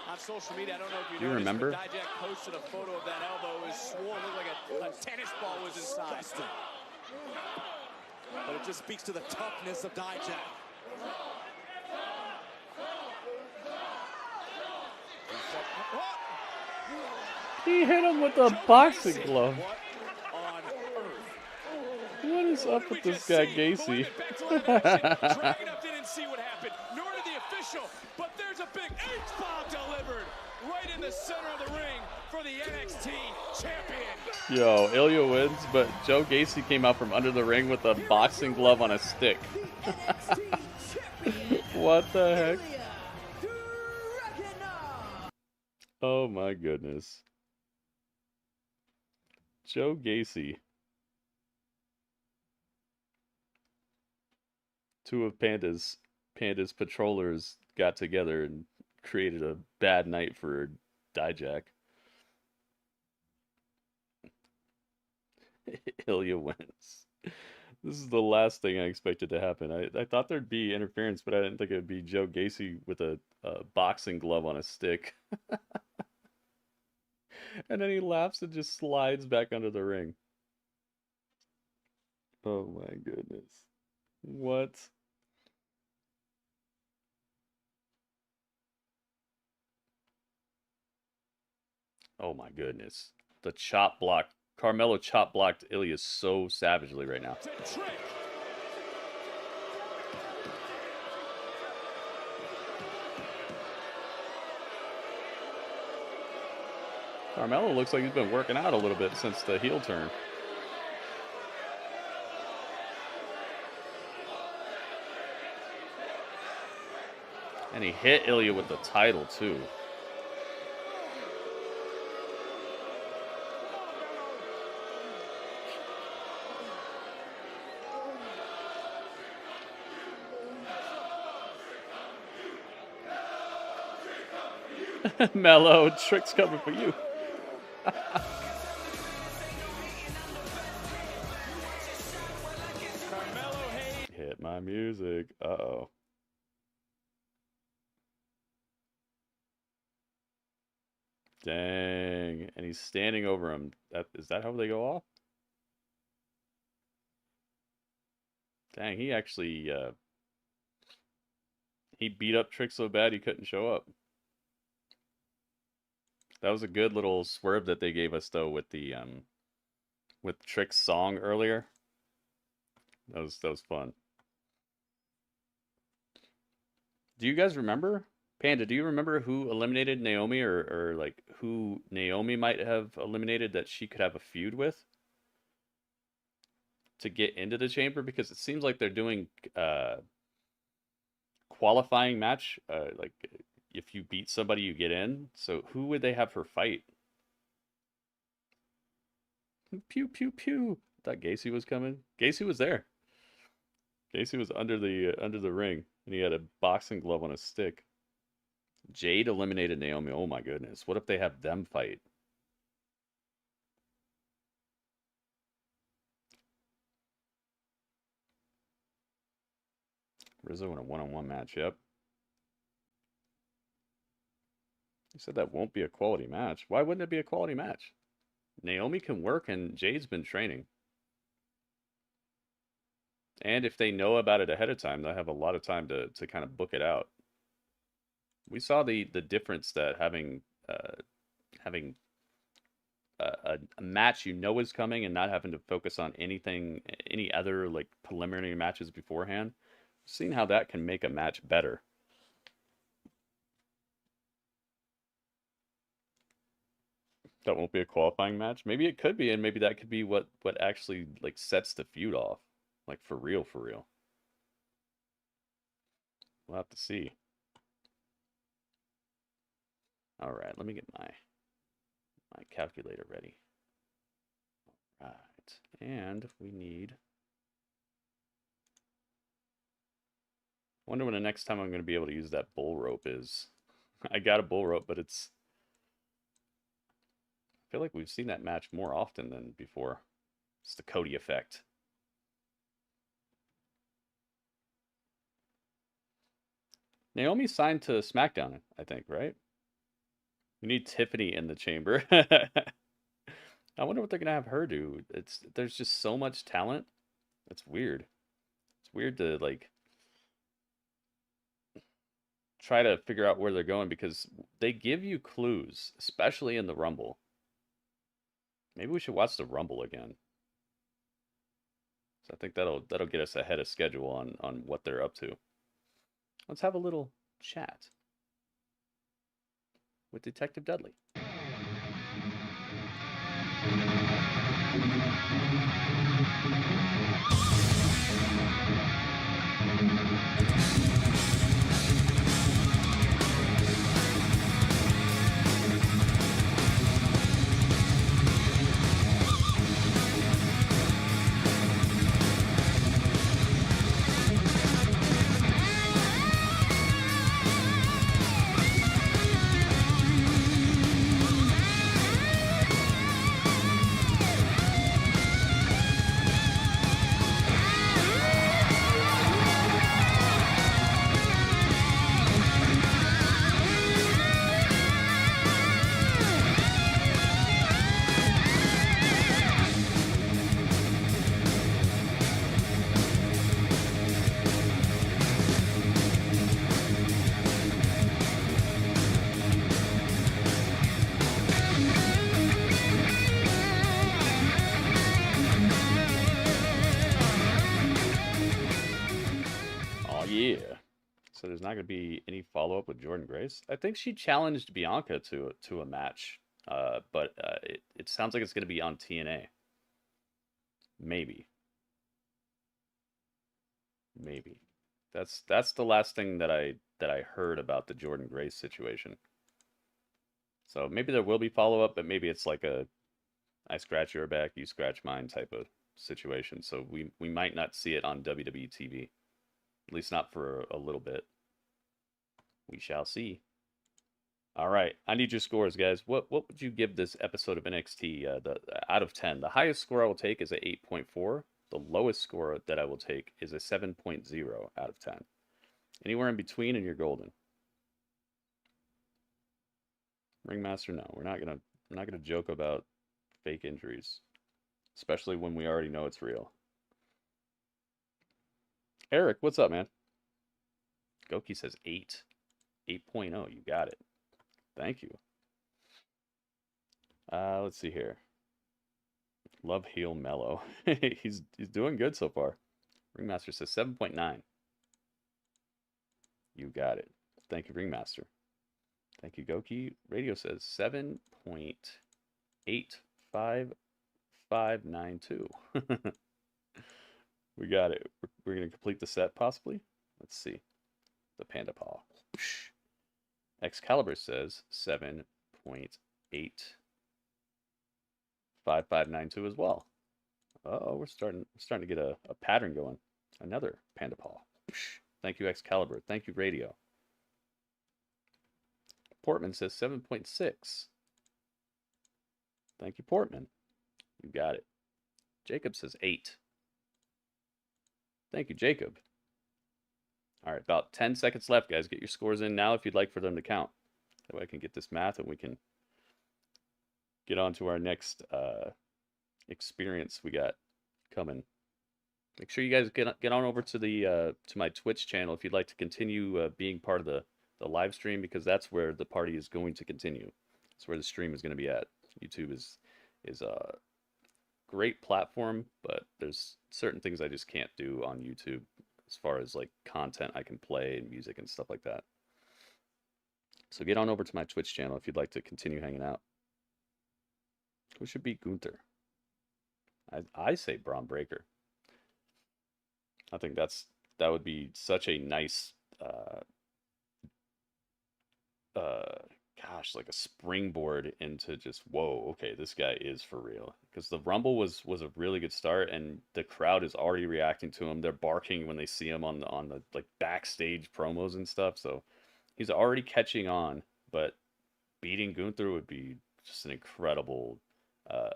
On social media, I don't know if Do you remember? but Dijak posted a photo of that elbow. It was swollen, looked like a tennis ball was inside. But it just speaks to the toughness of Dijak. He hit him with a boxing glove. What is up with this guy, Gacy? Dragunov didn't see what happened, nor did the official, but there's a big H-bomb delivered right in the center of the ring for the NXT champion. Yo, Ilya wins, but Joe Gacy came out from under the ring with a boxing glove on a stick. What the heck? Oh my goodness. Joe Gacy. Two of Panda's patrollers got together and created a bad night for Dijak. Ilya wins. This is the last thing I expected to happen. I thought there'd be interference, but I didn't think it would be Joe Gacy with a boxing glove on a stick. And then he laughs and just slides back under the ring. Oh my goodness. What? Oh my goodness. The chop block. Carmelo chop blocked Ilya so savagely right now. Carmelo looks like he's been working out a little bit since the heel turn. And he hit Ilya with the title too. Mellow, Trick's coming for you. Hit my music. Uh-oh. Dang. And he's standing over him. Is that how they go off? Dang, he actually he beat up Trick so bad he couldn't show up. That was a good little swerve that they gave us though with the with Trick's song earlier. That was fun. Do you guys remember? Panda, do you remember who eliminated Naomi or like who Naomi might have eliminated that she could have a feud with to get into the chamber? Because it seems like they're doing qualifying match, like if you beat somebody you get in. So who would they have her fight? Pew pew pew. I thought Gacy was coming. Gacy was there. Gacy was under the ring and he had a boxing glove on a stick. Jade eliminated Naomi. Oh my goodness. What if they have them fight? Rizzo in a one-on-one match. Yep. You said that won't be a quality match. Why wouldn't it be a quality match? Naomi can work and Jade's been training. And if they know about it ahead of time, they'll have a lot of time to kind of book it out. We saw the difference that having a match you know is coming and not having to focus on any other like preliminary matches beforehand. Seeing how that can make a match better. That won't be a qualifying match. Maybe it could be, and maybe that could be what actually like sets the feud off, like for real, for real. We'll have to see. All right, let me get my calculator ready. All right, and we need. Wonder when the next time I'm going to be able to use that bull rope is. I got a bull rope, but it's. I feel like we've seen that match more often than before. It's the Cody effect. Naomi signed to SmackDown, I think, right? We need Tiffany in the chamber. I wonder what they're gonna have her do. There's just so much talent. It's weird. It's weird to like try to figure out where they're going because they give you clues, especially in the Rumble. Maybe we should watch the Rumble again. So I think that'll get us ahead of schedule on what they're up to. Let's have a little chat with Detective Dudley. So there's not going to be any follow-up with Jordynne Grace. I think she challenged Bianca to a match, but it sounds like it's going to be on TNA. Maybe. That's the last thing that I heard about the Jordynne Grace situation. So maybe there will be follow-up, but maybe it's like a I scratch your back, you scratch mine type of situation. So we might not see it on WWE TV. At least not for a little bit. We shall see. All right, I need your scores, guys. What would you give this episode of NXT out of 10? The highest score I will take is a 8.4. The lowest score that I will take is a 7.0 out of 10. Anywhere in between, and you're golden. Ringmaster, no, we're not gonna joke about fake injuries, especially when we already know it's real. Eric, what's up, man? Goki says 8. 8.0. You got it. Thank you. Let's see here. Love heel Mello. he's doing good so far. Ringmaster says 7.9. You got it. Thank you, Ringmaster. Thank you, Goki. Radio says 7.85592. We got it. We're going to complete the set, possibly. Let's see. The Panda Paw. Excalibur says 7.85592 as well. Oh, we're starting to get a pattern going. Another Panda Paw. Thank you, Excalibur. Thank you, Radio. Portman says 7.6. Thank you, Portman. You got it. Jacob says 8. Thank you, Jacob. All right, about 10 seconds left, guys. Get your scores in now if you'd like for them to count. That way I can get this math and we can get on to our next experience we got coming. Make sure you guys get on over to the to my Twitch channel if you'd like to continue being part of the live stream, because that's where the party is going to continue. That's where the stream is going to be at. YouTube is a great platform, but there's certain things I just can't do on YouTube as far as like content I can play and music and stuff like that. So get on over to my Twitch channel if you'd like to continue hanging out. Who should beat Gunther? I say Bron Breakker. I think that would be such a nice gosh, like a springboard into just, whoa, okay, this guy is for real. Because the Rumble was a really good start, and the crowd is already reacting to him. They're barking when they see him on the like backstage promos and stuff. So he's already catching on. But beating Gunther would be just an incredible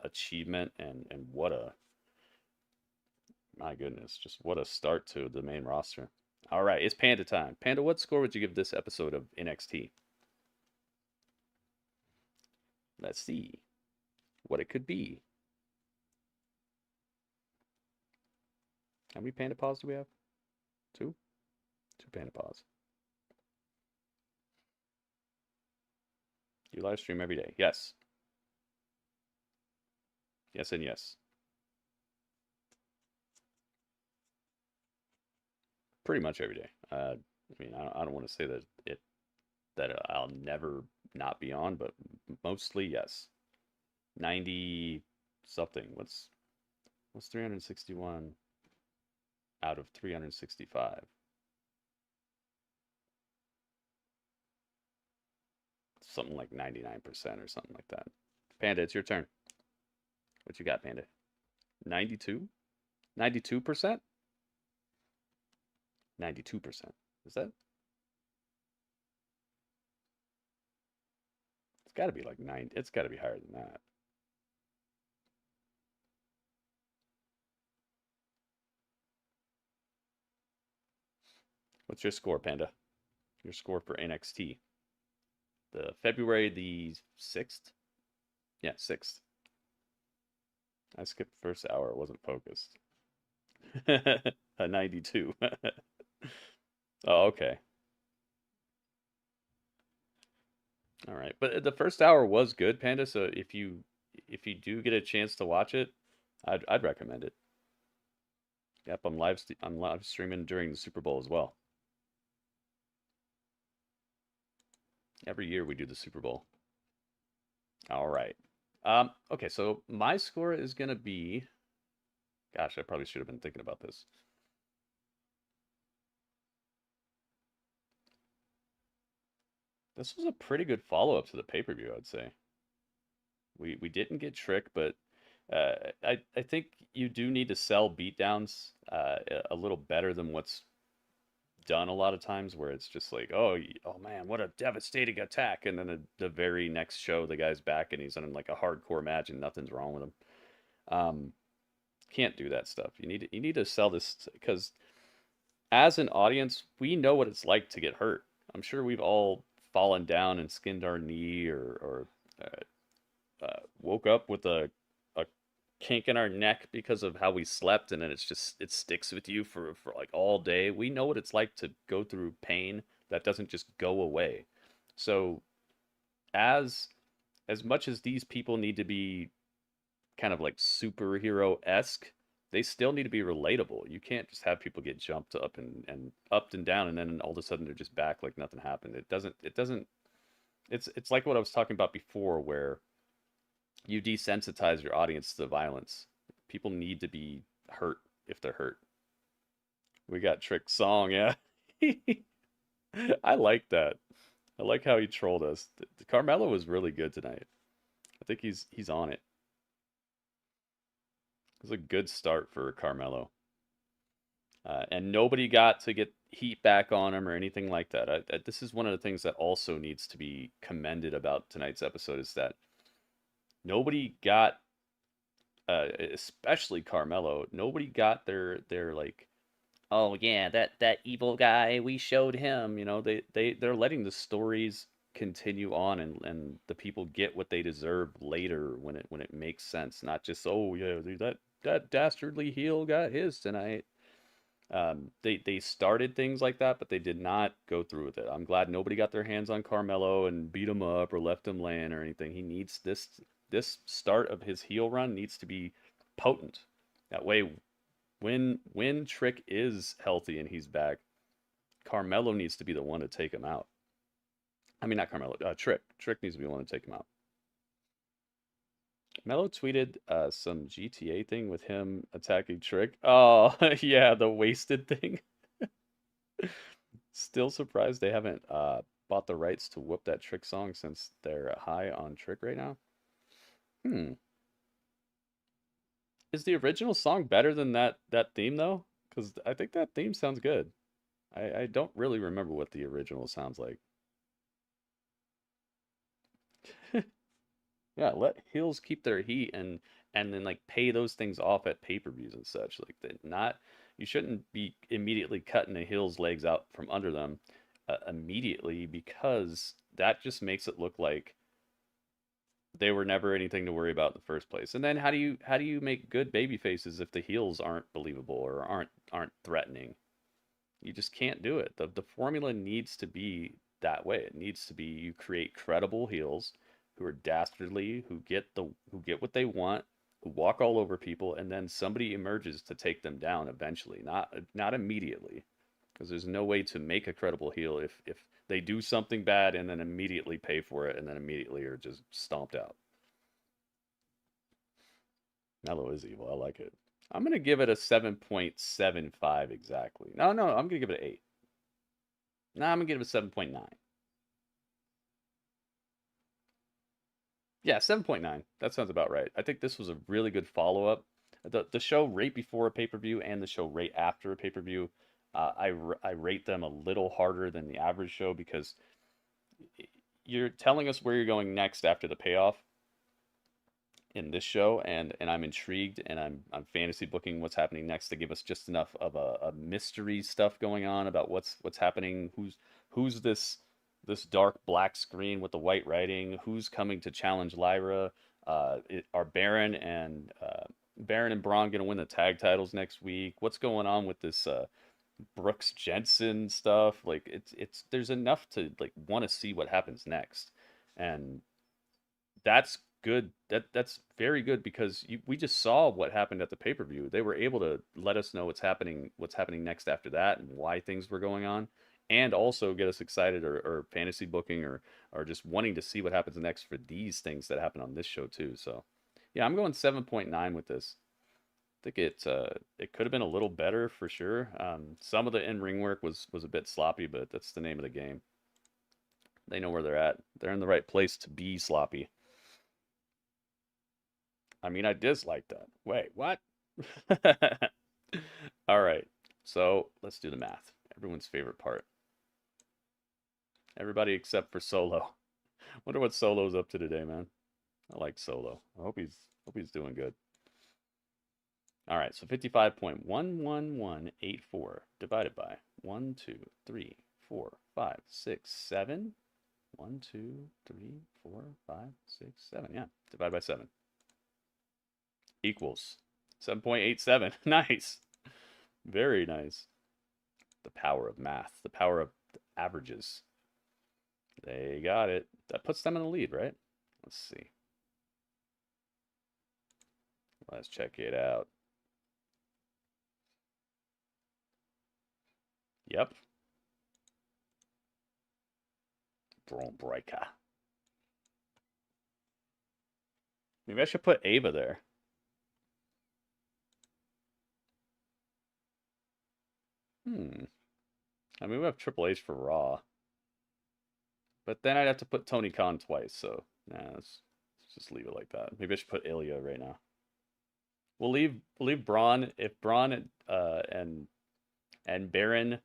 achievement, and what a, my goodness, just what a start to the main roster. All right, it's Panda time. Panda, what score would you give this episode of NXT? Let's see what it could be. How many Panda Paws do we have? 2? 2 Panda Paws. You live stream every day? Yes. Yes and yes. Pretty much every day. I mean, I don't want to say that I'll never not be on, but mostly yes. 90 something. What's 361 out of 365? Something like 99% or something like that. Panda, it's your turn. What you got, Panda? 92? 92%? 92%. Is that? It's got to be like 9. It's got to be higher than that. What's your score, Panda? Your score for NXT. The February the 6th? Yeah, 6th. I skipped the first hour. It wasn't focused. A 92. Oh, okay. All right, but the first hour was good, Panda. So if you do get a chance to watch it, I'd recommend it. Yep, I'm live streaming during the Super Bowl as well. Every year we do the Super Bowl. All right. Okay, so my score is gonna be. Gosh, I probably should have been thinking about this. This was a pretty good follow-up to the pay-per-view, I'd say. We didn't get Trick, but I think you do need to sell beatdowns a little better than what's done a lot of times, where it's just like, oh man, what a devastating attack, and then the very next show the guy's back and he's in like a hardcore match and nothing's wrong with him. Can't do that stuff. You need to sell this, because as an audience, we know what it's like to get hurt. I'm sure we've all fallen down and skinned our knee, or woke up with a kink in our neck because of how we slept, and then it sticks with you for like all day. We know what it's like to go through pain that doesn't just go away. So as much as these people need to be kind of like superhero-esque, they still need to be relatable. You can't just have people get jumped up and down, and then all of a sudden they're just back like nothing happened. It's like what I was talking about before, where you desensitize your audience to violence. People need to be hurt if they're hurt. We got Trick Song, yeah. I like that. I like how he trolled us. Carmelo was really good tonight. I think he's on it. It was a good start for Carmelo. And nobody got to get heat back on him or anything like that. This is one of the things that also needs to be commended about tonight's episode, is that nobody got, especially Carmelo, nobody got their like, oh yeah, that evil guy, we showed him. You know, they're letting the stories continue on, and the people get what they deserve later when it makes sense, not just, oh yeah, that dastardly heel got his tonight. They started things like that, but they did not go through with it. I'm glad nobody got their hands on Carmelo and beat him up or left him laying or anything. He needs this start of his heel run needs to be potent. That way, when Trick is healthy and he's back, Carmelo needs to be the one to take him out. I mean, not Carmelo, Trick. Trick needs to be the one to take him out. Melo tweeted some GTA thing with him attacking Trick. Oh, yeah, the wasted thing. Still surprised they haven't bought the rights to whoop that Trick song since they're high on Trick right now. Is the original song better than that theme though? Because I think that theme sounds good. I don't really remember what the original sounds like. Yeah, let heels keep their heat and then like pay those things off at pay-per-views and such. Like that, not you shouldn't be immediately cutting a heel's legs out from under them immediately, because that just makes it look like they were never anything to worry about in the first place. And then how do you make good baby faces if the heels aren't believable or aren't threatening? You just can't do it. The formula needs to be that way. It needs to be you create credible heels who are dastardly, who get what they want, who walk all over people, and then somebody emerges to take them down eventually, not immediately. Because there's no way to make a credible heel if they do something bad and then immediately pay for it and then immediately are just stomped out. Melo is evil. I like it. I'm going to give it a 7.75 exactly. No, I'm going to give it an 8. No, I'm going to give it a 7.9. Yeah, 7.9. That sounds about right. I think this was a really good follow-up. The show right before a pay-per-view and the show right after a pay-per-view, I rate them a little harder than the average show, because you're telling us where you're going next after the payoff in this show, and I'm intrigued, and I'm fantasy booking what's happening next to give us just enough of a mystery stuff going on about what's happening, who's this dark black screen with the white writing, who's coming to challenge Lyra, are Baron and Bron going to win the tag titles next week? What's going on with this Brooks Jensen stuff? Like it's there's enough to like want to see what happens next, and that's good. That's very good, because we just saw what happened at the pay-per-view. They were able to let us know what's happening next after that and why things were going on, and also get us excited or fantasy booking or just wanting to see what happens next for these things that happen on this show too. So yeah, I'm going 7.9 with this. I think it could have been a little better for sure. Some of the in-ring work was a bit sloppy, but that's the name of the game. They know where they're at. They're in the right place to be sloppy. I mean, I dislike that. Wait, what? All right, so let's do the math. Everyone's favorite part. Everybody except for Solo. Wonder what Solo's up to today, man. I like Solo. I hope he's doing good. All right, so 55.11184 divided by 1, 2, 3, 4, 5, 6, 7. 1, 2, 3, 4, 5, 6, 7. Yeah, divided by 7 equals 7.87. Nice. Very nice. The power of math. The power of averages. They got it. That puts them in the lead, right? Let's see. Let's check it out. Yep. Bron breaker. Maybe I should put Ava there. I mean, we have Triple H for Raw. But then I'd have to put Tony Khan twice, so nah, let's just leave it like that. Maybe I should put Ilya right now. We'll leave Bron. If Bron and Baron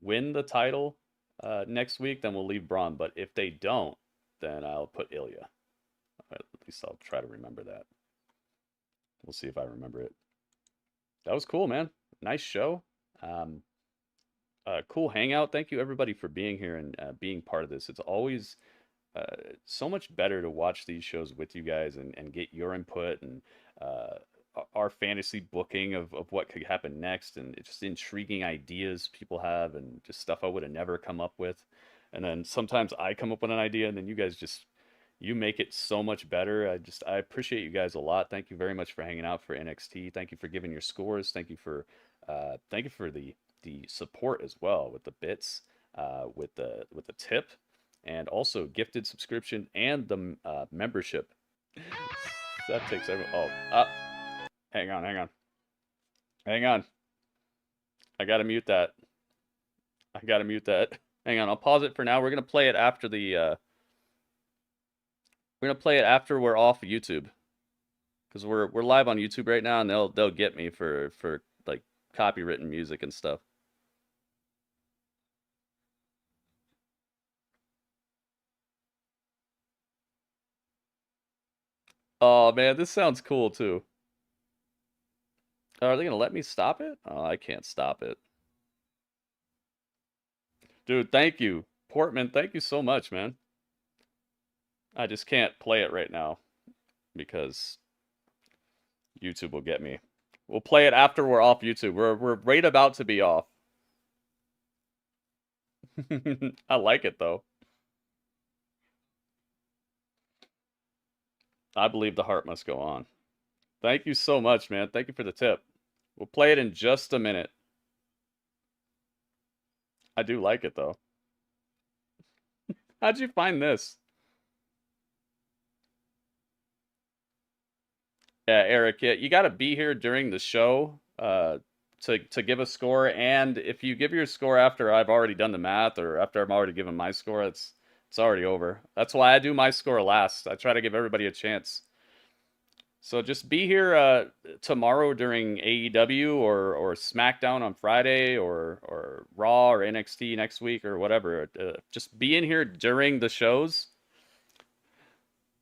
win the title next week, then we'll leave Bron. But if they don't, then I'll put Ilya. At least I'll try to remember that. We'll see if I remember it. That was cool, man. Nice show. Cool hangout. Thank you everybody for being here and being part of this. It's always so much better to watch these shows with you guys and get your input and our fantasy booking of what could happen next, and it's just intriguing ideas people have and just stuff I would have never come up with. And then sometimes I come up with an idea and then you guys you make it so much better. I appreciate you guys a lot. Thank you very much for hanging out for NXT. Thank you for giving your scores. Thank you for the support as well with the bits, with the tip, and also gifted subscription and the membership. That takes every. Oh, hang on. I gotta mute that. Hang on, I'll pause it for now. We're gonna play it after the. We're gonna play it after we're off YouTube, because we're live on YouTube right now, and they'll get me for like copywritten music and stuff. Oh man, this sounds cool too. Are they gonna let me stop it? Oh, I can't stop it. Dude, thank you. Portman, thank you so much, man. I just can't play it right now because YouTube will get me. We'll play it after we're off YouTube. We're right about to be off. I like it though. I believe the heart must go on. Thank you so much, man. Thank you for the tip. We'll play it in just a minute. I do like it though. How'd you find this? Yeah, Eric, yeah, you got to be here during the show to give a score, and if you give your score after I've already done the math or after I've already given my score, it's already over. That's why I do my score last. I try to give everybody a chance. So just be here tomorrow during AEW or SmackDown on Friday or Raw or NXT next week or whatever. Just be in here during the shows.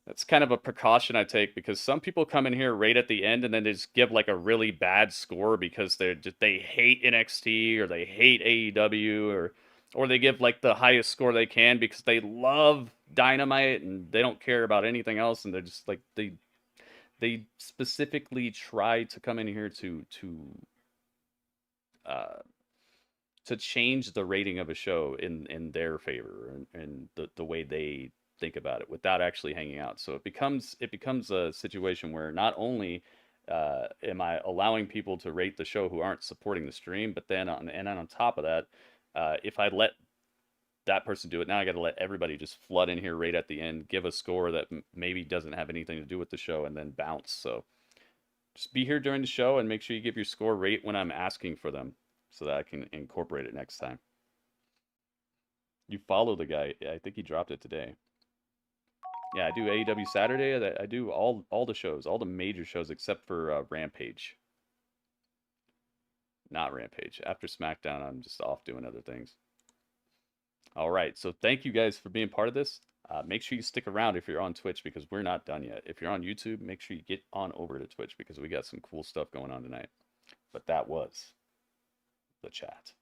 That's kind of a precaution I take because some people come in here right at the end and then they just give like a really bad score because they hate NXT or they hate AEW or they give like the highest score they can because they love Dynamite and they don't care about anything else, and they're just like they specifically try to come in here to change the rating of a show in their favor and the way they think about it without actually hanging out. So it becomes a situation where not only am I allowing people to rate the show who aren't supporting the stream, but then on top of that, if I let that person do it, now I got to let everybody just flood in here right at the end, give a score that maybe doesn't have anything to do with the show, and then bounce. So just be here during the show and make sure you give your score right when I'm asking for them so that I can incorporate it next time. You follow the guy. Yeah, I think he dropped it today. Yeah, I do AEW Saturday. I do all the shows, all the major shows except for Rampage. Not Rampage. After SmackDown, I'm just off doing other things. All right, so thank you guys for being part of this. Make sure you stick around if you're on Twitch because we're not done yet. If you're on YouTube, make sure you get on over to Twitch because we got some cool stuff going on tonight. But that was the chat.